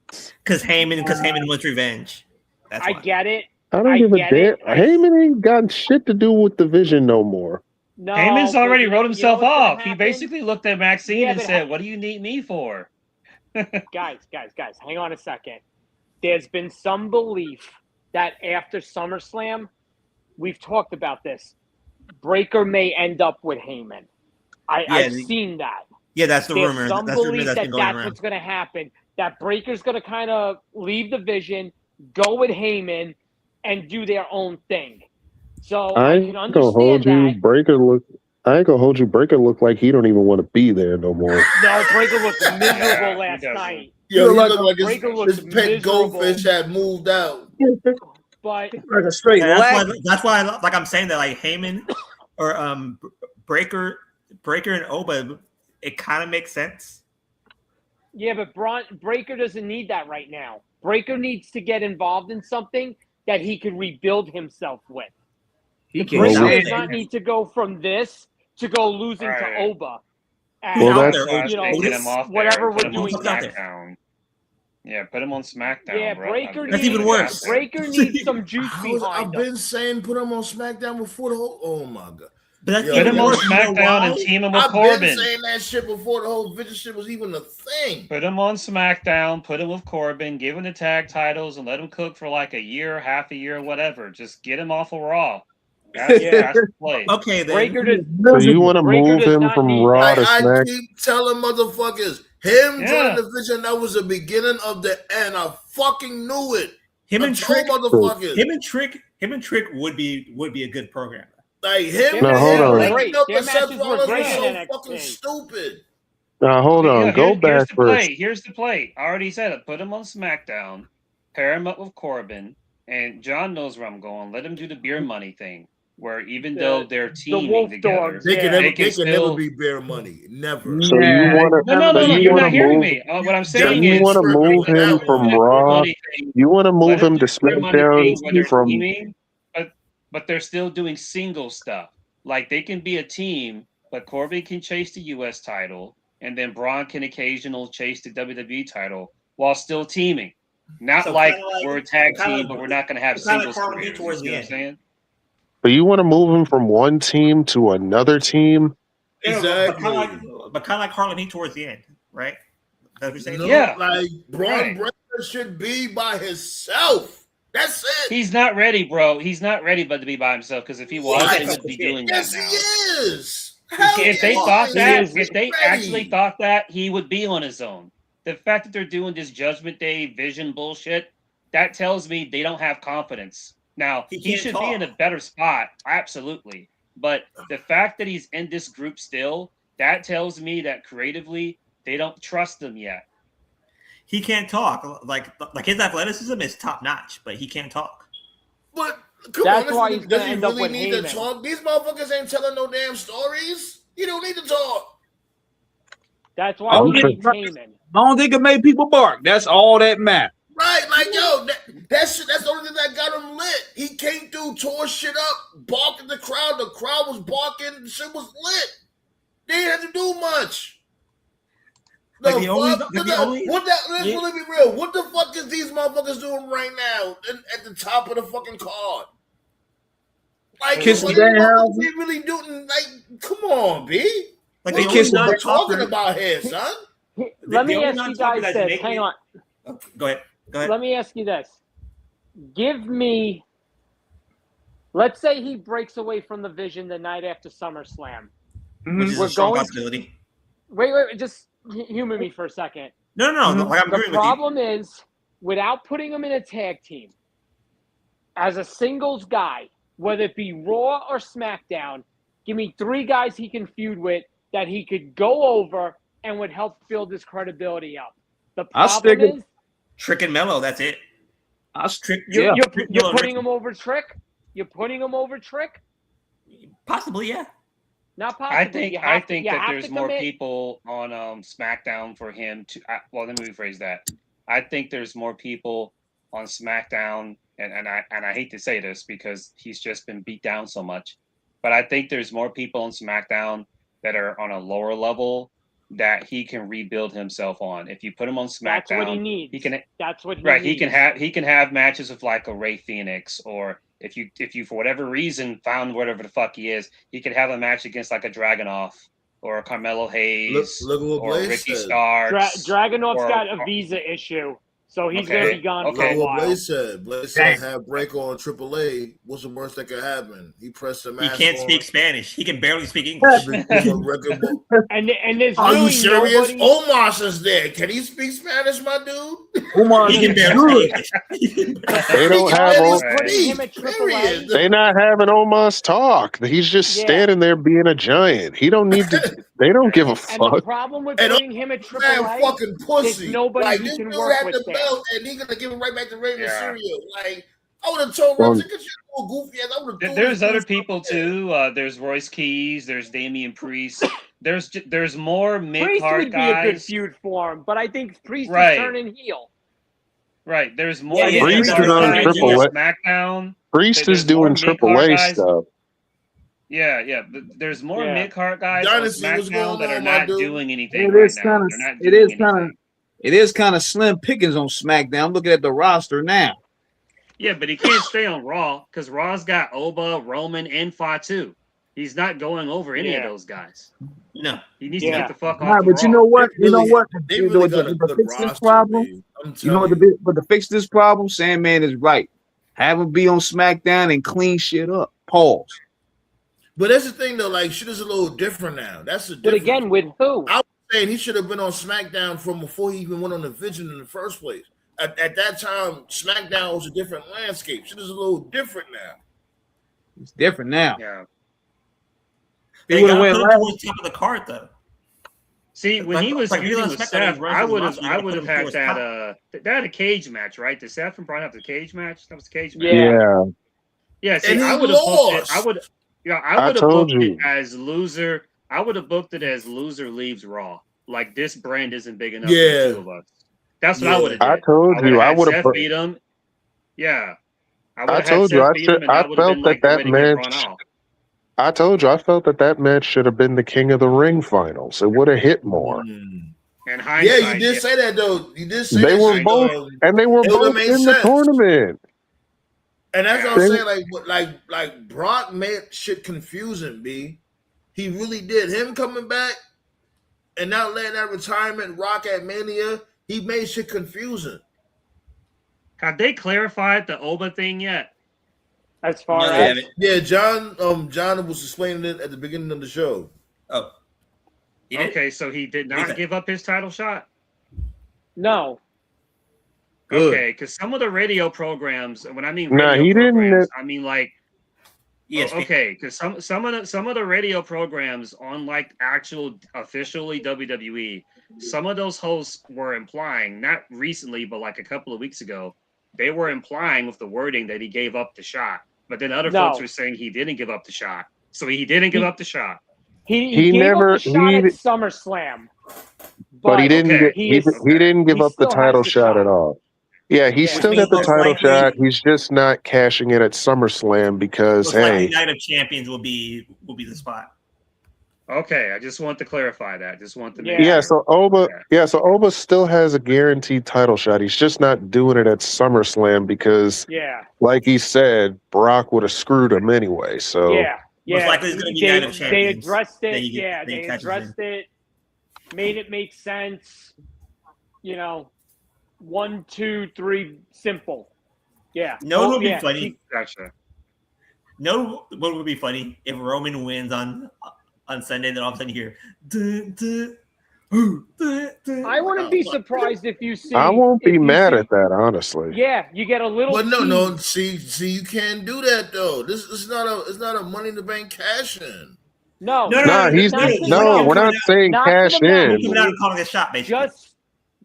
Because Heyman wants revenge. I get it. I don't give a damn. Heyman ain't got shit to do with the Vision no more. No, Heyman's already wrote himself off. He basically looked at Maxine and said, "What do you need me for?" guys, hang on a second. There's been some belief that after SummerSlam, we've talked about this, Breaker may end up with Heyman. I've seen that. Yeah, that's the There's rumor. some That's the rumor belief that's that been going that's around. what's going to happen, that Breaker's going to kind of leave the vision, go with Heyman, and do their own thing. So I can understand that. I ain't gonna hold you. Breaker look like he don't even want to be there no more. No, Breaker looked miserable last night. Yo, he looked like Breaker his pet miserable. goldfish had moved out. But like a straight that's why like I'm saying that like Heyman or Breaker and Oba, it kind of makes sense. Yeah, but Breaker doesn't need that right now. Breaker needs to get involved in something that he can rebuild himself with. Breaker does not need to go from this to go losing to Oba. And, Get him off whatever there, we're doing SmackDown. Yeah, put him on SmackDown. Yeah, bro. Breaker That's even worse. Breaker needs some juice behind I've him. been saying put him on SmackDown before the whole. Oh my god! But put him on SmackDown and team him with Corbin. I've been saying that shit before the whole Vision shit was even a thing. Put him on SmackDown, put him with Corbin, give him the tag titles, and let him cook for like a year, half a year, whatever. Just get him off of Raw. That's the play. Okay, then. So you want to move him from Raw to I SmackDown? keep telling motherfuckers, him joining the Vision, that was the beginning of the end. I fucking knew it. Him and Trick would be a good program. Like him, No, hold on. making up Their with Seth matches were Rollins great was in so NXT. fucking stupid. Now hold on. Go back first. Here's the play. I already said it. Put him on SmackDown, pair him up with Corbin, and John knows where I'm going. Let him do the beer money thing, where even though they're teaming together, they can never still be bear money. Never. So you want to? No, you're not hearing me. What I'm saying you is, want to move him from Raw. You want to move him to SmackDown from. Teaming, but they're still doing single stuff. Like they can be a team, but Corbin can chase the U.S. title, and then Braun can occasionally chase the WWE title while still teaming. Not So like kinda like- we're a tag kinda team, like- but we're not going to have kinda like singles Harlem careers. Heat towards You know the what I'm saying? But you want to move him from one team to another team. Exactly. But kind of like Harlem Heat towards the end, right? That's what you're saying? No, Yeah. like Braun Breaker should be by himself. That's it. He's not ready, bro. He's not ready, but to be by himself. Because if he was, What? he would be doing Yes, that now. he is. Hell If they yeah, thought he that, is if they ready. actually thought that, he would be on his own. The fact that they're doing this Judgment Day vision bullshit, that tells me they don't have confidence. Now, He he can't should talk. be in a better spot, absolutely. But the fact that he's in this group still, that tells me that creatively, they don't trust him yet. He can't talk. Like his athleticism is top notch, but he can't talk. But come That's on, why he's does gonna he end up really with need to Heyman. talk? These motherfuckers ain't telling no damn stories. You don't need to talk. That's why he Okay. needs Heyman. As long as they can make people bark, that's all that matters. Right, like yo, that shit. That's the only thing that got him lit. He came through, tore shit up, barked at the crowd. The crowd was barking. The shit was lit. They didn't have to do much. Like The the only- fuck? like the only- Let's Yeah. really be real. What the fuck is these motherfuckers doing right now at the top of the fucking card? Like, Kissing what Danhausen. they really doing? Like, come on, B. Like What the you only not talking non-talker- about here, son? Let me only ask you non-talker guys that's this. making Hang it- on. Go ahead. Let me ask you this. Give me. Let's say he breaks away from the vision the night after SummerSlam. Which is We're a strong going- possibility. Wait. Just humor me for a second. No. Like I'm The agreeing with you. problem is, without putting him in a tag team, as a singles guy, whether it be Raw or SmackDown, give me 3 guys he can feud with that he could go over and would help build his credibility up. The I'll stick problem is, Trick and Mello. That's it. Trick. you're Mello and putting Ricky. him over Trick? You're putting him over Trick? Possibly, yeah. Not possibly. I think that there's more commit. people on SmackDown for him to. Well, let me rephrase that. I think there's more people on SmackDown, and I hate to say this because he's just been beat down so much, but I think there's more people on SmackDown that are on a lower level that he can rebuild himself on. If you put him on SmackDown, That's what he needs. He can. That's what he Right, needs. he can have matches with like a Ray Phoenix, or if you for whatever reason found whatever the fuck he is, he could have a match against like a Dragunov or Carmelo Hayes Look at what or Blaze Ricky said. Starks. Dragunov's or- got a visa issue, so he's Okay, going to be gone Look for at a what while. Blaze said. Blaze said have break on AAA. What's the worst that could happen? He pressed the He mask can't on. speak Spanish. He can barely speak English. And there's Are really you serious? nobody. Omar's is there. Can he speak Spanish, my dude? Umar, He can barely speak English. They don't He have can O- Putting him at period. AAA. They not having Omar's talk. He's just Yeah. standing there being a giant. He don't need to. They don't give a And the fuck. problem with And putting him at Man, AAA, fucking pussy. there's nobody Like, who this can dude work had with the that. belt, and he gonna give it right back to Rey Yeah. Mysterio. Like, I would have told Well, Rey, get your little goofy ass. I would have. There's other people too. There's Royce Keys. There's Damian Priest. There's more Priest mid-card would be a good guys. feud for him, but I think Priest Right. is turning heel. Right. There's more. Yeah, Priest is on guys Triple on A. SmackDown. Priest There's is doing more mid-card AAA guys. stuff. Yeah. There's more Yeah. mid-card guys Dynasty, on what's SmackDown going that are on, my not dude? doing anything It right is now. kind of They're not it doing is kind of anything. it is kind of slim pickings on SmackDown. I'm looking at the roster now. Yeah, but he can't stay on Raw because Raw's got Oba, Roman, and Fatu. He's not going over any of Yeah. those guys. No. He needs to Yeah. get the fuck Nah, off. but you Raw. know what? They You know really- what? They really got a To good fix this roster, problem, B. I'm you know what? telling you. But to fix this problem, Sandman is right. Have him be on SmackDown and clean shit up. Pause. But that's the thing, though. Like, shit is a little different now. That's the But difference. again, with who? I was saying he should have been on SmackDown from before he even went on the Vision in the first place. At that time, SmackDown was a different landscape. Shit is a little different now. It's different now. Yeah. He They would have got went put him last. towards the top of the card, though. See, when he was Like, feuding on with SmackDown, Seth, his wrestlers, you I gotta would put have him had towards that. top. They had a cage match, right? Did Seth and Brian have the cage match? That was the cage match. Yeah. Yeah. See, And he I would have booked it. lost. I would I have told booked it you. as loser. I would have booked it as loser leaves Raw. Like this brand isn't big enough Yeah. for the two of us. That's what I Yeah. would have did. I told you. I would have. Seth beat him. Yeah. I told you. I felt that match. I told you. I felt that match should have been the King of the Ring finals. It would have hit more. And Yeah, you did say that, though. You did say They that. were shit, both, though. and they were It would've both made in the sense. tournament. And that's what I'm They- saying. Like Brock made shit confusing, B. He really did. Him coming back and not letting that retirement rock at Mania, he made shit confusing. Have they clarified the Oba thing yet? As far No, they as haven't. Yeah, John was explaining it at the beginning of the show. Oh. He did? Okay, so he did What is not that? give up his title shot. no, Good. Okay, because some of the radio programs, and when I mean Nah, radio he didn't- programs, I mean like Yes. okay, because some of the radio programs on like actual officially WWE, some of those hosts were implying, not recently, but like a couple of weeks ago, they were implying with the wording that he gave up the shot. But then other No. folks were saying he didn't give up the shot. So he didn't give up the shot. he He gave never- up the shot he- at SummerSlam, But he didn't. okay, He is- didn't give he up the still title has the shot shot. at all. Yeah, he's Yeah. still Which got the means title most likely- shot. He's just not cashing it at SummerSlam because Most likely hey, Night of Champions will be the spot. Okay, I just want to clarify that. Just want to make yeah. sure. So Oba still has a guaranteed title shot. He's just not doing it at SummerSlam because, yeah, like he said, Brock would have screwed him anyway. So yeah, yeah. likely it's gonna be They- Night of They Champions. addressed it. Then you get- Yeah, then you they catch it addressed it. Made it make sense. You know, 1, 2, 3, simple. Yeah. No, it would be yeah, funny. Gotcha. No, what would be funny if Roman wins on Sunday, then all of a sudden you hear. "Duh, duh, ooh, duh, duh." I wouldn't be surprised if you see. I won't if be you mad see- at that, honestly. Yeah, you get a little. But no, tease. see, you can't do that though. This is not a Money in the Bank cash in. No, Nah, he's not for no. the We're not match. saying Not for cash the match. in. He's not calling a shot, basically. Just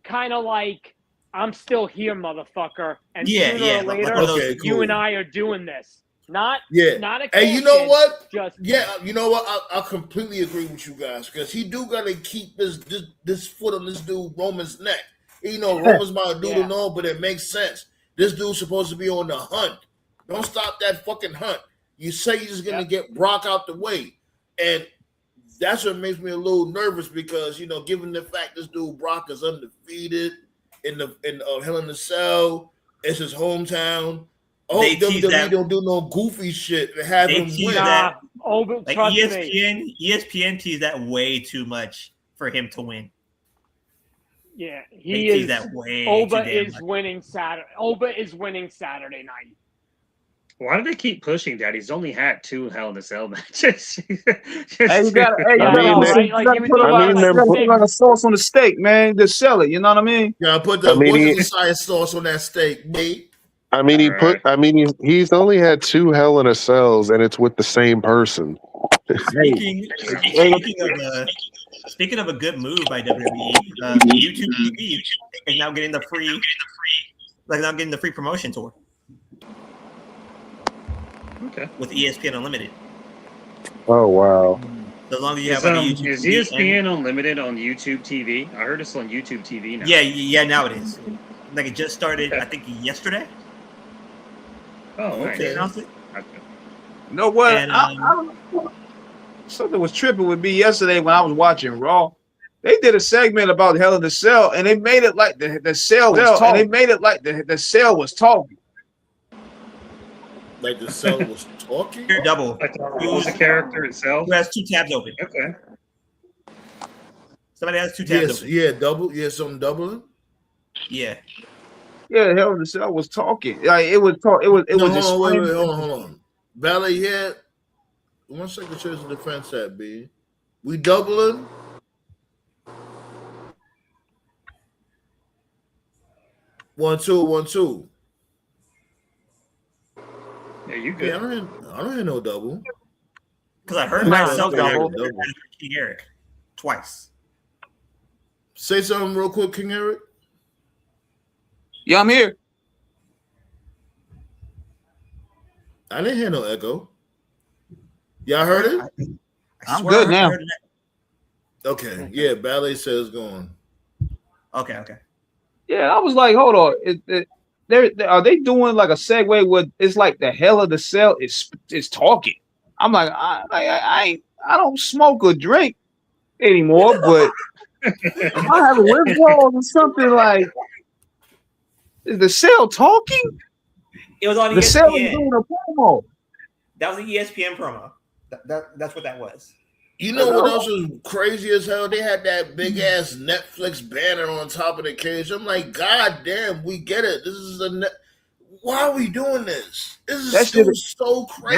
kind of like I'm still here, motherfucker, and Yeah, sooner yeah, or like later, one of those- Okay, you cool. and I are doing this. Not Yeah. not a. And you know cash-in, what? Just Yeah, you know what? I completely agree with you guys because he do gotta keep this foot on this dude Roman's neck. You know, Roman's my dude Yeah. and all, but it makes sense. This dude's supposed to be on the hunt. Don't stop that fucking hunt. You say you're just gonna get Brock out the way, and that's what makes me a little nervous because given the fact this dude Brock is undefeated in Hell in the Cell, it's his hometown. Oh, They tease WWE that- don't do no goofy shit to have They him tease win. that. Oh, but like trust ESPN, me. ESPN teased that way too much for him to win. Yeah, They teased that way too Oba damn is much. winning Saturday. Oba is winning Saturday night. Why do they keep pushing that? He's only had 2 Hell in a Cell matches. Hey, you got to put a lot of sauce on the steak, man. Just sell it. You know what I mean? Yeah, put I the mean, Worcestershire sauce on that steak, mate. He's only had 2 Hell in a Cells, and it's with the same person. Speaking of a good move by WWE, YouTube TV is now getting the free, promotion tour. Okay. With ESPN Unlimited. Oh wow! As long as you have like a YouTube is TV ESPN Unlimited on YouTube TV? I heard it's on YouTube TV now. Yeah, now it is. Like it just started, I think yesterday. Oh, They announced it. You know what? And, I don't know. Something was tripping with me yesterday when I was watching Raw. They did a segment about Hell in the Cell, and they made it like the cell was talking. And they made it like the cell was talking. Like the cell was talking? Double. Like the character itself? Who has 2 tabs open. Okay. Somebody has 2 tabs open. Yeah, double. Yeah, something doubling. Yeah. Yeah, Hell in the Cell was talking. Like it was talk. It was just. Hold on. Valley, yeah. 1 second, choice of defense at B. We doubling. One, two. Yeah, you good. Yeah, I don't hear no double. Because I heard myself double. King Eric twice. Say something real quick, King Eric. Yeah, I'm here. I didn't hear no echo. Y'all heard it? I'm good now. Okay. Yeah, Ballet says going. Okay. Yeah, I was like, hold on. Are they doing like a segue where it's like the Hell of the Cell is talking? I'm like, I don't smoke or drink anymore, but if I have a withdrawal or something, like, is the cell talking? It was on the ESPN. Cell is doing a promo. That was an ESPN promo. That's what that was. You know what else was crazy as hell? They had that big ass Netflix banner on top of the cage. I'm like, God damn, we get it. This is why are we doing this? This is still so crazy.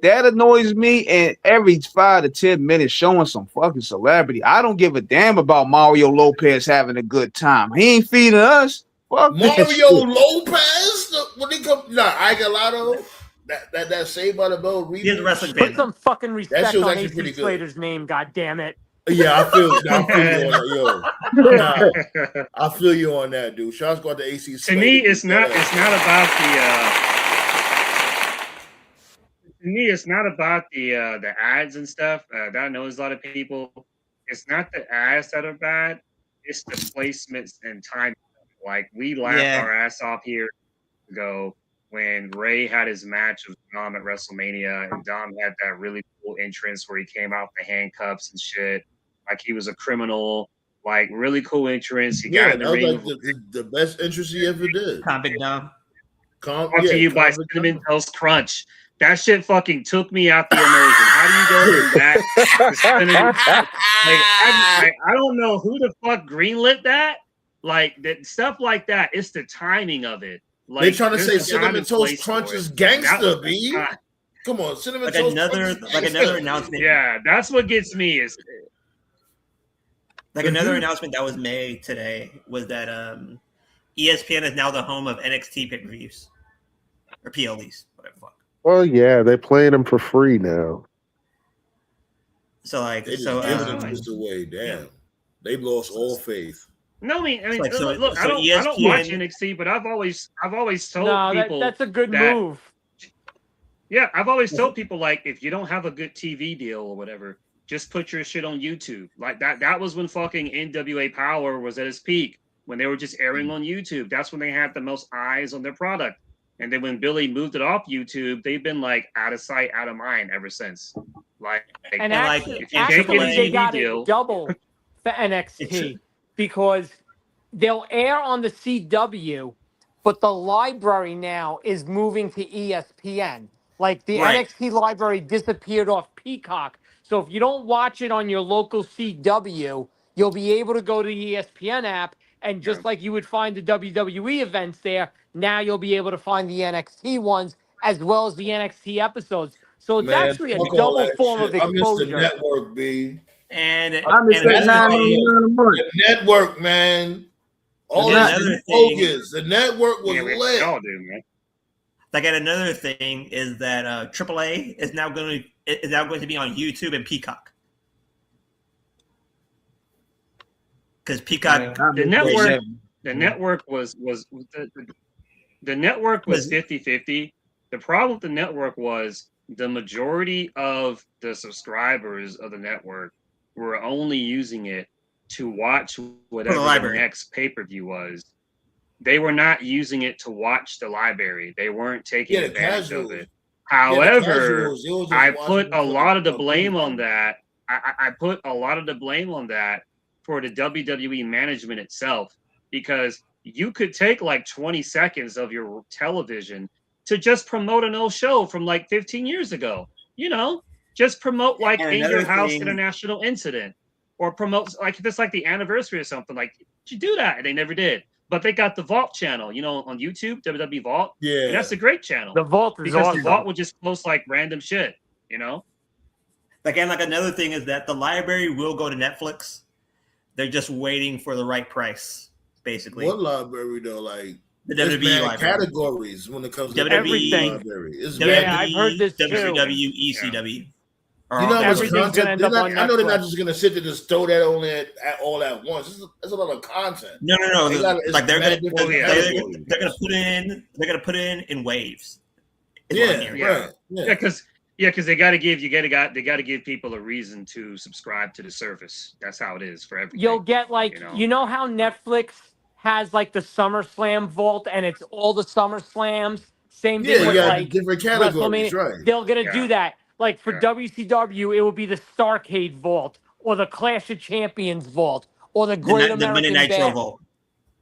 That annoys me. And every 5 to 10 minutes showing some fucking celebrity. I don't give a damn about Mario Lopez having a good time. He ain't feeding us. Fuck Mario Lopez? When he come, Aguilado. That Saved by the Bell reboot. Put some fucking respect was on actually AC pretty good. Slater's name, God damn it. Yeah, I feel you on that, yo. I feel you on that, dude. Shots go out to AC Slater. To me, it's not about the ads and stuff. That annoys a lot of people. It's not the ads that are bad. It's the placements and time. Like we laughed our ass off here ago when Ray had his match with Dom at WrestleMania, and Dom had that really cool entrance where he came out with the handcuffs and shit, like he was a criminal. Like really cool entrance. He got in the ring. Like the best entrance he ever did. Convict Dom. Brought to you by Cinnamon Toast Crunch. That shit fucking took me out the immersion. How do you go from that to Cinnamon? Like I don't know who the fuck greenlit that. Like that stuff like that. It's the timing of it. Like they're trying to say Cinnamon Toast Crunch is gangster, B. Come on, Cinnamon Toast Crunch. Another announcement. Yeah, that's what gets me is like another announcement that was made today was that ESPN is now the home of NXT pay-per-views or PLEs, whatever. Well, yeah, they're playing them for free now. So like, they just giving them just away. Damn, they've lost all faith. No, I mean, like, look, I don't watch NXT, but I've always told people that's a good move. Yeah, I've always told people, like, if you don't have a good TV deal or whatever, just put your shit on YouTube. Like that was when fucking NWA Power was at its peak, when they were just airing on YouTube. That's when they had the most eyes on their product. And then when Billy moved it off YouTube, they've been like out of sight, out of mind ever since. Like, and actually, if you can't get a TV they got deal, it double for NXT because they'll air on the CW, but the library now is moving to ESPN. Like the NXT library disappeared off Peacock. So if you don't watch it on your local CW, you'll be able to go to the ESPN app, and just like you would find the WWE events there, now you'll be able to find the NXT ones as well as the NXT episodes. So it's actually a fuck all double that form shit. of I miss the exposure. network, B. And I'm just saying the network, man. All that focus. The network was lit. All do, man. Like, and another thing is that AAA is now going to be on YouTube and Peacock. Because Peacock, the network was 50-50. The problem with the network was the majority of the subscribers of the network were only using it to watch whatever the next pay-per-view was. They were not using it to watch the library. They weren't taking advantage of it. However, I put a lot of the blame on that. I put a lot of the blame on that for the WWE management itself, because you could take like 20 seconds of your television to just promote an old show from like 15 years ago. You know, just promote like In Your House International Incident, or promote like if it's like the anniversary or something. Like, you do that, and they never did. But they got the Vault channel, you know, on YouTube, WWE Vault. Yeah, and that's a great channel. The Vault is because awesome. The Vault will just post like random shit, you know. Again, like another thing is that the library will go to Netflix. They're just waiting for the right price, basically. What library though? Like the WWE library. Categories when it comes to WWE library. I've heard this too. WCW, ECW. You know, everything's gonna end up on Netflix. I know they're not just gonna sit there and just throw that on there all at once. There's a lot of content. No. Like they're gonna put in waves. Right. Because they got to give people a reason to subscribe to the service. That's how it is for everything. You'll get like you know how Netflix has like the SummerSlam vault and it's all the SummerSlams. Same thing with like different categories, right? They're gonna do that. Like for WCW, it will be the Starrcade vault or the Clash of Champions vault or the Great American Bash vault.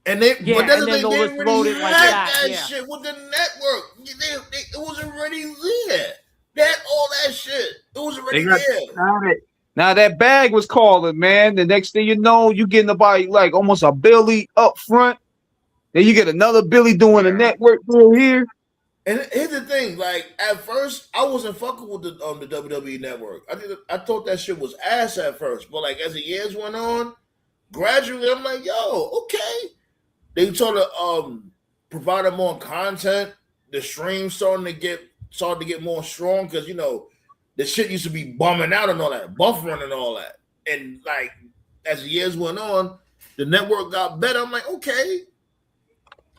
And they, and then they'll just load it like that. Shit with the network. It was already there. All that shit. It was already there. Now that bag was calling, man. The next thing you know, you getting about like almost a Billy up front. Then you get another Billy doing a network deal here. And here's the thing, like at first, I wasn't fucking with the WWE network. I thought that shit was ass at first, but like as the years went on, gradually I'm like, yo, okay. They sort of provided more content. The stream started to get more strong because you know the shit used to be bumming out and all that, buffering and all that. And like as the years went on, the network got better. I'm like, okay.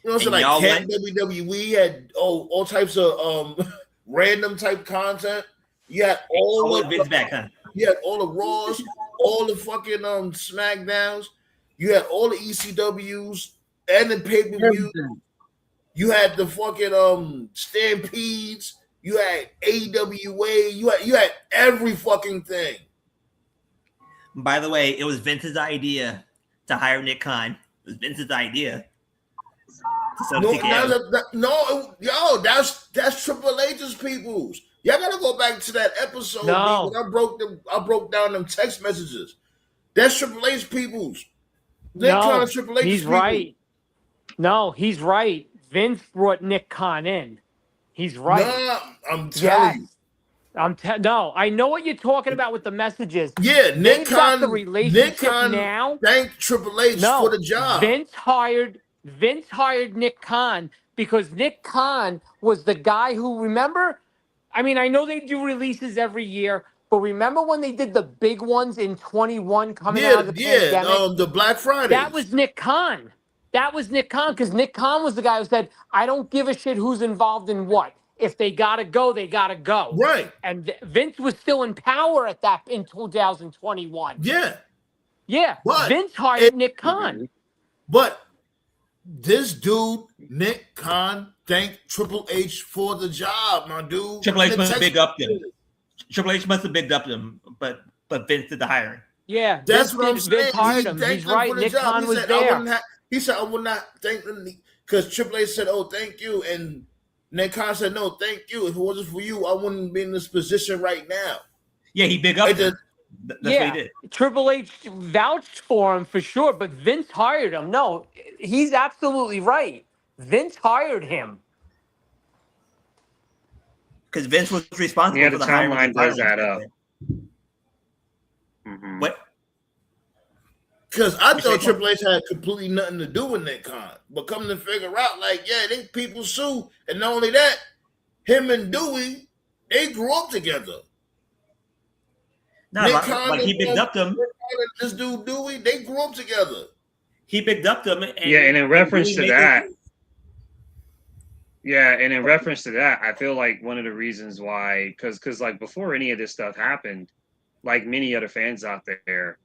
You know what I'm saying? Like WWE had all types of random type content. You had all the Raws, all the fucking SmackDowns. You had all the ECWs and the pay-per-view. You had the fucking Stampedes. You had AWA. You had every fucking thing. By the way, it was Vince's idea to hire Nick Khan. It was Vince's idea. That's Triple H's people's. Y'all gotta go back to that episode when I broke down them text messages. That's Triple H's people's. Triple H's he's right. No, he's right. Vince brought Nick Khan in. He's right. Nah, I'm telling you. No, I know what you're talking about with the messages. Yeah, Nick Khan. The relationship now. Thank Triple H for the job. Vince hired Nick Khan because Nick Khan was the guy who, remember, I mean, I know they do releases every year, but remember when they did the big ones in 21 coming out of the pandemic? The Black Friday. That was Nick Khan. Because Nick Khan was the guy who said, I don't give a shit who's involved in what. If they got to go, they got to go. Right. And Vince was still in power in 2021. Yeah. Yeah. But Vince hired Nick Khan. But this dude, Nick Khan, thanked Triple H for the job, my dude. Triple H must have bigged up them, but Vince did the hiring. Yeah, that's what I'm saying. Vince hired him. He's right. Nick Khan was there. He said, I would not thank them because Triple H said, oh, thank you. And Nick Khan said, "No, thank you. If it wasn't for you, I wouldn't be in this position right now." Yeah, he big up him. That's what he did. Triple H vouched for him for sure, but Vince hired him. No, he's absolutely right. Vince hired him. Because Vince was responsible for the timeline does add up. Mm-hmm. What? Because I thought Triple H had completely nothing to do with Nick Khan. But come to figure out, like, yeah, they people sue. And not only that, him and Dewey, they grew up together. No, like he picked up them. This dude Dewey, they grew up together. He picked up them. And in reference to that, I feel like one of the reasons why, because like before any of this stuff happened, like many other fans out there,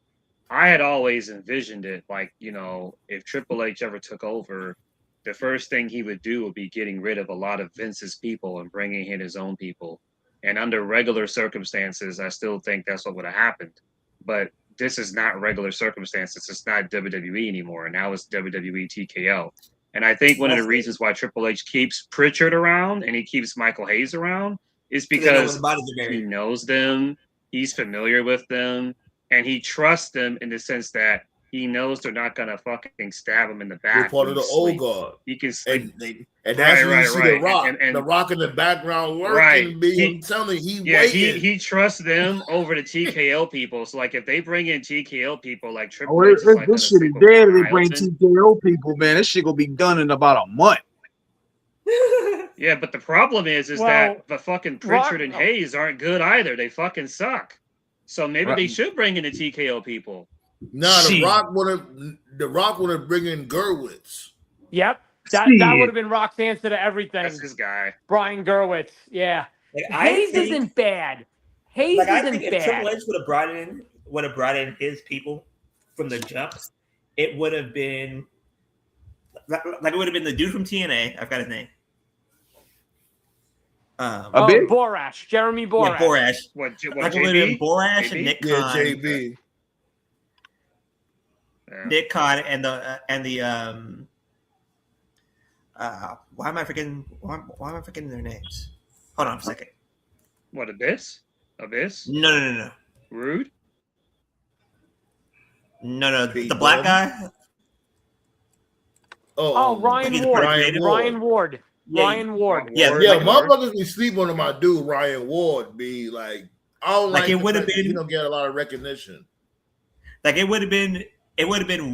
I had always envisioned it like, you know, if Triple H ever took over, the first thing he would do would be getting rid of a lot of Vince's people and bringing in his own people. And under regular circumstances, I still think that's what would have happened. But this is not regular circumstances. It's not WWE anymore. Now it's WWE TKO. And I think one of the reasons why Triple H keeps Pritchard around and he keeps Michael Hayes around is because he knows them, he's familiar with them, and he trusts them in the sense that he knows they're not gonna fucking stab him in the back. You're part of the old guard. He can sleep. And that's when you see The Rock. And The Rock in the background working. I'm telling you, he trusts them over the TKO people. So like if they bring in TKO people like Triple H, this shit is dead. They bring TKO people, man. This shit gonna be done in about a month. Yeah, but the problem is that the fucking Pritchard and Hayes aren't good either. They fucking suck. So maybe they should bring in the TKO people. No, The Rock would have bring in Gerwitz. Yep. That would have been Rock's answer to everything. That's his guy. Brian Gerwitz. Yeah. Hayes isn't bad. Hayes isn't bad. If Triple H would have brought in his people from the jump, it would have been like it would have been the dude from TNA. I've got his name. Borash. Jeremy Borash. Yeah, Borash. What like it would have been Borash and Nick Khan. Yeah, JB. Nick Khan and the why am I forgetting their names? Hold on a second. What, Abyss? No. Rude? No. The black guy. Ryan Ward. Ryan Ward. Yeah, motherfuckers be sleep on my dude Ryan Ward. Be like, I don't like it would have been. You don't get a lot of recognition. Like it would have been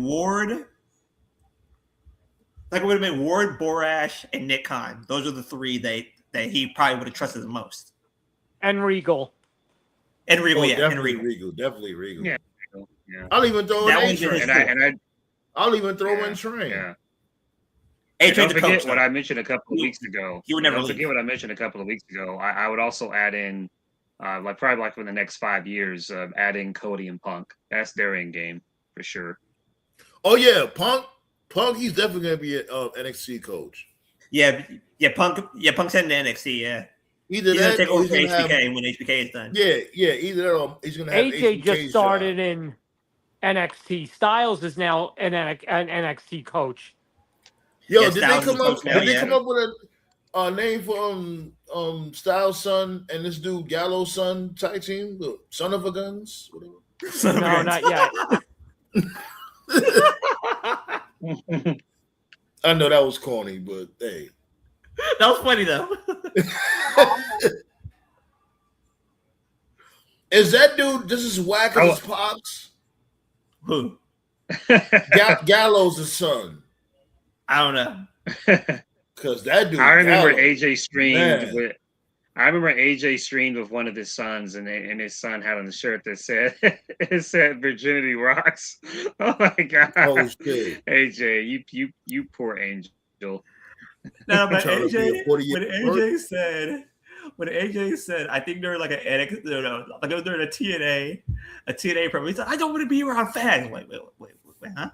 Ward. Like it would have been Ward, Borash, and Nick Khan. Those are the three that he probably would have trusted the most. And Regal. Definitely Regal. Yeah. I'll even throw in Train. I'll even throw in Train. Yeah. Don't forget what I mentioned a couple of weeks ago. Don't forget what I mentioned a couple of weeks ago. I would also add in, probably for the next 5 years, adding Cody and Punk. That's their end game for sure. Oh yeah, Punk. He's definitely gonna be an NXT coach. Yeah, Punk's heading to NXT. Yeah, he's gonna take over HBK when HBK is done. Yeah. Either he's gonna have AJ just started in NXT. Styles is now an NXT coach. Yo, did they come up with a name for Styles' son and this dude Gallows' son tag team, the Son of a Guns? No, not yet. I know that was corny, but hey, that was funny though. Is that dude just as whack as his pops? Who? Gallows' son. I don't know. Because that dude. I remember AJ streamed with. I remember AJ streamed with one of his sons, and his son had on the shirt that said it said "Virginity rocks." Oh my god! Oh shit! AJ, you poor angel. No, but AJ, when AJ said, I think they're like a TNA program. He said, "I don't want to be around fans." Wait, huh?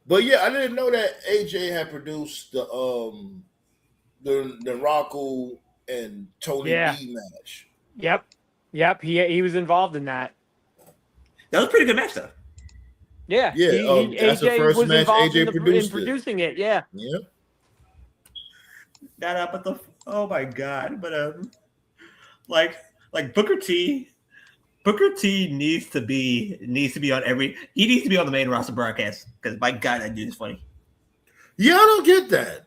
But yeah, I didn't know that AJ had produced the Rocco and Tony B match. Yep. He was involved in that. That was a pretty good match, though. Yeah. That's the first match AJ produced. In producing it. Yeah. Yeah. but oh my god, but like Booker T needs to be on he needs to be on the main roster broadcast because my god, that dude is funny. Yeah, I don't get that.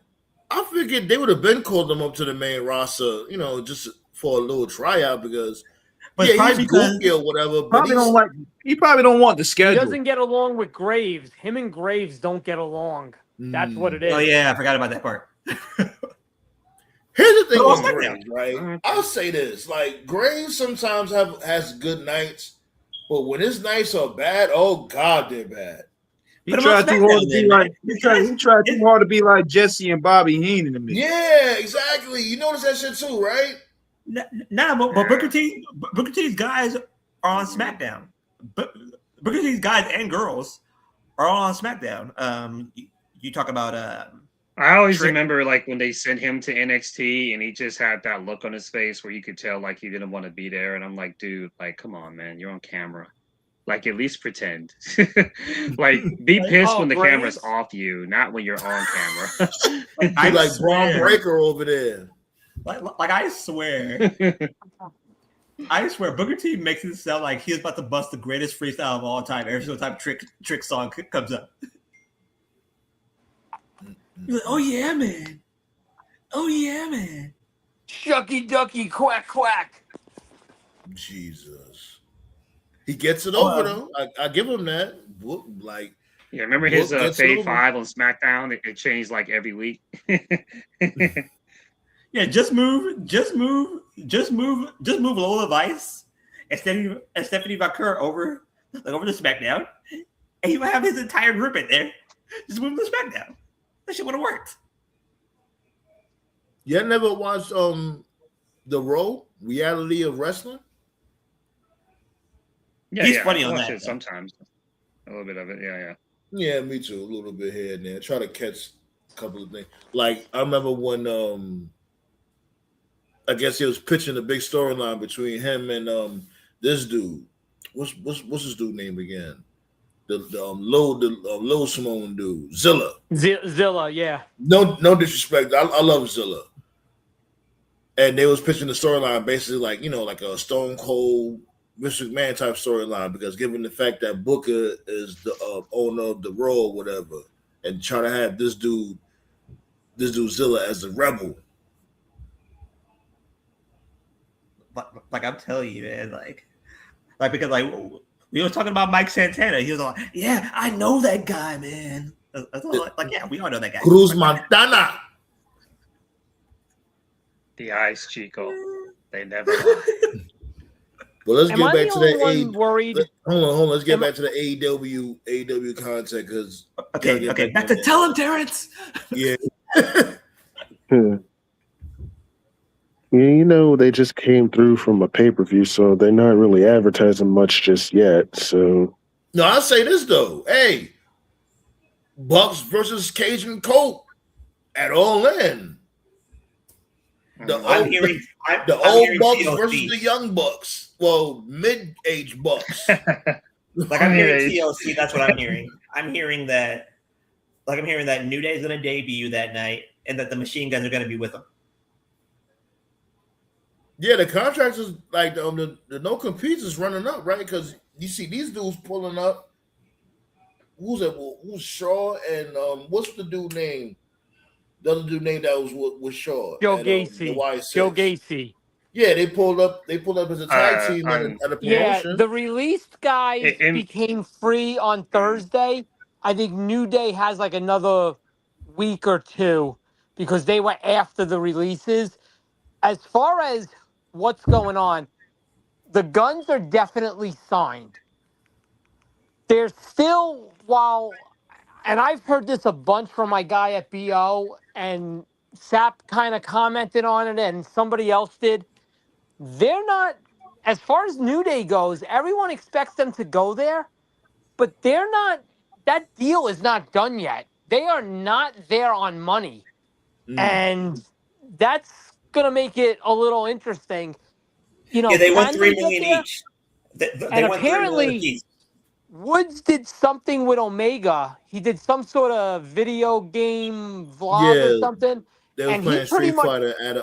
I figured they would have been called them up to the main roster, just for a little tryout because he's goofy or whatever. But he probably don't want the schedule. He doesn't get along with Graves. Him and Graves don't get along. That's what it is. Oh yeah, I forgot about that part. Here's the thing with Graves, right? I'll say this: like Graves sometimes has good nights, but when his nights are bad, oh god, they're bad. He tried too hard to be like he tried too hard to be like Jesse and Bobby Heenan to me. Yeah, exactly. You notice that shit too, right? Nah, but Booker T's guys are on SmackDown. Booker T's guys and girls are all on SmackDown. You talk about I always remember like when they sent him to NXT and he just had that look on his face where you could tell like he didn't want to be there. And I'm like, dude, like, come on, man, you're on camera. Like, at least pretend. Like, be pissed when the camera's off you, not when you're on camera. I like Braun Breaker over there. Like I swear, Booker T makes it sound like he's about to bust the greatest freestyle of all time. Every single time trick song comes up. He's like, oh yeah, man. Oh yeah, man. Shucky ducky quack quack. Jesus. He gets it over though. I give him that. Like, yeah, remember his Fave 5 on SmackDown? It changed like every week. Yeah, just move Lola Vice and Stephanie Vaquer over to SmackDown, and you have his entire group in there. Just move them to SmackDown. That shit would have worked. You never watched the Raw reality of wrestling? Yeah, he's funny on that. Sometimes a little bit of it, yeah. Yeah, me too. A little bit here and there. Try to catch a couple of things. Like I remember when I guess he was pitching a big storyline between him and this dude. What's his dude name again? The Low Simone dude, Zilla. Zilla, yeah. No disrespect. I love Zilla. And they was pitching the storyline basically like like a Stone Cold Vince McMahon type storyline because given the fact that Booker is the owner of the Raw or whatever, and try to have this dude Zilla as the rebel. Like I'm telling you, man, like because like we were talking about Mike Santana, he was like, yeah, I know that guy, man. Like yeah, we all know that guy. Cruz Montana. The eyes, Chico. They never lie. Well, let's get back to that worried? Hold on. Let's get back to the AEW content because okay. Back to tell him, Terrence. Yeah. Yeah, they just came through from a pay-per-view, so they're not really advertising much just yet. So, no, I'll say this though. Hey, Bucks versus Cajun Colt at All In. The old Bucks versus the young Bucks. Well, mid-age Bucks. Like I'm hearing TLC. That's what I'm hearing. I'm hearing that New Day is going to debut that night, and that the Machine Guns are going to be with them. Yeah, the contracts is like the no competes is running up, right? Because you see these dudes pulling up. Who's Shaw and what's the dude name? The other dude name that was with Shaw. Joe Gacy. Joe Gacy. Yeah, they pulled up as a tag team at a promotion. Yeah, the released guys became free on Thursday. I think New Day has like another week or two because they were after the releases. As far as what's going on, the Guns are definitely signed. They're still, and I've heard this a bunch from my guy at BO, and Sap kind of commented on it, and somebody else did. They're not, as far as New Day goes, everyone expects them to go there, but they're not, that deal is not done yet. They are not there on money. And that's going to make it a little interesting. Yeah, they won $3 million each. And apparently, Woods did something with Omega. He did some sort of video game vlog or something. They was playing Street Fighter at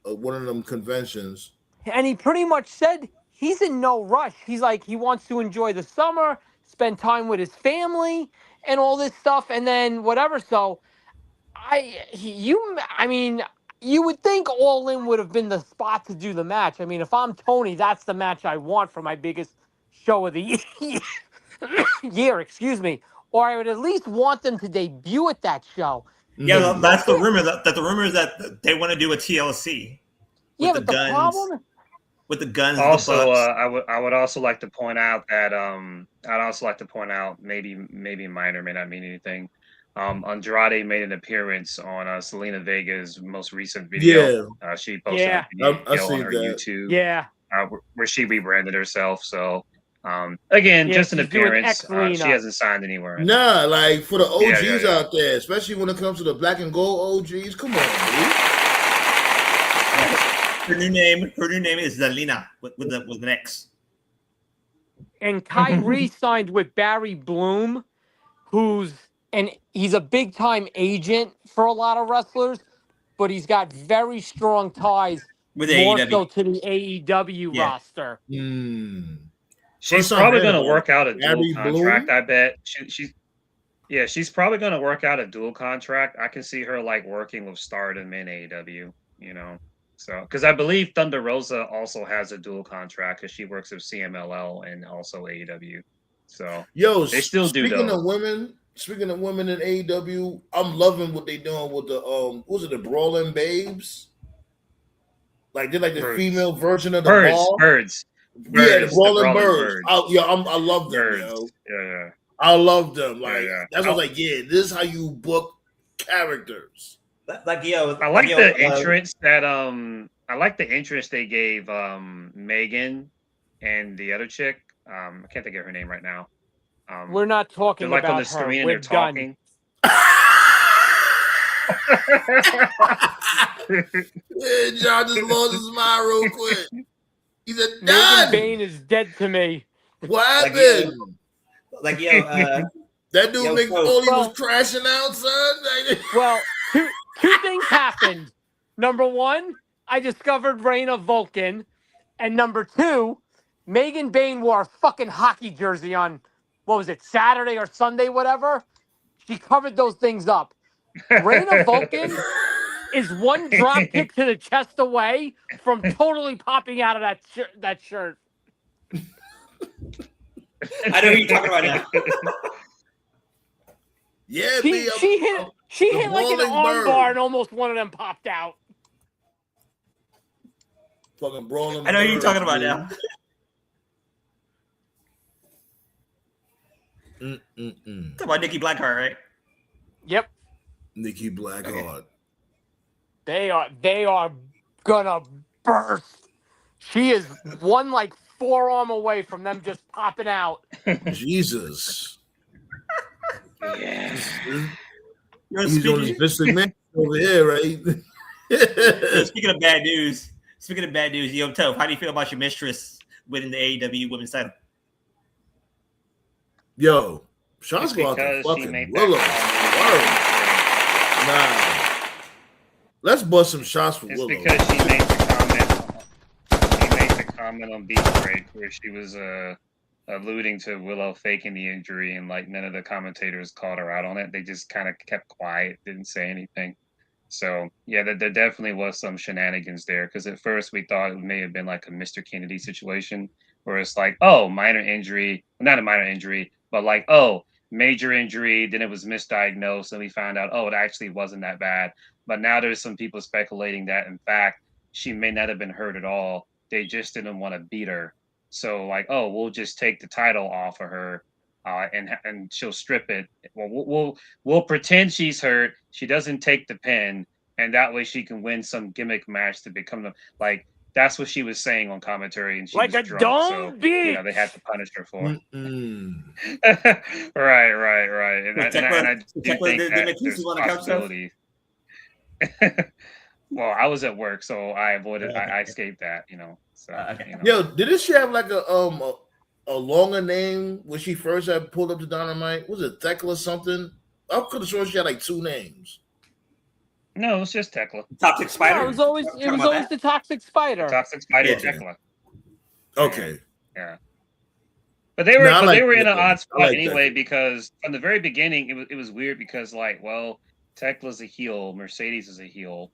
one of them conventions. And he pretty much said he's in no rush. He's like, he wants to enjoy the summer, spend time with his family, and all this stuff, and then whatever. So, you would think All In would have been the spot to do the match. I mean, if I'm Tony, that's the match I want for my biggest show of the year. Excuse me. Or I would at least want them to debut at that show. Yeah, that's the rumor. That the rumor is that they want to do a TLC. Yeah, but the problem with the guns. Also, I would also like to point out that maybe minor may not mean anything. Andrade made an appearance on Selena Vega's most recent video. Yeah. She posted a video on her YouTube. Yeah. Where she rebranded herself. So again, just an appearance. She hasn't signed anywhere. Nah, like for the OGs out there, especially when it comes to the black and gold OGs. Come on, dude. Her new name is Zelina with an X. And Kyrie signed with Barry Bloom, he's a big time agent for a lot of wrestlers, but he's got very strong ties with more AEW. so to the AEW roster. She's probably going to work out a dual contract. I bet she's probably going to work out a dual contract. I can see her like working with Stardom and AEW. You know. So, because I believe Thunder Rosa also has a dual contract because she works with CMLL and also AEW. So, they still do. Speaking of women in AEW, I'm loving what they're doing with the the Brawling Babes? Like they're like the female version of the Birds. Yeah, the Brawling Birds. I love them. Birds. Yo. Yeah. I love them. Like that's what I was like. Yeah, this is how you book characters. Like yo, I like the entrance that I like the entrance they gave Megan and the other chick. I can't think of her name right now. We're not talking like about on the her. screen. We're They're talking. John just lost his mind real quick. He said, Megan Bain is dead to me. What happened? Like yo, that dude Mick Foley was crashing out, son. Well, two things happened. Number one, I discovered Reign of Vulcan. And number two, Megan Bain wore a fucking hockey jersey on, what was it, Saturday or Sunday, whatever. She covered those things up. Reign of Vulcan is one drop kick to the chest away from totally popping out of that shirt. I know who you're talking about now. Yeah, she hit like an armbar and almost one of them popped out. Fucking brawling. I know who you're talking about now. Talking about Nikki Blackheart, right? Yep. Nikki Blackheart. They are gonna burst. She is one like forearm away from them just popping out. Jesus. Yeah. He's on his Mr. Man over here, right? Speaking of bad news, yo, Toph, how do you feel about your mistress winning the AEW Women's title? Yo, shots go out to fucking Willow. Nah. Let's bust some shots for Willow. It's because she made the comment on Beat Break where she was alluding to Willow faking the injury, and like none of the commentators called her out on it. They just kind of kept quiet, didn't say anything. So yeah, there definitely was some shenanigans there, because at first we thought it may have been like a Mr. Kennedy situation where it's like, oh, minor injury, not a minor injury, but like, oh, major injury, then it was misdiagnosed, and we found out, oh, it actually wasn't that bad. But now there's some people speculating that, in fact, she may not have been hurt at all. They just didn't want to beat her. So like, oh, we'll just take the title off of her, and she'll strip it. Well, we'll pretend she's hurt. She doesn't take the pin, and that way she can win some gimmick match to become the like. That's what she was saying on commentary, and she like was a drunk, dumb so bitch. you know they had to punish her for it. Right. And I do think that there's possibility. Well, I was at work, so I avoided. I escaped that, you know. So, you know. Yo, didn't she have like a longer name when she first had pulled up to Dynamite? Was it Thekla something? I could have sworn she had like two names. No, it's just Tekla. Toxic Spider. No, it was always the Toxic Spider. The Toxic Spider, Yeah. Tekla. Okay. Yeah. But they were they were in an odd spot like anyway because from the very beginning it was weird because like, well, Tekla's a heel, Mercedes is a heel.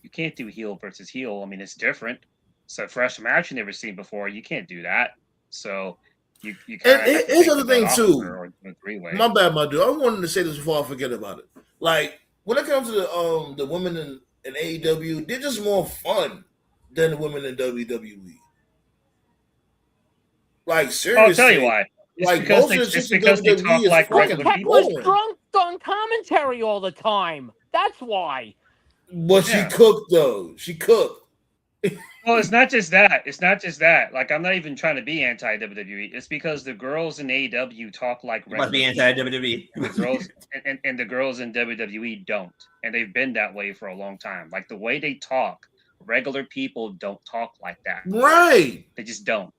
You can't do heel versus heel. I mean, it's different. It's a fresh match you never seen before. You can't do that. So you kind of here's the other thing too. Three-way. My bad, my dude. I wanted to say this before I forget about it. Like when it comes to the women in AEW, they're just more fun than the women in WWE. Like seriously, I'll tell you why. It's because they talk like regular people. Tekla's drunk on commentary all the time. That's why. But she cooked though. She cooked. Well, it's not just that. It's not just that. Like, I'm not even trying to be anti-WWE. It's because the girls in AEW talk like regular must be anti-WWE. The girls and the girls in WWE don't, and they've been that way for a long time. Like the way they talk, regular people don't talk like that. Right? They just don't.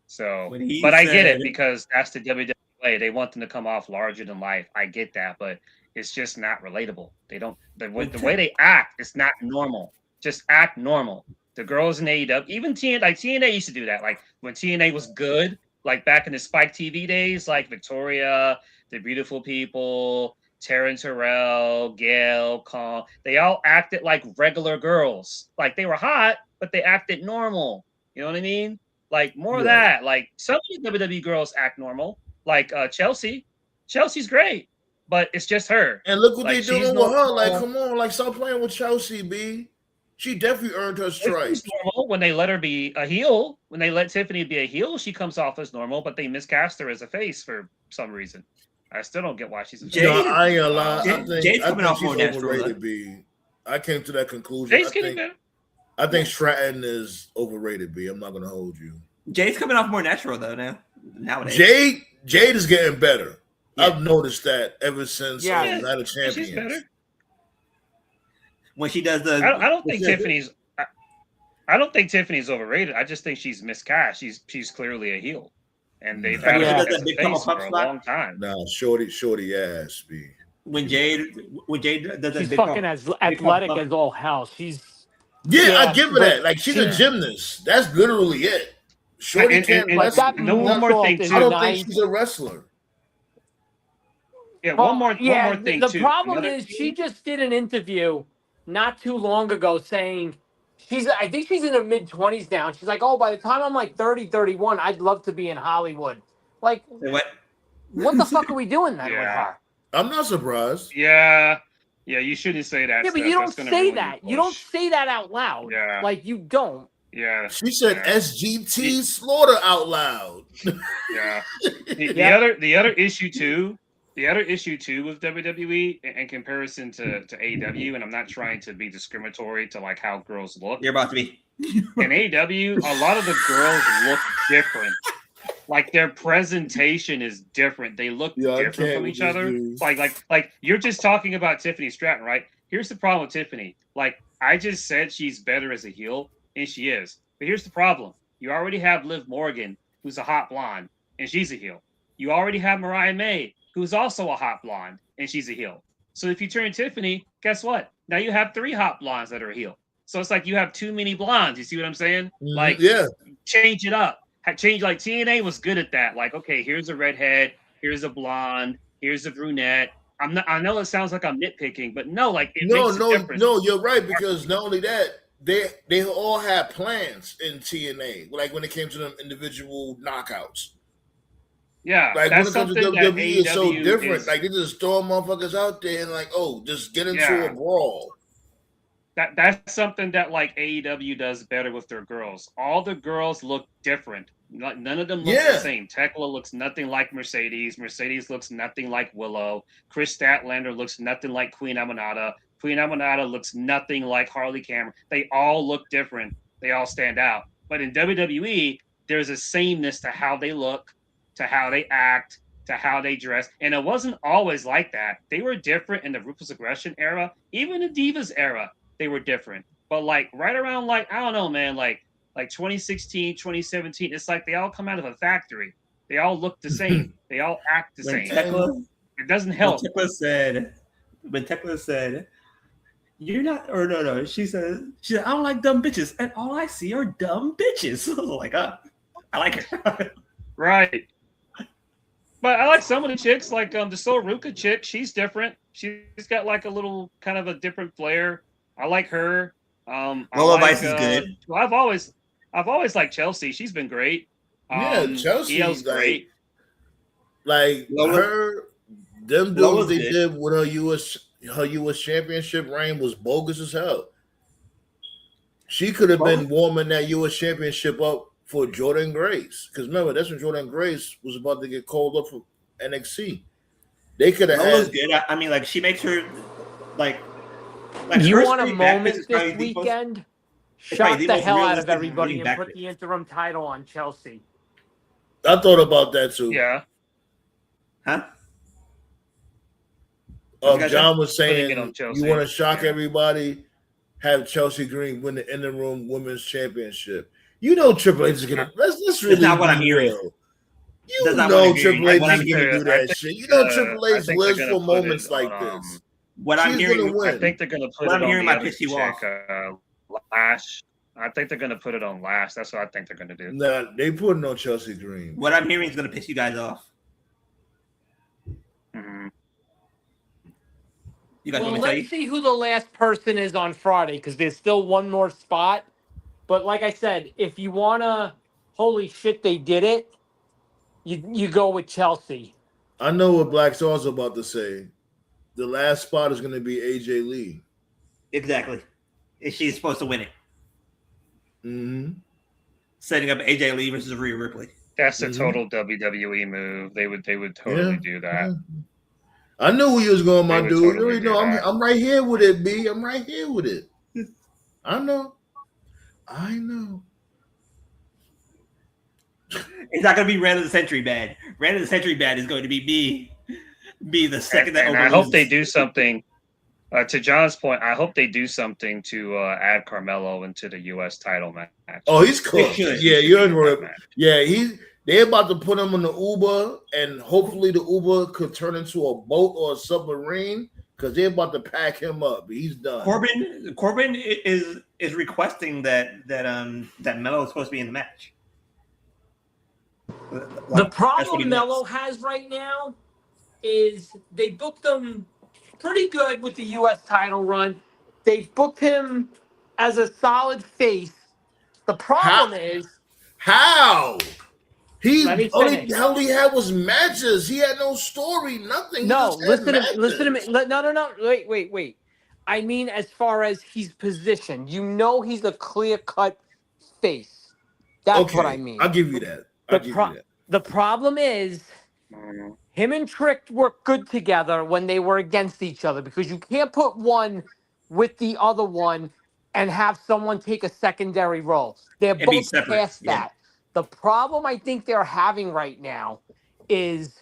So, but I get it because that's the WWE way. They want them to come off larger than life. I get that, but it's just not relatable. They don't. The way they act, it's not normal. Just act normal. The girls in AEW, even TNA used to do that. Like when TNA was good, like back in the Spike TV days, like Victoria, the Beautiful People, Taryn Terrell, Gail, Kong, they all acted like regular girls. Like they were hot, but they acted normal. You know what I mean? Like more of that. Like some of the WWE girls act normal. Like Chelsea. Chelsea's great, but it's just her. And look what like, they doing with her. Like, come on, like stop playing with Chelsea, B. She definitely earned her stripes. Normal when they let her be a heel. When they let Tiffany be a heel, she comes off as normal, but they miscast her as a face for some reason. I still don't get why she's a face. No, I ain't gonna lie. I think more she's overrated, B. I came to that conclusion. Jay's getting better. I think Stratton is overrated, B. I'm not gonna hold you. Jade's coming off more natural though nowadays. Jade is getting better. Yeah. I've noticed that ever since Night of Champions. She's better. When she does the, I don't think Tiffany's. I don't think Tiffany's overrated. I just think she's miscast. She's clearly a heel, and they've had her as a face for a long time. Nah, shorty ass, B. When Jade does that, she's fucking as athletic as all hell. She's I give her that. Like she's a gymnast. That's literally it. Shorty can't wrestle. One more thing too. I don't think she's a wrestler. Yeah, one more thing the too. The problem is she just did an interview not too long ago saying I think she's in her mid-20s now. She's like, oh, by the time I'm like 30, 31, I'd love to be in Hollywood. Like, what the fuck are we doing then with her? I'm not surprised. Yeah, you shouldn't say that. Yeah, but you don't say that. You don't say that out loud. Yeah. Like, you don't. Yeah. She said SGT Slaughter out loud. Yeah. The other issue too with WWE in comparison to AEW, and I'm not trying to be discriminatory to like how girls look. You're about to be. In AEW, a lot of the girls look different. Like their presentation is different. They look different from each other. Like you're just talking about Tiffany Stratton, right? Here's the problem with Tiffany. Like I just said, she's better as a heel, and she is. But here's the problem: you already have Liv Morgan, who's a hot blonde, and she's a heel. You already have Mariah May, who's also a hot blonde, and she's a heel. So if you turn Tiffany, guess what? Now you have 3 hot blondes that are a heel. So it's like you have too many blondes. You see what I'm saying? Like, change it up. Change, like TNA was good at that. Like, okay, here's a redhead, here's a blonde, here's a brunette. I know it sounds like I'm nitpicking, but no, like it makes a difference. No, you're right, because not only that, they all had plans in TNA, like when it came to them individual knockouts. Yeah, like when it comes to WWE, it's so different. Is, like they just throw motherfuckers out there and like, oh, just get into a brawl. That's something that like AEW does better with their girls. All the girls look different. None of them look the same. Tekla looks nothing like Mercedes. Mercedes looks nothing like Willow. Chris Statlander looks nothing like Queen Amanada. Queen Amanada looks nothing like Harley Cameron. They all look different. They all stand out. But in WWE, there's a sameness to how they look, to how they act, to how they dress. And it wasn't always like that. They were different in the Ruthless Aggression era. Even the Divas era, they were different. But like right around like, I don't know, man, like 2016, 2017, it's like they all come out of a factory. They all look the same. They all act the same. It doesn't help. When Tekla said, You're not, or no. She said, I don't like dumb bitches, and all I see are dumb bitches. I was like, I like her. Right. But I like some of the chicks, like the Soruka chick. She's different. She's got like a little kind of a different flair. I like her. Lola Vice is good. I've always liked Chelsea. She's been great. Chelsea's great. Like Lola, them dudes they did with her US championship reign was bogus as hell. She could have been warming that US championship up for Jordan Grace. Because remember, that's when Jordan Grace was about to get called up for NXT. They could have had good. I mean, like she makes her like you want a moment this weekend? Shock the hell out of everybody and put the interim title on Chelsea. I thought about that too. Yeah. Huh? John was saying you want to shock everybody, have Chelsea Green win the interim women's championship. You know Triple H is gonna. Let's really. That's not what I'm hearing. You know Triple H is gonna do that shit. You know Triple H lives for moments like this. What I'm hearing, I think they're gonna put it on my pissy Lash. I think they're gonna put it on Lash. That's what I think they're gonna do. Nah, they putting on Chelsea Green. What I'm hearing is gonna piss you guys off. Mm-hmm. You guys well, want me to tell let's see who the last person is on Friday because there's still one more spot. But like I said, if you wanna, holy shit, they did it. You go with Chelsea. I know what Black Star's about to say. The last spot is going to be AJ Lee. Exactly. She's supposed to win it. Mm-hmm. Setting up AJ Lee versus Rhea Ripley. That's a total WWE move. They would totally do that. Yeah. I knew who you was going, my dude. Totally you know, I'm right here with it, B. I'm right here with it. I know. It's not going to be Rand of the Century bad. Rand of the Century bad is going to be the second that. And I hope they do something. To John's point, I hope they do something to add Carmelo into the U.S. title match. Oh, he's cool. Yeah, you're right. Yeah, they're about to put him on the Uber, and hopefully the Uber could turn into a boat or a submarine because they're about to pack him up. He's done. Corbin is requesting that Melo is supposed to be in the match. The problem Melo has right now is they booked him pretty good with the U.S. title run. They've booked him as a solid face. The problem is how he only had was matches. He had no story, nothing. No, listen to me. No. Wait. I mean, as far as he's positioned, you know, he's a clear-cut face. That's what I mean. I'll give you that. The problem is him and Trick work good together when they were against each other because you can't put one with the other one and have someone take a secondary role. They're both past that. The problem I think they're having right now is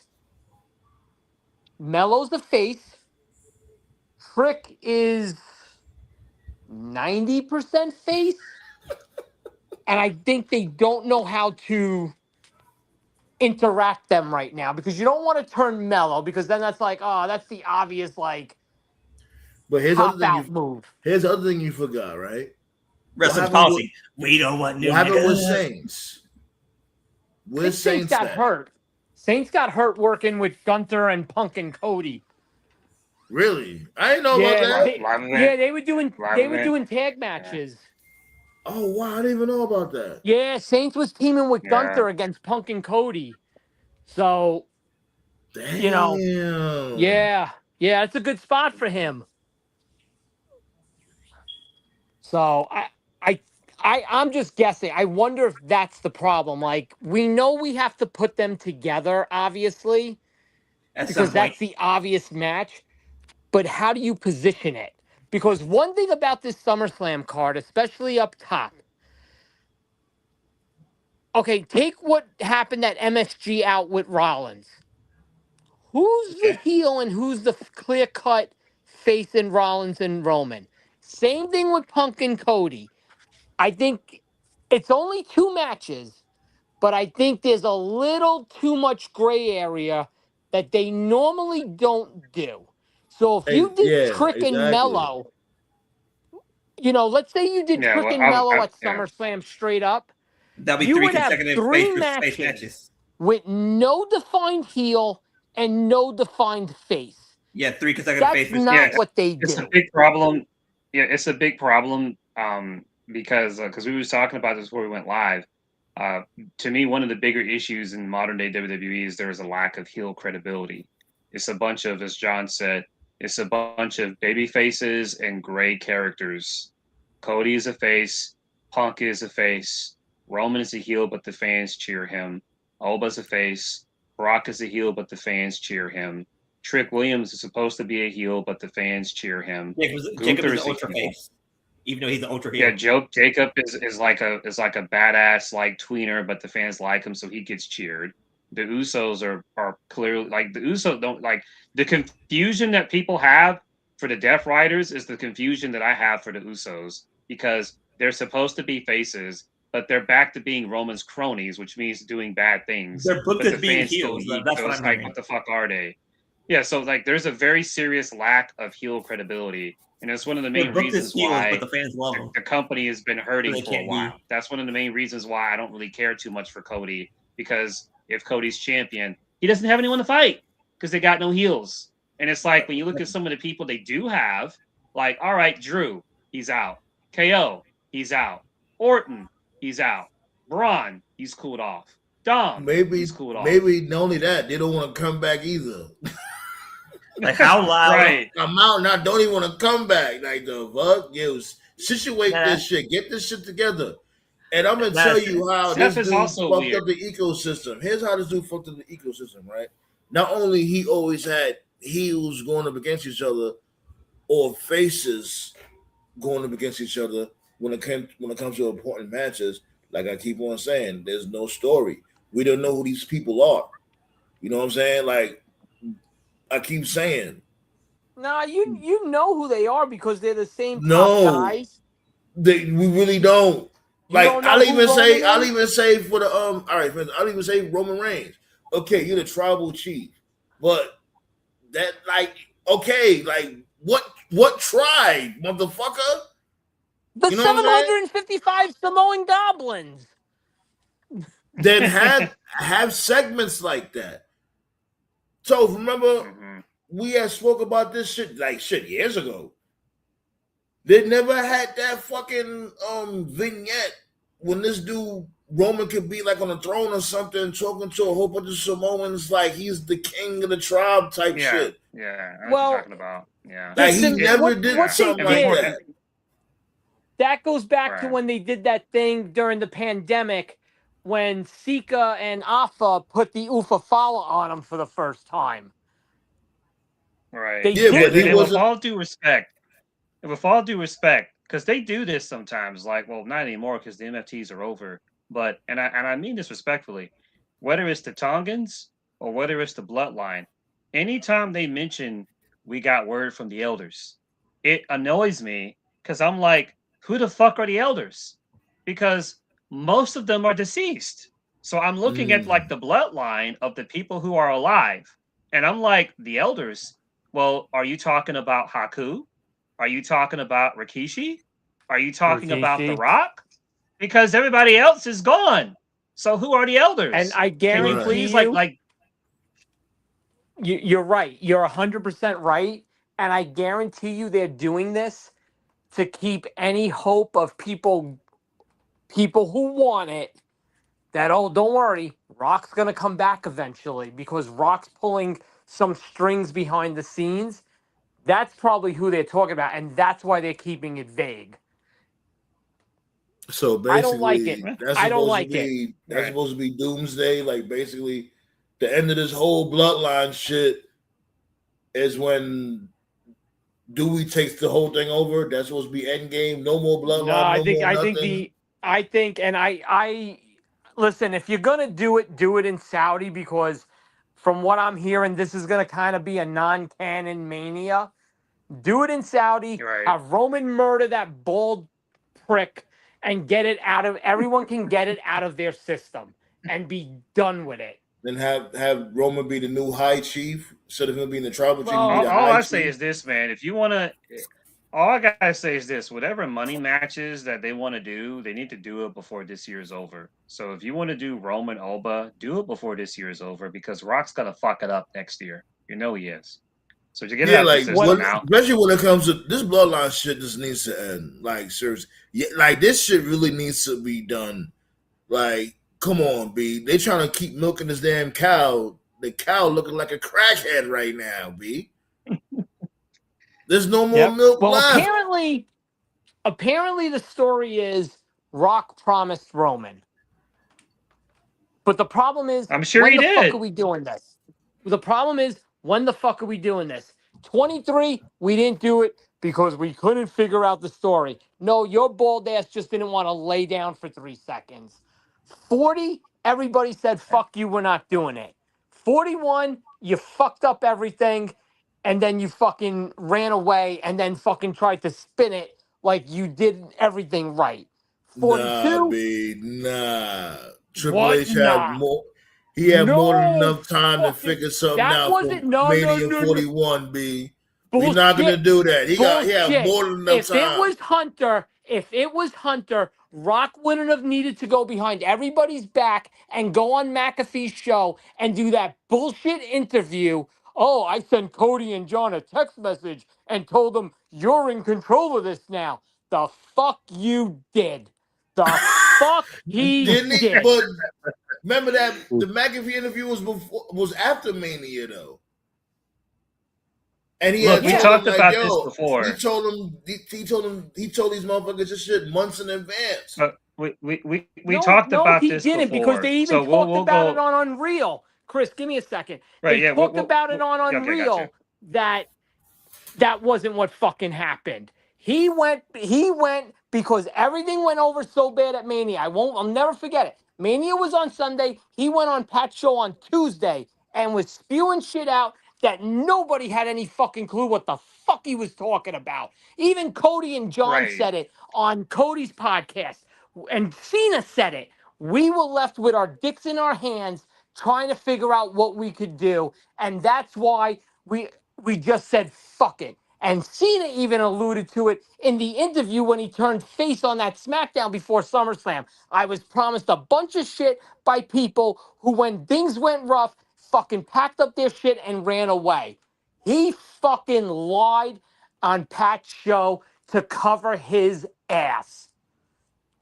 Melo's the face. Trick is 90% face. And I think they don't know how to interact them right now because you don't want to turn Melo because then that's like, oh, that's the obvious like but here's pop out move. Here's the other thing you forgot, right? Wrestling policy. We don't want new. What happened with Saints? Saints got hurt. Saints got hurt working with Gunther and Punk and Cody. Really? I didn't know about that. They were doing tag matches. Oh wow, I didn't even know about that. Yeah, Saints was teaming with Gunther against Punk and Cody. So, you know, it's a good spot for him. So I'm just guessing. I wonder if that's the problem. Like, we know we have to put them together, obviously, because that's the obvious match. But how do you position it? Because one thing about this SummerSlam card, especially up top, okay, take what happened at MSG out with Rollins. Who's the heel and who's the clear-cut face in Rollins and Roman? Same thing with Punk and Cody. I think it's only 2 matches, but I think there's a little too much gray area that they normally don't do. So if you did Trick and Melo, you know, let's say you did Yeah, well, freaking Mellow at yeah. SummerSlam straight up. That'll be You 3 would have consecutive 3 face matches matches. with no defined heel and no defined face. Yeah, 3 consecutive That's face. not what they It's do. a big problem. Yeah, it's a big problem because we were talking about this before we went live. To me, one of the bigger issues in modern day WWE is there is a lack of heel credibility. It's a bunch of, as John said, it's a bunch of baby faces and gray characters. Cody is a face, Punk is a face, Roman is a heel, but the fans cheer him. Alba's a face, Brock is a heel, but the fans cheer him. Trick Williams is supposed to be a heel, but the fans cheer him. Jacob is an ultra face, even though he's an ultra heel. Yeah, Jacob is like a badass like tweener, but the fans like him, so he gets cheered. The Usos are clearly like the Usos don't like the confusion that people have for the Death Riders is the confusion that I have for the Usos because they're supposed to be faces, but they're back to being Roman's cronies, which means doing bad things. They're booked but as being heels. That's what I'm like, hearing. what the fuck are they? Yeah, so like there's a very serious lack of heel credibility. And it's one of the main reasons why but the fans love them. The company has been hurting They for a can't while. leave. That's one of the main reasons why I don't really care too much for Cody, because if Cody's champion, he doesn't have anyone to fight because they got no heels. And it's like when you look at some of the people they do have, like, all right, Drew, he's out. KO, he's out. Orton, he's out. Braun, he's cooled off. Dom, he's cooled off. Maybe not only that, they don't want to come back either. Like how loud? Right. I'm out now. Don't even want to come back. Like the fuck, situate this shit. Get this shit together. And I'm gonna tell you how this dude fucked up the ecosystem. Here's how this dude fucked up the ecosystem. Right. Not only he always had heels going up against each other, or faces going up against each other when it comes to important matches. Like I keep on saying, there's no story. We don't know who these people are. You know what I'm saying? Like I keep saying. Nah, you know who they are because they're the same top guys. We really don't. Like I'll even say for the all right, I'll even say Roman Reigns. Okay, you're the tribal chief, but that like okay, like what tribe, motherfucker? The 755 Samoan goblins. Then have segments like that. So remember, we had spoke about this shit years ago. They never had that fucking vignette when this dude Roman could be like on a throne or something, talking to a whole bunch of Samoans like he's the king of the tribe type shit. Yeah, that's what I'm talking about. Yeah, like he never did something like that. That goes back to when they did that thing during the pandemic when Sika and Afa put the Ufafala on him for the first time. Right. With all due respect, because they do this sometimes. Like, well, not anymore because the MFTs are over. But and I mean this respectfully, whether it's the Tongans or whether it's the Bloodline, anytime they mention we got word from the elders, it annoys me because I'm like, who the fuck are the elders? Because most of them are deceased. So I'm looking at like the bloodline of the people who are alive. And I'm like, the elders, well, are you talking about Haku? Are you talking about Rikishi? Are you talking about The Rock? Because everybody else is gone. So who are the elders? And I guarantee Can you please you're right. You're 100% right. And I guarantee you they're doing this to keep any hope of people who want it that, oh, don't worry, Rock's going to come back eventually because Rock's pulling some strings behind the scenes. That's probably who they're talking about, and that's why they're keeping it vague. So basically, I don't like it. That's supposed to be doomsday. Like basically, the end of this whole bloodline shit is when Dewey takes the whole thing over. That's supposed to be end game. No more bloodline. No, I think listen, if you're gonna do it in Saudi because from what I'm hearing, this is gonna kind of be a non-canon Mania. Do it in Saudi. Right. Have Roman murder that bald prick and get it out of. Everyone can get it out of their system and be done with it. Then have Roman be the new high chief instead of him being the tribal chief. All I say is this, man. If you want to, All I gotta say is this: whatever money matches that they want to do, they need to do it before this year is over. So if you want to do Roman Oba, do it before this year is over because Rock's gonna fuck it up next year. You know he is. So to get it Yeah, out of the like system now, especially when it comes to this bloodline shit, just needs to end. Like seriously, yeah, like this shit really needs to be done. Like, come on, B. They trying to keep milking this damn cow. The cow looking like a crackhead right now, B. There's no more milk Well, left. apparently the story is Rock promised Roman. But the problem is, I'm sure when he the fuck did. are we doing this? The problem is, when the fuck are we doing this? 23, we didn't do it because we couldn't figure out the story. No, your bald ass just didn't want to lay down for 3 seconds. 40, everybody said, fuck you, we're not doing it. 41, you fucked up everything, and then you fucking ran away and then fucking tried to spin it like you did everything right. 42. Nah, B. Nah. Triple What? H had Nah. more. He had more than No enough time to fucking. figure something That out for wasn't. No. Mania 41, B. We're not gonna Bullshit. do that. He had Bullshit. more than enough If it time. was Hunter, Rock wouldn't have needed to go behind everybody's back and go on McAfee's show and do that bullshit interview. Oh, I sent Cody and John a text message and told them you're in control of this now. The fuck you did. The fuck he Didn't he? did. But remember that the McAfee interview was after Mania though. And he Look, had we told talked him, about like, this yo, before. he told these motherfuckers this shit months in advance. But we talked No, about he this didn't because before. they even So talked we'll about it go on Unreal. Chris, give me a second. right. They Yeah, talked about it on okay, got you. Unreal that wasn't what fucking happened. He went because everything went over so bad at Mania. I'll never forget it. Mania was on Sunday. He went on Pat's show on Tuesday and was spewing shit out that nobody had any fucking clue what the fuck he was talking about. Even Cody and John Right. said it on Cody's podcast. And Cena said it. We were left with our dicks in our hands trying to figure out what we could do. And that's why we just said fuck it. And Cena even alluded to it in the interview when he turned face on that SmackDown before SummerSlam. I was promised a bunch of shit by people who, when things went rough, fucking packed up their shit and ran away. He fucking lied on Pat's show to cover his ass.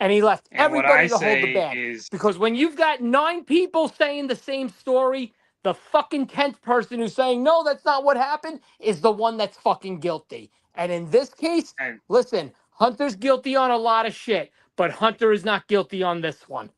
And he left And what I everybody to hold the say bag. is, Because when you've got 9 people saying the same story, the fucking 10th person who's saying, no, that's not what happened, is the one that's fucking guilty. And in this case, and listen, Hunter's guilty on a lot of shit, but Hunter is not guilty on this one.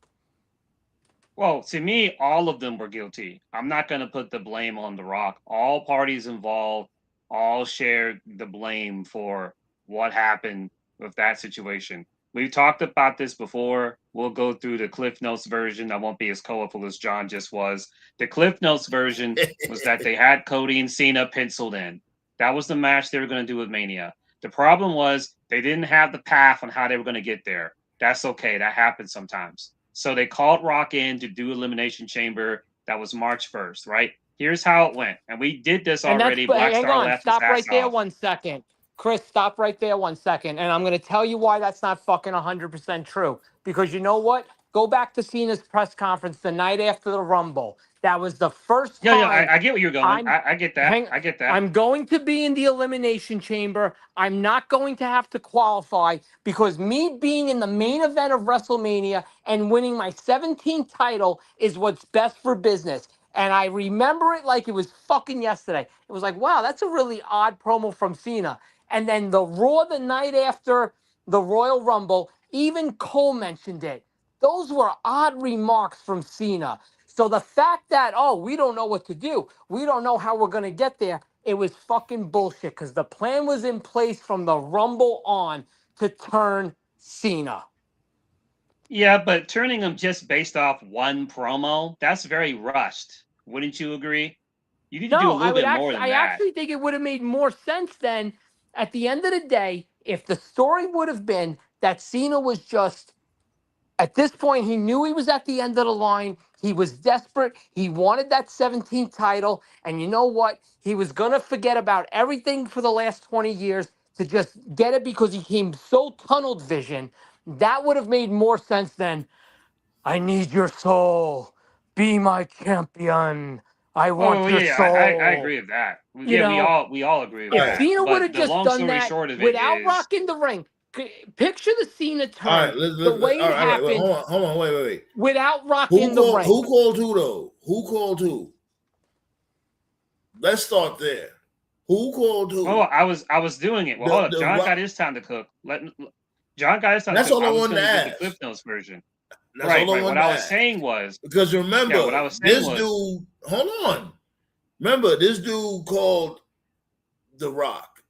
well, to me, all of them were guilty. I'm not going to put the blame on The Rock. All parties involved all shared the blame for what happened with that situation. We've talked about this before. We'll go through the Cliff Notes version. I won't be as colorful as John just was. The Cliff Notes version was that they had Cody and Cena penciled in. That was the match they were going to do with Mania. The problem was they didn't have the path on how they were going to get there. That's okay. That happens sometimes. So they called Rock in to do Elimination Chamber. That was March 1st, right? Here's how it went. And we did this already. Black Hang Star on, left stop his right ass there off. 1 second. Chris, stop right there 1 second. And I'm going to tell you why that's not fucking 100% true. Because you know what? Go back to Cena's press conference the night after the Rumble. That was the first time. Yeah, I get where you're going. I get that. I get that. I'm going to be in the Elimination Chamber. I'm not going to have to qualify because me being in the main event of WrestleMania and winning my 17th title is what's best for business. And I remember it like it was fucking yesterday. It was like, wow, that's a really odd promo from Cena. And then the Raw the night after the Royal Rumble, even Cole mentioned it. Those were odd remarks from Cena. So the fact that, oh, we don't know what to do, we don't know how we're going to get there, it was fucking bullshit because the plan was in place from the Rumble on to turn Cena. Yeah, but turning him just based off one promo, that's very rushed. Wouldn't you agree? You need to do a little bit more than that. I actually think it would have made more sense then. At the end of the day, if the story would have been that Cena was just, at this point, he knew he was at the end of the line. He was desperate. He wanted that 17th title. And you know what? He was going to forget about everything for the last 20 years. to just get it because he came so tunnel vision, that would have made more sense than, I need your soul. Be my champion. I want your soul. I agree with that. You know, we all agree with if that. Cena would have But the just long done story that short of it without is, Rock in the ring, picture the Cena turn, All right, the way it happened. Wait, hold on, wait. Without Rock in the ring. Who called who though? Who called who? Let's start there. Who called who? Oh, I was doing it. Well, hold up. John got his time to cook. John got his time to cook. All I wanted to ask. The Cliff Notes version. That's right. all I What I was saying was, because remember, what I was saying this dude. Hold on. Remember, this dude called The Rock.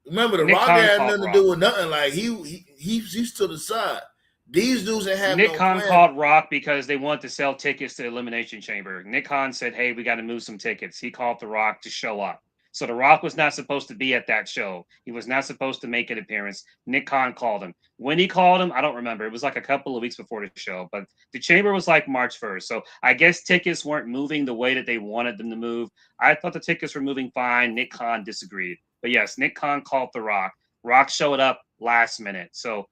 Remember, The Rock had nothing to do with nothing. Like he's to the side. These dudes that have Nick Khan called Rock because they want to sell tickets to the Elimination Chamber. Nick Khan said, "Hey, we got to move some tickets." He called The Rock to show up. So The Rock was not supposed to be at that show. He was not supposed to make an appearance. Nick Khan called him. When he called him, I don't remember. It was like a couple of weeks before the show, but the chamber was like March 1st. So I guess tickets weren't moving the way that they wanted them to move. I thought the tickets were moving fine. Nick Khan disagreed. But yes, Nick Khan called The Rock. Rock showed up last minute. So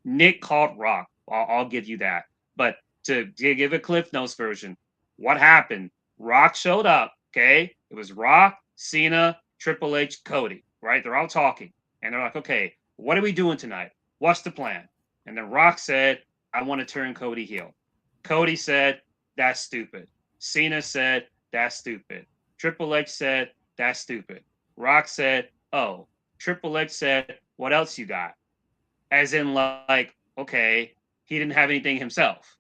Nick called Rock. I'll give you that. But to give a Cliff Notes version, what happened? Rock showed up, okay? It was Rock, Cena, Triple H, Cody, right? They're all talking. And they're like, okay, what are we doing tonight? What's the plan? And then Rock said, I want to turn Cody heel. Cody said, that's stupid. Cena said, that's stupid. Triple H said, that's stupid. Rock said, oh. Triple H said, what else you got? As in, like, okay, he didn't have anything himself.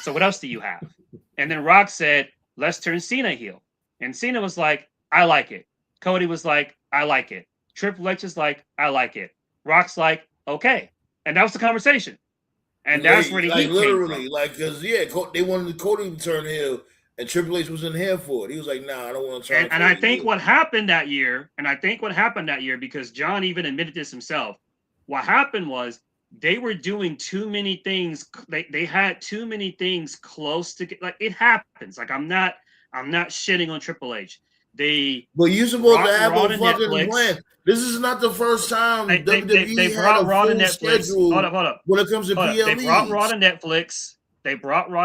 So what else do you have? And then Rock said, let's turn Cena heel. And Cena was like, I like it. Cody was like, I like it. Triple H is like, I like it. Rock's like, okay. And that was the conversation. And that's where the heat literally, came from. like, because, they wanted Cody to turn heel, and Triple H wasn't here for it. He was like, nah, I don't want to turn And I think what happened that year, because John even admitted this himself, what happened was they were doing too many things. They had too many things close to get, like, it happens. Like, I'm not shitting on Triple H. But you're supposed to have a fucking plan. This is not the first time WWE they brought Raw to Netflix. Schedule hold up. when it comes to PLEs. They brought Raw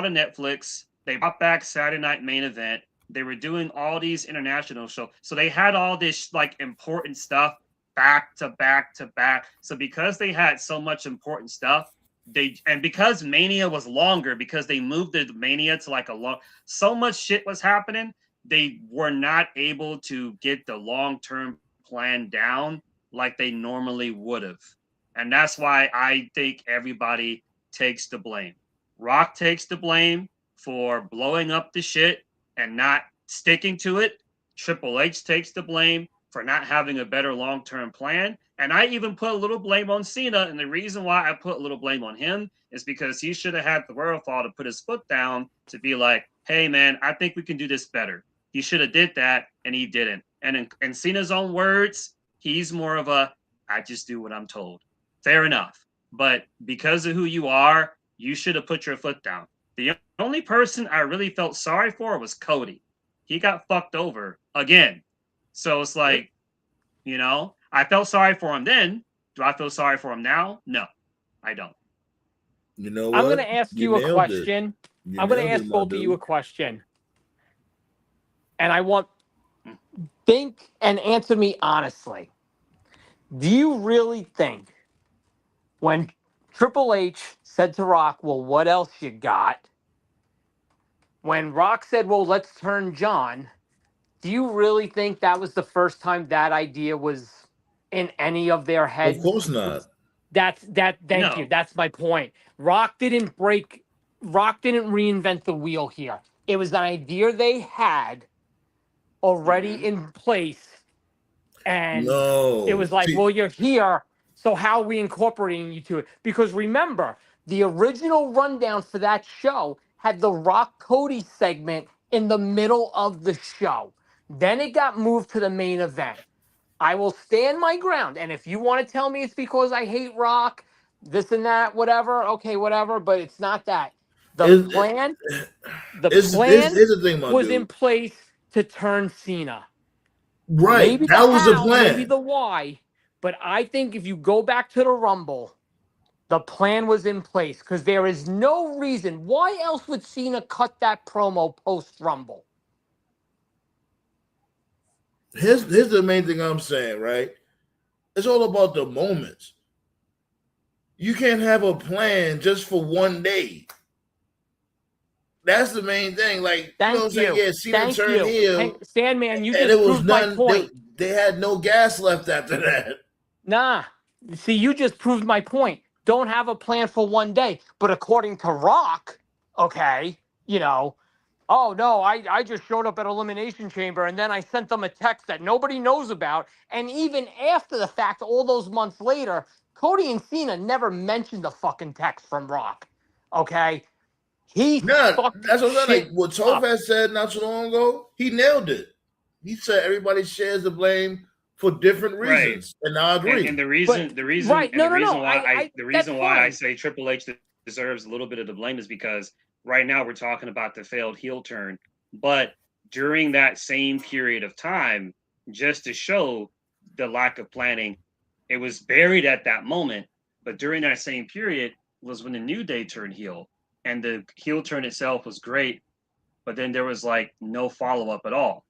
to Netflix. They brought back Saturday Night Main Event. They were doing all these international shows. So they had all this like important stuff back to back to back. So because they had so much important stuff, because Mania was longer, because they moved the Mania to like so much shit was happening, they were not able to get the long-term plan down like they normally would have. And that's why I think everybody takes the blame. Rock takes the blame for blowing up the shit and not sticking to it. Triple H takes the blame for not having a better long-term plan. And I even put a little blame on Cena. And the reason why I put a little blame on him is because he should have had the wherewithal to put his foot down to be like, hey, man, I think we can do this better. He should have did that, and he didn't. And in Cena's own words, he's more of a, I just do what I'm told. Fair enough. But because of who you are, you should have put your foot down. The only person I really felt sorry for was Cody. He got fucked over again. So it's like, I felt sorry for him then. Do I feel sorry for him now? No, I don't. You know what? I'm going to ask you a question. I'm going to ask both of you a question. And I want think and answer me honestly. Do you really think when Triple H said to Rock, well, what else you got? When Rock said, well, let's turn John, do you really think that was the first time that idea was in any of their heads? Of course not. Thank you. That's my point. Rock didn't reinvent the wheel here. It was an idea they had already in place, and it was like, well, you're here, so how are we incorporating you to it? Because remember, the original rundown for that show had the Rock Cody segment in the middle of the show. Then it got moved to the main event. I will stand my ground, and if you want to tell me it's because I hate Rock, this and that, whatever, okay, whatever, but it's not that. The plan was in place to turn Cena. Right. Maybe that was the plan. Maybe the why, But I think if you go back to the Rumble, the plan was in place because there is no reason. Why else would Cena cut that promo post-Rumble? Here's the main thing I'm saying, right? It's all about the moments. You can't have a plan just for one day. That's the main thing. Like, Thank you know what I'm saying? Yeah, Cena turned heel. Hey, Sandman, you and just it was proved my point. They had no gas left after that. Nah. See, you just proved my point. Don't have a plan for one day. But according to Rock, okay, you know, oh, no, I just showed up at Elimination Chamber and then I sent them a text that nobody knows about. And even after the fact, all those months later, Cody and Cena never mentioned the fucking text from Rock, okay? That's what I'm saying. Like what Topaz said not too long ago, he nailed it. He said everybody shares the blame for different reasons, and I agree. And the reason why I say Triple H deserves a little bit of the blame is because right now we're talking about the failed heel turn, but during that same period of time, just to show the lack of planning, it was buried at that moment. But during that same period was when the New Day turned heel, and the heel turn itself was great, but then there was like no follow up at all.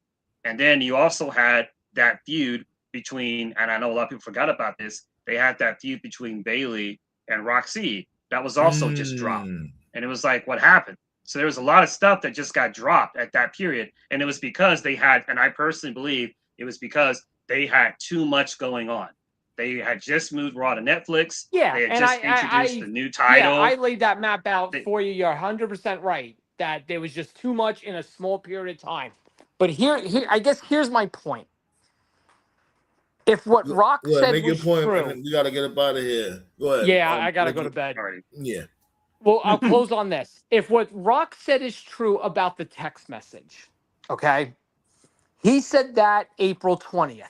And then you also had that feud between, and I know a lot of people forgot about this, they had that feud between Bayley and Roxy that was also just dropped. And it was like, what happened? So there was a lot of stuff that just got dropped at that period. And it was because they had, and I personally believe it was because they had too much going on. They had just moved Raw to Netflix. Yeah, they had and just introduced the new title. Yeah, I laid that map out for you. You're 100% right that there was just too much in a small period of time. But here, I guess here's my point. If what Rock said make was your point, true, you got to get up out of here. Go ahead. Yeah, I got to go to bed. Yeah. Well, I'll close on this. If what Rock said is true about the text message, okay, he said that April 20th.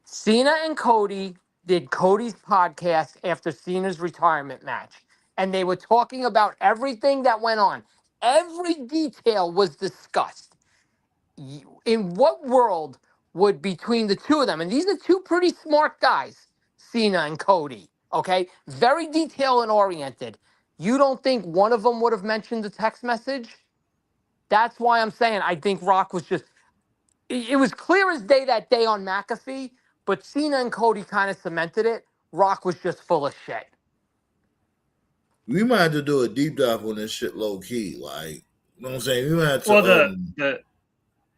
Cena and Cody did Cody's podcast after Cena's retirement match, and they were talking about everything that went on. Every detail was discussed. In what world would between the two of them, and these are two pretty smart guys, Cena and Cody, okay? Very detail and oriented. You don't think one of them would have mentioned the text message? That's why I'm saying I think Rock was just, it was clear as day that day on McAfee, but Cena and Cody kind of cemented it. Rock was just full of shit. We might have to do a deep dive on this shit low key. Like, you know what I'm saying? We might have to,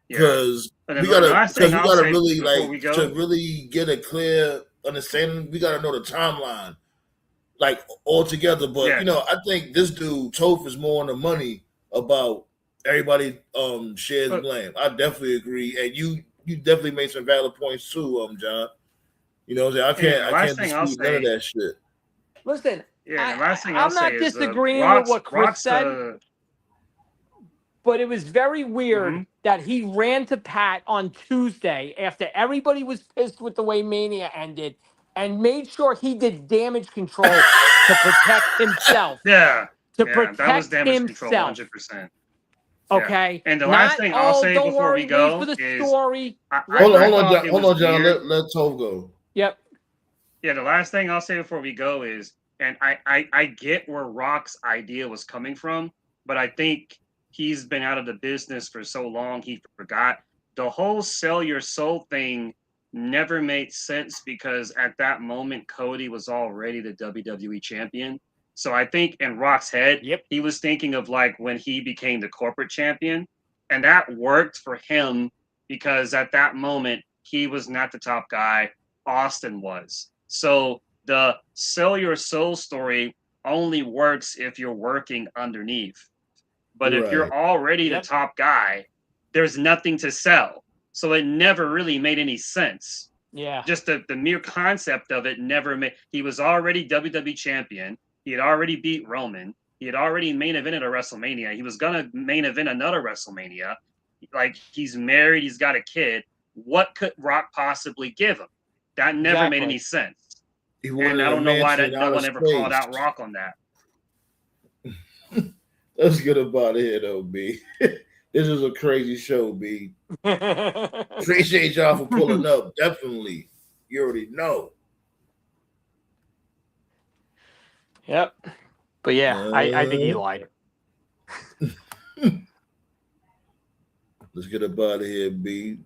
because we gotta really to really get a clear understanding. We gotta know the timeline, like altogether. But you know, I think this dude Toph is more on the money about everybody shares blame. I definitely agree, and you definitely made some valid points too, John. You know what I'm saying? I can't dispute none of that shit. Listen, I'm not disagreeing with what Chris said. But it was very weird that he ran to Pat on Tuesday after everybody was pissed with the way Mania ended and made sure he did damage control to protect himself. Protect that was damage himself. Control 100%. Okay. And the last thing I'll say before we go for the is story. Hold on, John. Let Toph go. Yep. Yeah, the last thing I'll say before we go is, and I get where Rock's idea was coming from, but I think he's been out of the business for so long he forgot. The whole sell your soul thing never made sense because at that moment Cody was already the WWE champion. So I think in Rock's head, he was thinking of like when he became the corporate champion, and that worked for him because at that moment he was not the top guy. Austin was. So the sell your soul story only works if you're working underneath. But if you're already the top guy, there's nothing to sell. So it never really made any sense. Yeah. Just the mere concept of it never made. He was already WWE champion. He had already beat Roman. He had already main evented a WrestleMania. He was going to main event another WrestleMania. Like, he's married. He's got a kid. What could Rock possibly give him? That never made any sense. And I don't know why no one ever called out Rock on that. Let's get up out of here, though, B. This is a crazy show, B. Appreciate y'all for pulling up. Definitely. You already know. Yep. But yeah, I think he lied. Let's get up out of here, B.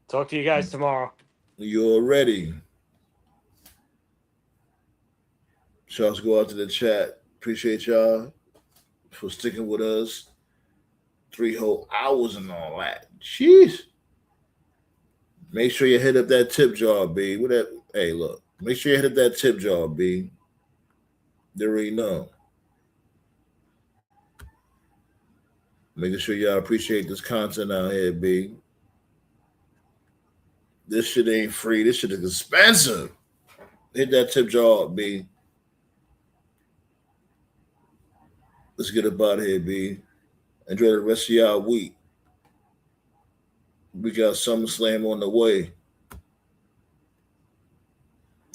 Talk to you guys tomorrow. You're ready. Shouts go out to the chat. Appreciate y'all for sticking with us. 3 whole hours and all that. Jeez. Make sure you hit up that tip jar, B. Hey, look. Make sure you hit up that tip jar, B. They already know. Making sure y'all appreciate this content out here, B. This shit ain't free. This shit is expensive. Hit that tip jar up, B. Let's get up out of here, B. Enjoy the rest of y'all week. We got SummerSlam on the way.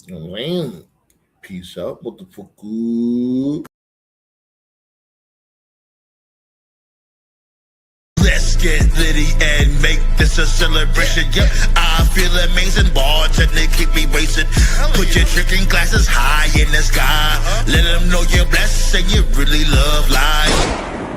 Man, peace out, motherfucker. Let's get litty and make this a celebration. Yep, I feel amazing. Bartender keep me racing. Put your drinking glasses high in the sky. Let them know you're blessed and you really love life.